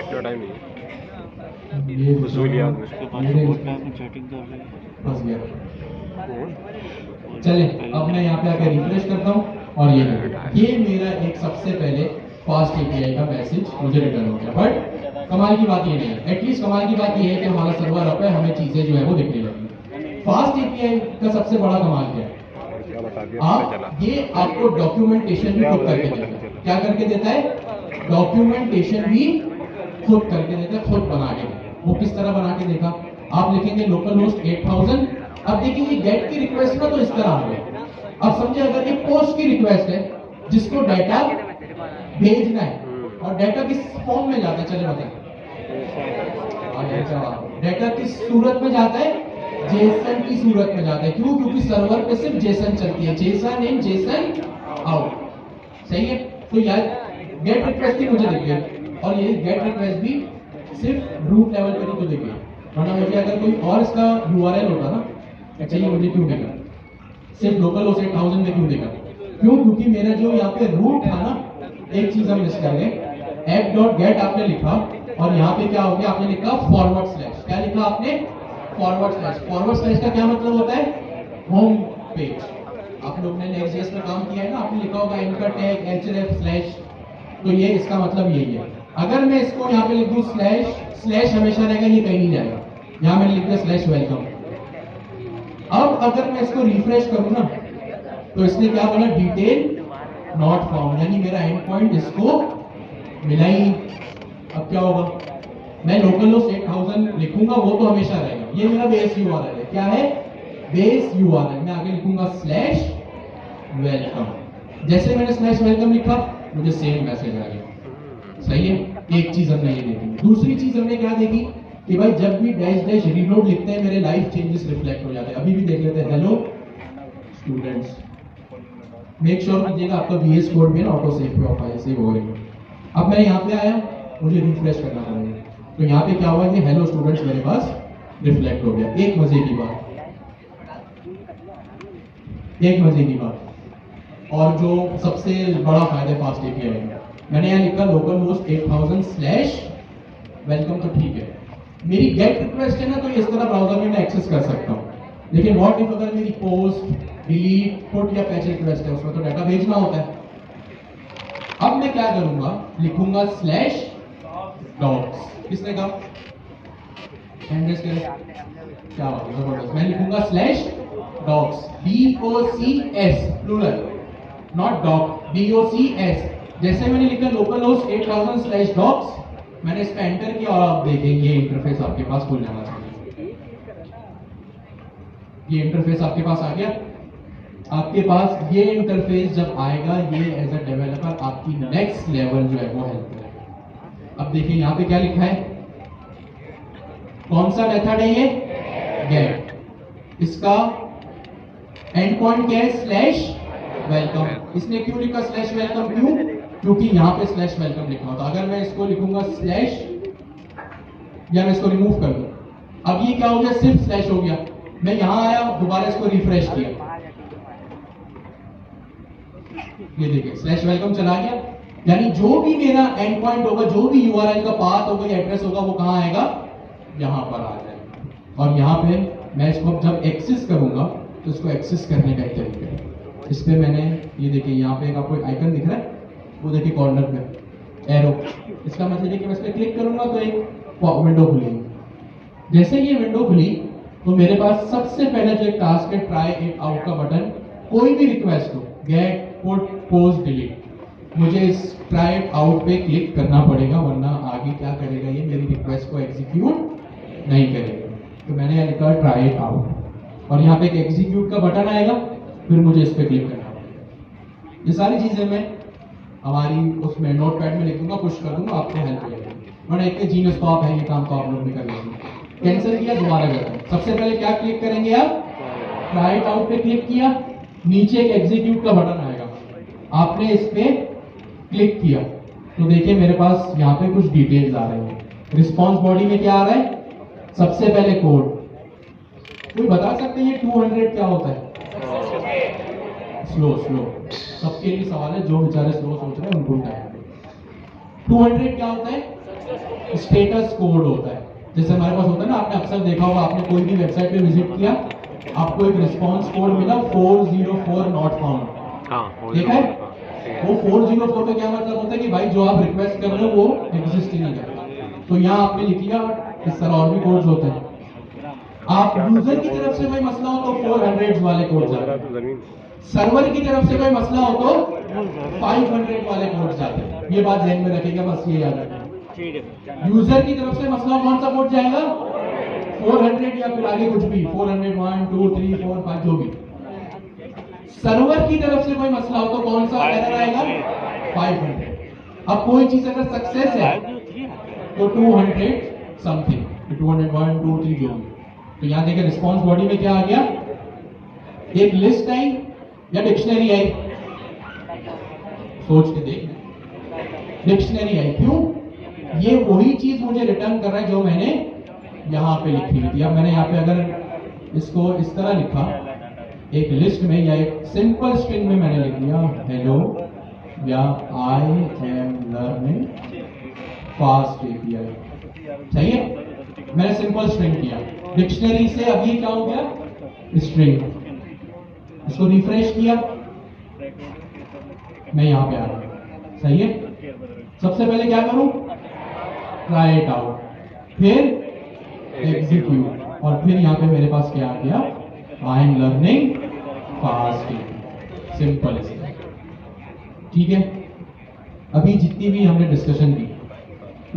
क्या टाइम है? ये फजूल याद में। चैटिंग कर रहे हैं। फंस गया। चले, अब मैं यहाँ पे आकर रिफ्रेश करता हूँ और ये मेरा एक सबसे पहले फास्ट एपीआई का मैसेज मुझे रिटर्न हो गया। बट कमाल की बात ये नहीं है, एटलीस्ट कमाल की बात ये है कि हमारा सर्वर अप है, हमें चीजें जो है वो दिखने लगी। फास्ट एपीआई का सबसे बड़ा कमाल क्या है? क्या बता दिया? ये आपको डॉक्यूमेंटेशन भी खुद करके देता है। क्या करके देता है? डॉक्यूमेंटेशन भी खुद करके देता है, खुद बना के। वो किस तरह बना के देगा? आप लिखेंगे लोकल होस्ट 8000। अब देखिए गेट की रिक्वेस्ट ना तो इस तरह आ गया। अब समझे, अगर ये पोस्ट की रिक्वेस्ट है जिसको डाटा भेजना है और डाटा किस फॉर्म में जाता है, चले बताएं। डाटा किस सूरत में जाता है? जेसन की सूरत में जाता है। क्यों? क्योंकि सर्वर पे सिर्फ जेसन चलती है, जेसन इन जेसन आउट। सही है? तो यार गेट रिक्वेस्ट ही मुझे दिख गई, और ये गेट रिक्वेस्ट भी सिर्फ रूट लेवल पर ही तो दिख गई, वरना मुझे अगर कोई और इसका URL होता ना, अच्छा ये मुझे क्यों दिखा? सिर्फ लोकल होस्ट 8000 में क्यों दिखा? क्यों? क्योंकि मेरा जो यहाँ पे रूट था ना, एक चीज हम मिस कर गए। app.get आपने लिखा और यहाँ पे क्या हो गया? आपने लिखा फॉरवर्ड स्लैश। क्या लिखा आपने? Forward slash. फॉरवर्ड स्लैश का क्या मतलब होता है? Home page. आप लोग ने नेक्स्ट.जेएस में काम किया है ना, आपने लिखा होगा एंकर टैग href स्लैश, तो ये इसका मतलब यही है। अगर मैं इसको यहाँ पे लिख दूं स्लैश, स्लैश हमेशा रहेगा, ये कहीं नहीं जाएगा। यहाँ मैंने लिख दिया स्लैश वेलकम। अब अगर मैं इसको रिफ्रेश करूं ना, तो इसने क्या बोला? डिटेल नॉट फाउंड, यानी मेरा एंड पॉइंट इसको मिला ही। अब क्या होगा? मैं लोकल होस्ट 8000 लिखूंगा, वो तो हमेशा रहेगा। ये मेरा बेस URL है। क्या है? Base URL। मैं आगे लिखूंगा स्लैश वेलकम। जैसे मैंने स्लैश वेलकम लिखा, मुझे सेम मैसेज आ गया। सही है? एक चीज हमने ये देखी। दूसरी चीज हमने क्या देखी कि भाई जब भी डैश रीलोड लिखते हैं, मेरे लाइफ चेंजेस रिफ्लेक्ट हो जाते हैं। अभी भी देख लेते हैं। हेलो स्टूडेंट्स, मेक श्योर कीजिएगा आपका VS कोड भी ना ऑटो सेव पे ऑफ है, सेव हो रही है। अब मैं यहाँ पे आया, मुझे रिफ्रेश करना पड़ेगा, तो यहाँ पे क्या हुआ? ये हेलो स्टूडेंट्स मेरे पास रिफ्लेक्ट हो गया। एक मजे की बात, और जो सबसे बड़ा फायदा फास्ट एपीआई में, मैंने यहाँ लिखा लोकल होस्ट 8000 स्लैश वेलकम, तो ठीक है। मेरी गेट रिक्वेस्ट है ना, तो इस तरह ब्राउजर में मैं एक्सेस कर सकता हूँ। लेकिन व्हाट इफ अगर मेरी पोस्ट, डिलीट, पुट या पैच रिक्वेस्ट है, उसमें तो डाटा भेजना होता है। अब मैं क्या करूंगा? लिखूंगा स्लैश डॉक्स। किसने कहा? एंड्रेस करें। क्या बात है, जबरदस्त। मैं लिखूंगा slash docs, DOCS plural, not doc, DOCS। जैसे मैंने लिखा लोकल होस्ट 8000 स्लैश डॉक्स, मैंने इसका एंटर किया और आप देखेंगे ये इंटरफेस आपके पास खुल जाना चाहिए। ये इंटरफेस आपके पास आ गया। आपके पास ये इंटरफेस जब आएगा, ये एज अ डेवलपर आपकी नेक्स्ट लेवल जो है वो हेल्प करेगा। अब देखिए यहाँ पे क्या लिखा है? कौन सा मेथड है ये? गेट। इसका एंड पॉइंट क्या है? Slash welcome. इसने क्यों लिखा स्लैश वेलकम, क्यों? क्योंकि यहाँ पे स्लैश वेलकम लिखा होता। अगर मैं इसको लिखूंगा स्लैश, या मैं इसको रिमूव कर दूं, अब ये क्या हो गया, सिर्फ स्लैश हो गया। मैं यहां आया, दोबारा इसको रिफ्रेश किया, ये देखिए स्लैश वेलकम चला गया। यानी जो भी मेरा एंड पॉइंट होगा, जो भी यूआरएल का पाथ होगा या एड्रेस होगा, वो कहां आएगा, यहां पर आ जाएगा। और यहां पे मैं इसको जब एक्सेस करूंगा तो इसको एक्सेस करने का एक तरीका है। इस पे मैंने ये देखिए यहाँ पे एक आपको एक आइकन दिख रहा है, वो देखिए कॉर्नर पे एरो, इसका मतलब है कि मैं इस पे क्लिक करूंगा तो एक विंडो खुलेगी। जैसे ये विंडो खुली तो मेरे पास सबसे पहले जो एक टास्क है ट्राई इट आउट का बटन, कोई भी रिक्वेस्ट हो, गेट, पुट, पोस्ट, डिलीट, मुझे इस ट्राई इट आउट पे क्लिक करना पड़ेगा, वरना आगे क्या करेगा, ये मेरी रिक्वेस्ट को एग्जीक्यूट नहीं करेगा। तो मैंने यहाँ लिखा ट्राई इट आउट, और यहाँ पे एक एग्जीक्यूट का बटन आएगा, फिर मुझे इस पे क्लिक करना पड़ेगा। ये सारी चीजें मैं हमारी उसमें नोटपैड में लिख दूंगा, पुश कर दूंगा, आपको हेल्प मिलेगी। और एक जीनियस तो आप है, ये काम तो आप लोग भी कर लेंगे। कैंसिल किया, दोबारा करते हैं। सबसे पहले क्या क्लिक करेंगे आप, ट्राई इट आउट पे क्लिक किया, नीचे एक एग्जीक्यूट का बटन आएगा, आपने इस पे क्लिक किया तो देखिए मेरे पास यहाँ पे कुछ डिटेल्स आ रहे हैं। रिस्पॉन्स बॉडी में क्या आ रहा है, सबसे पहले कोड। कोई बता सकते हैं 200 क्या होता है? स्लो सबके लिए सवाल है, जो बेचारे स्लो सोच रहे हैं उनको टाइम। 200 क्या होता है? स्टेटस कोड होता है। जैसे हमारे पास होता है ना, आपने अक्सर देखा होगा, आपने कोई भी वेबसाइट पे विजिट किया, आपको एक रिस्पॉन्स कोड मिला 404 नॉट फाउंड, देखा है? वो 404 का क्या मतलब होता है कि भाई जो आप रिक्वेस्ट कर रहे हो वो एग्जिस्ट ही नहीं करता। तो यहाँ आपने लिख लिया, इस तरह और भी कोड्स होते हैं। आप यूजर की तरफ से कोई मसला हो तो 400 वाले कोड जाते हैं, सर्वर की तरफ से कोई मसला हो तो 500 वाले कोड जाते हैं। ये बात ध्यान में रखिएगा, बस ये याद रखना। यूजर की तरफ से मसला कौन सा कोड जाएगा, 400 या फिर आगे कुछ भी, 400, 1, 2, 3, 4, 5 जो भी। सर्वर की तरफ से कोई मसला हो तो कौन सा एरर आएगा, 500। अब कोई चीज अगर सक्सेस है तो 200 समथिंग, 201, 2, 3 जो भी। तो यहां देखिए रिस्पॉन्स बॉडी में क्या आ गया, एक लिस्ट आई या डिक्शनरी आई, सोच के देख, डिक्शनरी आई। क्यों? ये वही चीज मुझे रिटर्न कर रहा है जो मैंने यहां पे लिखी हुई थी। अब मैंने यहाँ पे अगर इसको इस तरह लिखा, एक लिस्ट में या एक सिंपल स्ट्रिंग में मैंने लिख दिया हेलो या I am learning fast API, सही है? मैंने सिंपल स्ट्रिंग किया डिक्शनरी से। अब ये क्या हो गया, स्ट्रिंग। इसको रिफ्रेश किया, मैं यहां पे आ गया, सही है? सबसे पहले क्या करूं, ट्राई इट आउट, फिर एग्जीक्यूट, और फिर यहां पे मेरे पास क्या आ गया, I am learning fast, simple. ठीक है? अभी जितनी भी हमने डिस्कशन की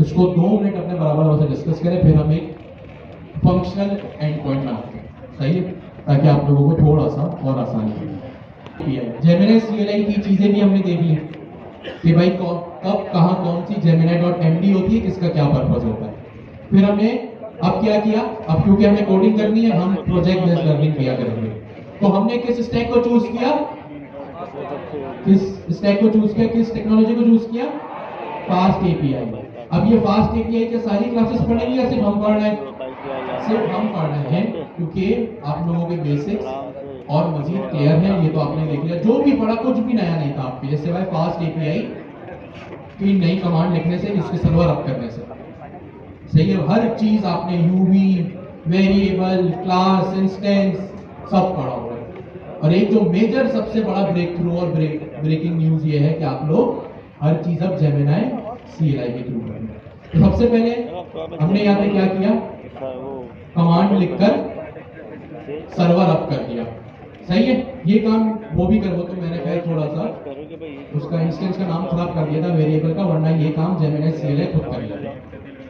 उसको 2 मिनट अपने बराबर से डिस्कस करें, फिर हम एक फंक्शनल एंड पॉइंट बनाते हैं, सही है? ताकि आप लोगों को थोड़ा सा और आसानी हो। जेमिनी CLI की चीजें भी हमने देख ली कि भाई कब कहाँ कौन सी Gemini.md होती है, किसका क्या पर्पज होता है। फिर हमने अब क्या किया, अब क्योंकि हमें कोडिंग करनी है, हम प्रोजेक्ट बेस्ड लर्निंग किया करेंगे। तो हमने किस स्टैक को चूज किया, किस स्टैक को चूज किया, किस टेक्नोलॉजी को चूज किया, फास्ट एपीआई। अब ये फास्ट एपीआई के सारी क्लासेस पढ़ेंगे या सिर्फ हम पढ़ रहे हैं? सिर्फ हम पढ़ रहे हैं, क्योंकि आप लोगों के बेसिक्स और मजीद क्लियर है। ये तो आपने देख लिया, जो भी पढ़ा कुछ भी नया नहीं था आपके, जैसे भाई फास्ट एपीआई की नई कमांड लिखने से, इसके सर्वर अप करने से, सही है? हर चीज आपने यूवी, वेरिएबल, क्लास, इंस्टेंस सब पढ़ा हुआ है। और एक जो मेजर सबसे बड़ा ब्रेक थ्रू और ब्रेकिंग न्यूज ये है कि आप लोग हर चीज अब Gemini CLI के थ्रू करेंगे। तो सबसे पहले हमने यहाँ पे क्या किया, कमांड लिखकर सर्वर अप कर दिया, सही है? ये काम वो भी करो, तो मैंने कहा थोड़ा सा उसका इंस्टेंस का नाम खराब कर दिया था वेरिएबल का, वरना ये काम Gemini CLI खुद कर लेगा,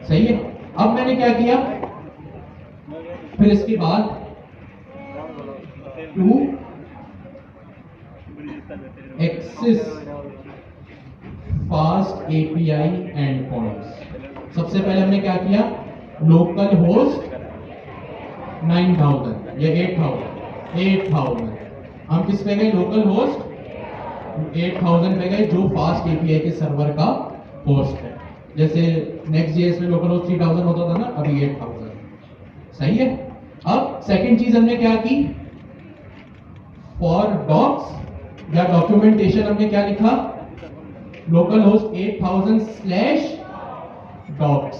सही है? अब मैंने क्या किया, फिर इसके बाद to access fast API endpoints. सबसे पहले हमने क्या किया, लोकल होस्ट 9000 या 8000, हम किस पे गए, लोकल होस्ट 8000 पे गए जो फास्ट एपीआई के सर्वर का कॉस्ट है। जैसे नेक्स्ट जेएस में लोकल होस्ट 3000 होता था ना, अभी 8000। सही है। अब सेकंड चीज हमने क्या की, फॉर डॉक्स या डॉक्यूमेंटेशन हमने क्या लिखा, लोकल होस्ट 8000/docs।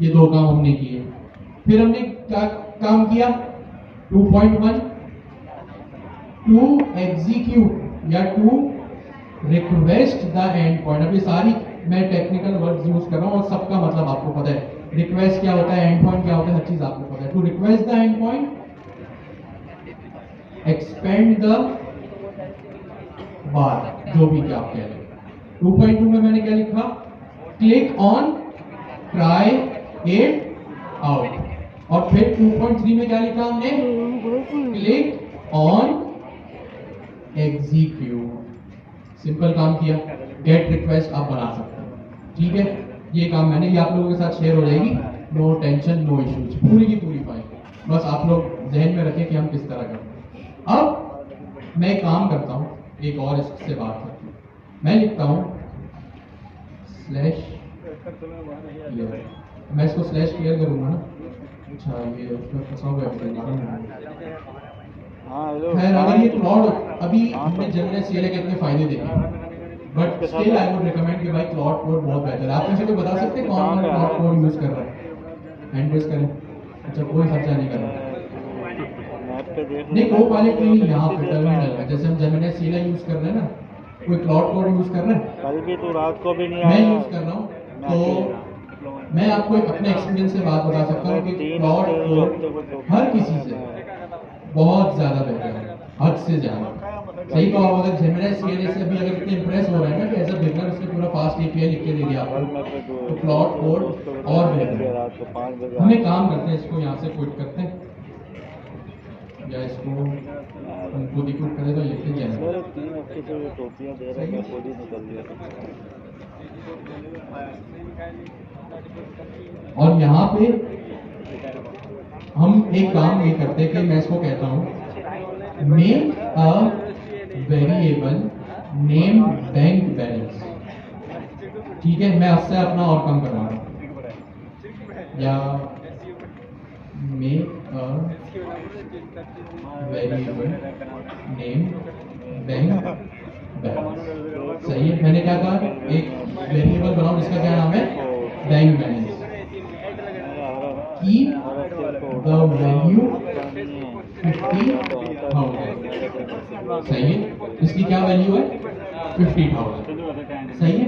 ये दो काम हमने किए। फिर हमने क्या काम किया, 2.1 टू एग्जीक्यूट या to request the endpoint. अब ये सारी मैं टेक्निकल वर्ड्स यूज कर रहा हूं और सबका मतलब आपको पता है। रिक्वेस्ट क्या होता है, एंड पॉइंट क्या होता है, हर चीज आपको पता है। To request the endpoint, expand the bar, जो भी क्या आप कह रहे हैं। 2.2 में मैंने क्या लिखा, click on try it out. और फिर 2.3 में क्या लिखा हमने, क्लिक ऑन एग्जीक्यूट। सिंपल काम किया। गेट रिक्वेस्ट आप बना सकते हैं। ठीक है, ये काम मैंने, ये आप लोगों के साथ शेयर हो जाएगी। नो टेंशन, नो इश्यूज, पूरी की पूरी फाइल। बस आप लोग जहन में रखें कि हम किस तरह करते हैं। अब मैं काम करता हूं, एक और इससे बात करती हूँ। मैं लिखता हूं स्लैश क्लियर। मैं इसको स्लैश क्लियर करूंगा ना। अच्छा, ये उसमें फंसा हुआ है। खैर, अगर ये क्लाउड, अभी हमने जनरल सीएलए के इतने फायदे देखे, but still I would recommend कि भाई क्लाउड कोड बहुत बेहतर है। आप में से कोई बता सकते हैं कौन क्लाउड कोड यूज कर रहा है? हैंड रेज करें। अच्छा, कोई खर्चा नहीं कर रहा। नहीं, वो वाले कोई यहाँ पे टर्मिनल है। जैसे हम जनरल सीएलए यूज कर रहे हैं ना, कोई क्लाउड कोड यूज कर रहा है? कल भी तो रात को भी नहीं मैं आया। यूज कर रहा हूँ। तो मैं आपको एक अपने एक्सपीरियंस से बात बता सकता हूँ कि क्लाउड कोड हर किसी से बहुत ज्यादा बेहतर है, हद से ज्यादा। सही कहा होगा। अगर जेमिनी सीएलए से अभी अगर इतने इंप्रेस हो रहे हैं ना कि एज अ बिगनर उसने पूरा फास्ट एपीआई लिख के दे दिया आपको, तो क्लाउड कोड और बेहतर है। रात को 5 बजे हम एक काम करते हैं, इसको यहाँ से क्विट करते हैं या इसको हम खुद ही क्विट करें तो लिखते हैं जेमिनी। मेरे 3 हफ्ते से ये टोपियां दे रहे हैं, मैं खुद ही निकल गया। और यहाँ पे हम एक काम ये करते हैं कि मैं इसको कहता हूँ make a variable name bank balance. ठीक है, मैं आपसे अपना और काम करवा रहा हूँ। या make a variable name bank balance. सही है। मैंने क्या कहा, एक वेरिएबल बनाओ जिसका क्या नाम है, bank balance. Keep the value 50,000। सही है। इसकी क्या वैल्यू है, 50,000। सही है।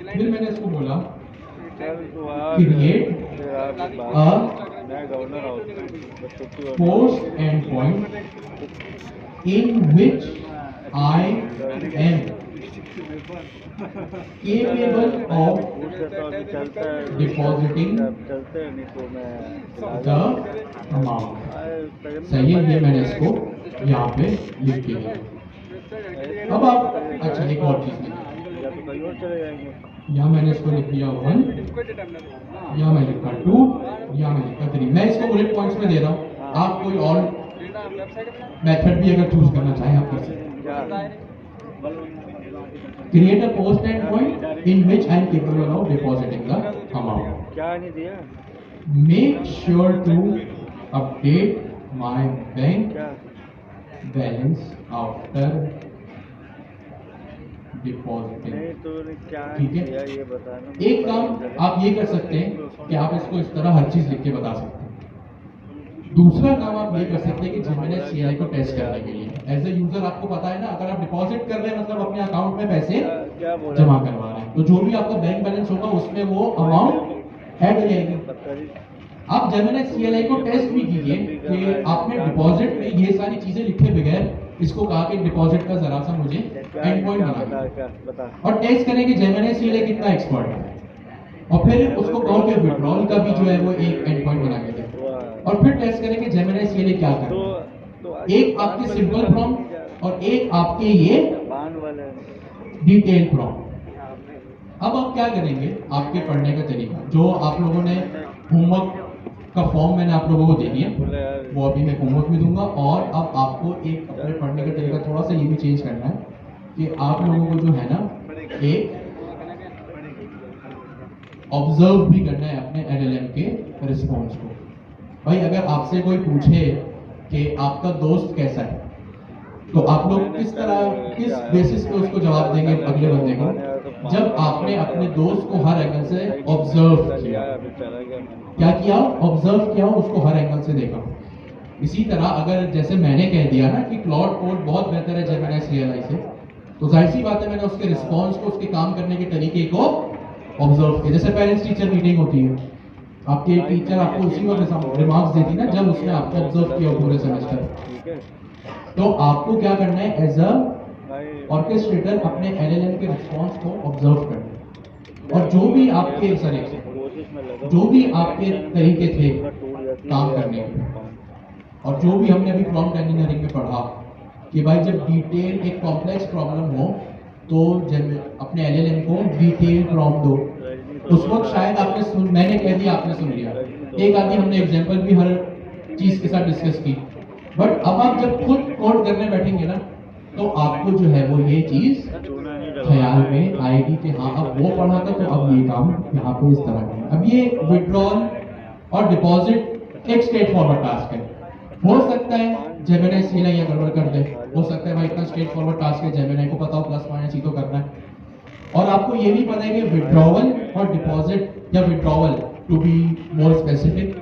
फिर मैंने इसको बोला create a post and point in which I am capable of depositing the amount। सही है। ये मैंने इसको यहाँ पे लिख के दिया। अब आप, अच्छा एक और चीज लिखी, यहाँ मैंने इसको लिख दिया 1, यहाँ मैं लिखा 2, यहाँ मैं लिखा 3। मैं इसको बुलेट पॉइंट्स में दे रहा हूँ। आप कोई और मेथड भी अगर चूज करना चाहें आप कर सकते हैं। Create a post and point in which I am capable of depositing the amount. क्या नहीं दिया? Make sure to update my bank balance after depositing। नहीं तो क्या ठीक है। दिया ये बताना। एक काम आप ये कर सकते हैं कि आप इसको इस तरह हर चीज लिख के बता सकते हैं। दूसरा काम आप ये कर सकते हैं कि जेमिनी सीएलए को टेस्ट करने के लिए एज ए यूजर आपको पता है ना, अगर आप डिपॉजिट कर रहे हैं मतलब अपने अकाउंट में पैसे जमा करवा रहे हैं, तो जो भी आपका बैंक बैलेंस होगा उसमें वो अमाउंट ऐड हो जाएगी। आप जेमिनी सीएलए को टेस्ट भी कीजिए कि आपने डिपॉजिट में ये सारी चीजें लिखे बगैर इसको कहा कि डिपॉजिट का जरा सा मुझे एंड पॉइंट बना और टेस्ट करें कि जेमिनी सीएलए कितना एक्सपर्ट है, और फिर उसको कहो कि विड्रॉल का भी जो है वो एक एंड पॉइंट बना के दे, और फिर टेस्ट करें कि जेमिनी सीएलए क्या करे। एक आपके सिंपल प्रॉम्प्ट और एक आपके ये डिटेल प्रॉम्प्ट। अब आप क्या करेंगे, आपके पढ़ने का तरीका जो आप लोगों ने होमवर्क का फॉर्म मैंने आप लोगों को दे दिया, वो अभी मैं होमवर्क भी दूंगा। और अब आपको एक अपने पढ़ने का तरीका थोड़ा सा ये भी चेंज करना है कि आप लोगों को जो है ना एक ऑब्जर्व भी करना है अपने एलएलएम के रिस्पॉन्स को। भाई अगर आपसे कोई पूछे कि आपका दोस्त कैसा है, तो आप लोग किस बेसिस पे उसको जवाब देंगे अगले बंदे को? जब आपने अपने दोस्त को हर एंगल से ऑब्जर्व किया। क्या किया? ऑब्जर्व किया, उसको हर एंगल से देखा। इसी तरह अगर जैसे मैंने कह दिया ना कि क्लाउड कोड बहुत बेहतर है जेमिनी CLI से, तो जाहिर सी बात है मैंने उसके रिस्पॉन्स को, उसके काम करने के तरीके को ऑब्जर्व किया। जैसे पेरेंट्स टीचर मीटिंग होती है, आपके टीचर आपको उसी वक्त रिमार्क्स देती ना जब उसने आपको ऑब्जर्व किया पूरे सेमेस्टर। तो आपको क्या करना है एज अ ऑर्केस्ट्रेटर, अपने एलएलएम के रिस्पॉन्स को ऑब्जर्व करना है। और जो भी आपके तरीके थे काम करने के, और जो भी हमने अभी प्रॉम्प्ट इंजीनियरिंग में पढ़ा कि भाई जब डिटेल एक कॉम्प्लेक्स प्रॉब्लम हो तो जब अपने एलएलएम को डिटेल प्रॉम्प्ट दो। उस वक्त शायद मैंने कह दिया, आपने सुन लिया, एक आदमी हमने एग्जांपल भी हर चीज के साथ डिस्कस की। बट अब आप जब खुद कोड करने बैठेंगे ना, तो आपको जो है वो ये चीज ख्याल में आएगी कि हाँ अब वो पढ़ा था तो अब ये काम यहाँ पे इस तरह का। अब ये विड्रॉल और डिपॉजिट एक स्ट्रेट फॉरवर्ड टास्क है। हो सकता है जेमिनी CLI या गड़बड़ कर दे, हो सकता है भाई इतना स्ट्रेट फॉरवर्ड टास्क है, जेमिनी को पता हो प्लस माइनस ही तो करना है। और आपको ये भी पता है कि विड्रॉवल और डिपॉजिट या withdrawal to be more specific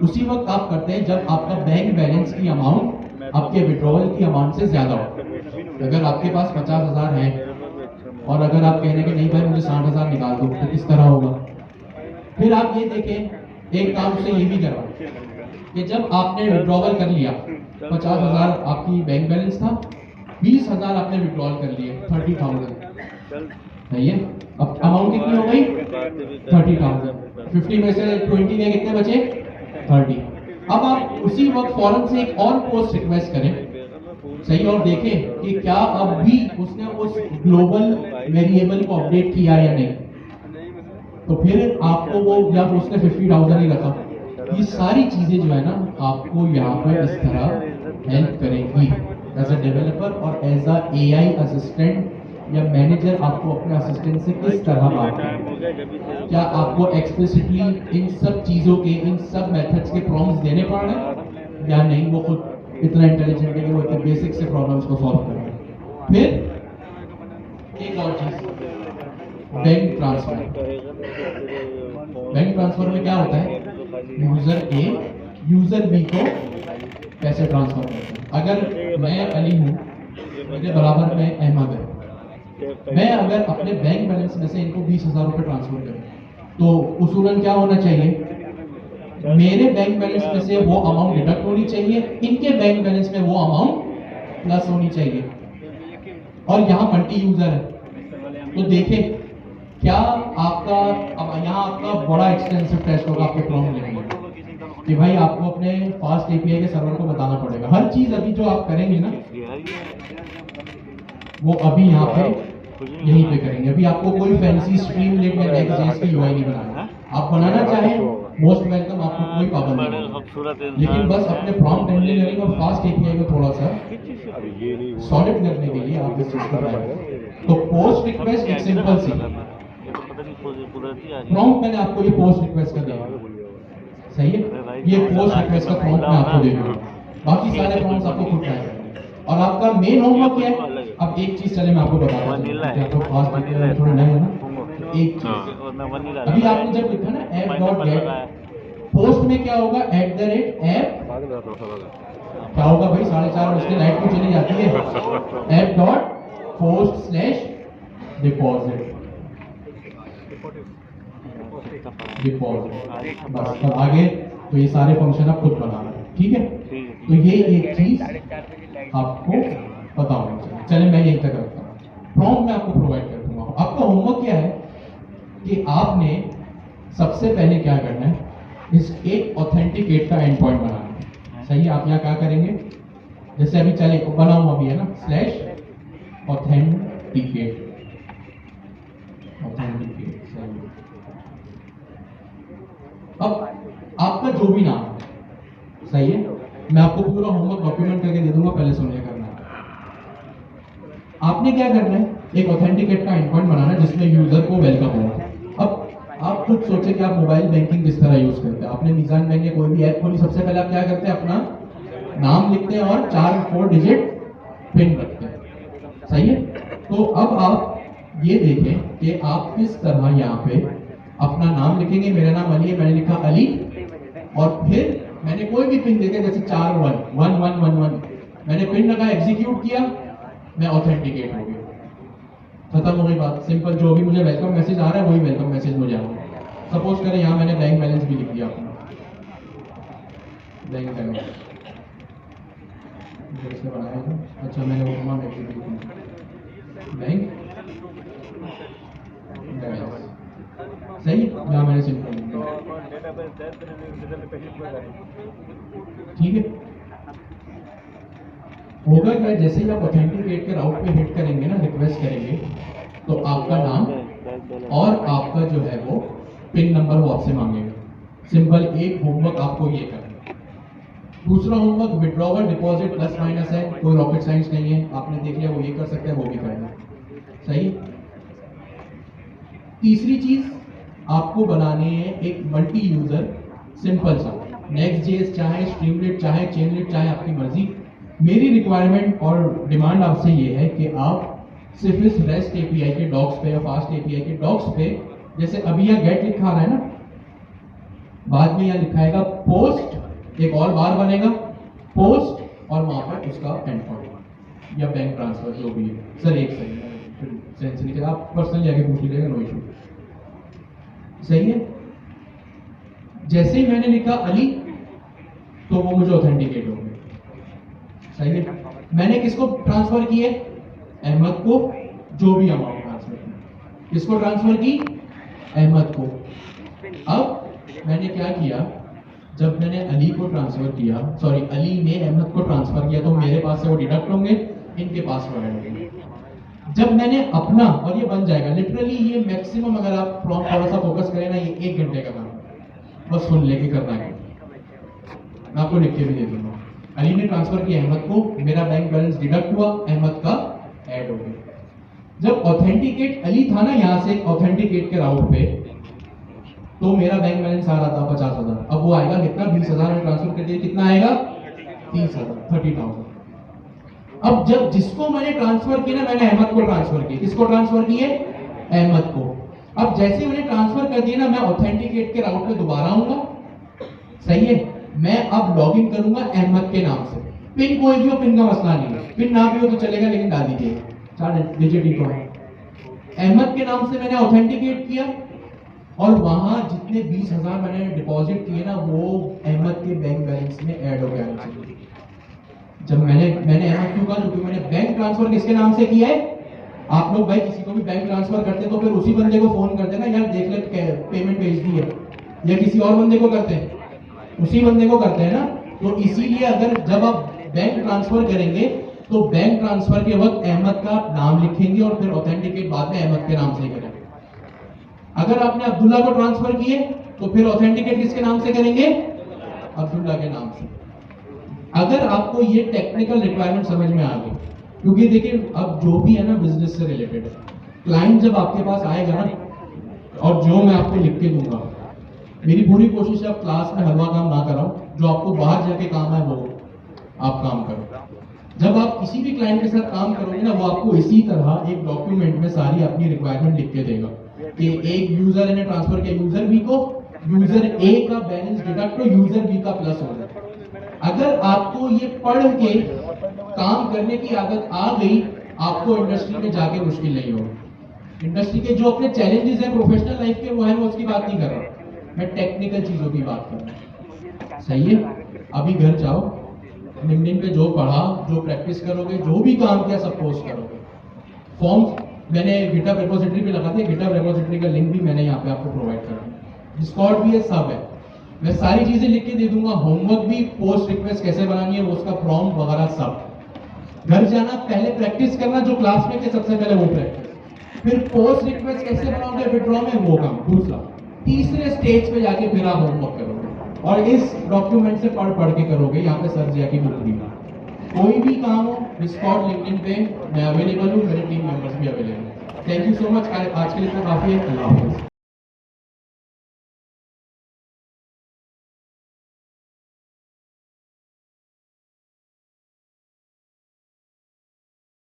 उसी वक्त आप करते हैं जब आपका बैंक बैलेंस की अमाउंट आपके विड्रॉवल की अमाउंट से ज्यादा हो। अगर आपके पास 50,000 है और अगर आप कह रहे हैं कि नहीं भाई मुझे 60,000 निकाल दो, तो किस तरह होगा? फिर आप ये देखें, एक काम से ये भी करवा कि जब आपने विड्रॉवल कर लिया, 50,000 आपकी बैंक बैलेंस था, 20,000 आपने विड्रॉल कर लिए, 30,000 सही है। अब अमाउंट कितनी हो गई? 30,000। 50 में से 20 में कितने बचे? 30। अब आप उसी वक्त फौरन से एक और पोस्ट रिक्वेस्ट करें, सही, और देखें कि क्या अब भी उसने उस ग्लोबल वेरिएबल को अपडेट किया या नहीं। तो फिर आपको वो, या उसने 50,000 ही रखा। ये सारी चीजें जो है ना आपको यहाँ पर इस तरह हेल्प करेंगी एज अ डेवलपर, और एज अ AI असिस्टेंट या मैनेजर आपको अपने असिस्टेंट से किस तरह बात करनी। क्या आपको एक्सप्लिसिटली इन सब चीजों के, इन सब मेथड्स के प्रॉम्प्ट्स देने पड़ रहे हैं या नहीं? वो खुद इतना इंटेलिजेंट है कि वो इतने बेसिक से प्रॉब्लम्स को सॉल्व कर रहे हैं। फिर एक और चीज, बैंक ट्रांसफर। बैंक ट्रांसफर में क्या होता है? यूजर A यूजर B को पैसे ट्रांसफर करता है। अगर मैं अली हूँ, मेरे बराबर में अहमद है, मैं अगर अपने बैंक बैलेंस में से इनको 20,000 रुपए ट्रांसफर करूं, तो उसूलन क्या होना चाहिए? मेरे बैंक बैलेंस में से वो अमाउंट डिडक्ट होनी चाहिए, इनके बैंक बैलेंस में वो अमाउंट प्लस होनी चाहिए। और यहाँ मल्टी यूजर है, तो देखें क्या आपका, अब यहाँ आपका बड़ा एक्सटेंसिव टेस्ट होगा आपके प्रॉम्प्ट लिखने में कि भाई आपको अपने फास्ट API के सर्वर को बताना पड़ेगा हर चीज। अभी जो आप करेंगे ना वो अभी यहाँ पे यहीं पे करेंगे। अभी आपको कोई फैंसी स्ट्रीमलेट या नेक्स्ट.js की UI नहीं बनाना। आप बनाना चाहें मोस्ट वेलकम, आपको कोई पाबंदी नहीं, लेकिन बस अपने प्रॉम्प्ट इंजीनियरिंग और फास्ट API को थोड़ा सा सॉलिड करने के लिए आप इस चीज को बनाएं। तो पोस्ट रिक्वेस्ट एक सिंपल सी प्रॉम्प्ट, मैंने आपको ये पोस्ट रिक्वेस्ट का दिया, सही है। ये पोस्ट रिक्वेस्ट का प्रॉम्प्ट मैं आपको दे दूंगा, बाकी सारे प्रॉम्प्ट्स आपको खुद करने हैं। और आपका मेन होमवर्क क्या है? अब एक चीज चले मैं आपको बता रहा हूँ, तो फास्ट API थोड़ा नया है ना। एक चीज अभी आपने जब लिखा ना app.get, पोस्ट में क्या होगा? @app क्या होगा भाई? 4:30 उसके लाइट को चली जाती है। app.post/deposit बस। तब आगे तो ये सारे फंक्शन आप खुद बनाना, ठीक है। तो ये एक चीज आपको पता होना चाहिए। चलिए मैं यहीं तक रखता हूँ। प्रॉम्प्ट मैं आपको प्रोवाइड कर दूंगा। आपका होमवर्क क्या है कि आपने सबसे पहले क्या करना है, इस एक ऑथेंटिकेट का एंड पॉइंट बनाना है, सही है। आप यहाँ क्या करेंगे, जैसे अभी चले बनाऊँ अभी है ना, /ऑथेंटिकेट सही। अब आपका जो भी नाम है, सही है, मैं आपको पूरा होमवर्क डॉक्यूमेंट करके दे दूंगा, पहले सुनिए करना है। आपने क्या करना है, एक ऑथेंटिकेट का एंड पॉइंट बनाना है जिसमें यूजर को वेलकम हो। अब आप खुद सोचे कि आप मोबाइल बैंकिंग किस तरह यूज करते हैं। आपने मीजान बैंक या कोई भी ऐप खोली, सबसे पहले आप क्या करते हैं, अपना नाम लिखते हैं और 4 डिजिट पिन रखते हैं, सही है। तो अब आप ये देखें कि आप किस तरह यहाँ पे अपना नाम लिखेंगे। मेरा नाम अली है, मैंने लिखा अली, और फिर मैंने कोई भी पिन देके, जैसे 41111, मैंने पिन लगा, एग्जीक्यूट किया, मैं ऑथेंटिकेट हो गया, खत्म हो गई बात। सिंपल, जो भी मुझे वेलकम मैसेज आ रहा है वही वेलकम मैसेज मुझे आ रहा है। सपोज करें यहाँ मैंने बैंक बैलेंस भी लिख दिया अपना, बैंक बैलेंस जैसे बनाया था, अच्छा मैंने वो बैंक बैलेंस, सही, यहाँ मैंने सिंपल लिख दिया, ठीक है। होगा क्या, जैसे ही आप ऑथेंटिकेट के राउट पे हिट करेंगे ना, रिक्वेस्ट करेंगे, तो आपका नाम और आपका जो है वो पिन नंबर वो आपसे मांगेगा। सिंपल, एक होमवर्क आपको ये करना है। दूसरा homework, withdrawal deposit plus minus है, कोई रॉकेट साइंस नहीं है, आपने देख लिया, वो ये कर सकते हैं, वो भी करना है, सही। तीसरी चीज आपको बनानी है एक मल्टी यूजर सिंपल सा नेक्स्ट.js, चाहे स्ट्रीमलेट, चाहे चेनलेट, चाहे आपकी मर्जी। मेरी रिक्वायरमेंट और डिमांड आपसे ये है कि आप सिर्फ इस रेस्ट एपीआई के डॉक्स पे या फास्ट एपीआई के डॉक्स पे, जैसे अभी यहाँ गेट लिखा आ रहा है ना, बाद में यहाँ लिखाएगा पोस्ट, एक और बार बनेगा पोस्ट, और वहां पर उसका एंड पॉइंट या बैंक ट्रांसफर जो भी है। सर एक सेंस नहीं, आप पर्सनली आगे पूछ लीजिएगा, नो इशू, सही है। जैसे ही मैंने लिखा अली तो वो मुझे ऑथेंटिकेट हो गया, सही है। मैंने किसको ट्रांसफर किए, अहमद को, जो भी अमाउंट ट्रांसफर की, किसको ट्रांसफर की, अहमद को। अब मैंने क्या किया, जब मैंने अली को ट्रांसफर किया, सॉरी अली ने अहमद को ट्रांसफर किया, तो मेरे पास से वो डिडक्ट होंगे, इनके पास वो ऐड होंगे। जब मैंने अपना, और ये बन जाएगा लिटरली, ये मैक्सिमम अगर आप प्रॉम्प्ट थोड़ा सा फोकस करें ना, ये 1 घंटे का काम, बस सुन लेके करना है। मैं आपको लिख के भी दे दूंगा। अली ने ट्रांसफर किया अहमद को, मेरा बैंक बैलेंस डिडक्ट हुआ, अहमद का ऐड हो गया। जब ऑथेंटिकेट अली था ना, यहां से ऑथेंटिकेट के राउट पे, तो मेरा बैंक बैलेंस आ रहा था 50,000। अब वो आएगा कितना, 20,000 में ट्रांसफर कर दिया, कितना आएगा, 30,000। अब जब जिसको मैंने ट्रांसफर किया ना, मैंने अहमद को ट्रांसफर किया, किसको ट्रांसफर किए, अहमद को। अब जैसे ही मैंने ट्रांसफर कर दिया ना, मैं ऑथेंटिकेट के राउट पे दोबारा आऊंगा, सही है। मैं अब लॉगिन करूंगा अहमद के नाम से, पिन कोई भी हो, पिन का मसला नहीं है, पिन ना भी हो तो चलेगा, लेकिन डाल दीजिए 4 डिजिट ही तो है। अहमद के नाम से मैंने ऑथेंटिकेट किया, और वहां जितने 20,000 मैंने डिपॉजिट किए ना, वो अहमद के बैंक बैलेंस में ऐड हो गया। जब मैंने अहमद क्यों कहा, क्योंकि मैंने बैंक ट्रांसफर किसके नाम से किया है। आप लोग भाई किसी को भी बैंक ट्रांसफर करते तो फिर उसी बंदे को फोन करते ना, यार देख ले पेमेंट भेज दी है, या किसी और बंदे को करते हैं, उसी बंदे को करते हैं ना। तो इसीलिए अगर जब आप बैंक ट्रांसफर करेंगे, तो बैंक ट्रांसफर के वक्त अहमद का नाम लिखेंगे, और फिर ऑथेंटिकेट बाद में अहमद के नाम से करेंगे। अगर आपने अब्दुल्ला को ट्रांसफर किए, तो फिर ऑथेंटिकेट किसके नाम से करेंगे, अब्दुल्ला के नाम से। अगर आपको ये टेक्निकल रिक्वायरमेंट समझ में आ गई, क्योंकि देखिए अब जो भी है ना बिजनेस से रिलेटेड है, क्लाइंट जब आपके पास आएगा ना, और जो मैं आपको लिख के दूंगा, मेरी पूरी कोशिश है आप क्लास में हलवा काम ना कराओ, जो आपको बाहर जाके काम है वो आप काम करो। जब आप किसी भी क्लाइंट के साथ काम करोगे ना, वो आपको इसी तरह एक डॉक्यूमेंट में सारी अपनी रिक्वायरमेंट लिख के देगा कि एक यूजर ने ट्रांसफर किया यूजर बी को, यूजर ए का बैलेंस डिडक्ट हो, यूजर बी का प्लस हो जाए। अगर आपको ये पढ़ के काम करने की आदत आ गई, आपको इंडस्ट्री में जाके मुश्किल नहीं होगी। इंडस्ट्री के जो अपने चैलेंजेस हैं प्रोफेशनल लाइफ के, वो है, मैं उसकी बात नहीं कर रहा, मैं टेक्निकल चीजों की बात कर रहा हूँ, सही है। अभी घर जाओ, लिंक्डइन पे जो पढ़ा, जो प्रैक्टिस करोगे, जो भी काम किया, सब पोस्ट करोगे। फॉर्म्स मैंने गिटहब रिपोजिटरी पे लगा दिया, गिटहब रिपोजिटरी का लिंक भी मैंने यहाँ पे आपको प्रोवाइड करा, डिस्कॉर्ड भी है, सब है। मैं सारी चीजें लिख के दे दूंगा, होमवर्क भी, पोस्ट रिक्वेस्ट कैसे बनानी है, उसका प्रॉम्प्ट वगैरह सब। घर जाना, पहले प्रैक्टिस करना, जो क्लास में थे सबसे पहले वो प्रैक्टिस, फिर पोस्ट रिक्वेस्ट कैसे बनाओगे विड्रॉ में, वो काम दूसरा। तीसरे स्टेज पे जाके फिर आप होमवर्क करोगे, और इस डॉक्यूमेंट से पढ़ के करोगे। यहाँ पे सर जी की बुक दी, कोई भी काम हो डिस्कॉर्ड लिंक्डइन पे मैं अवेलेबल हूँ, मेरे टीम मेंबर्स भी अवेलेबल हैं। थैंक यू सो मच, आज के लिए इतना काफ़ी है। अल्लाह हाफिज़।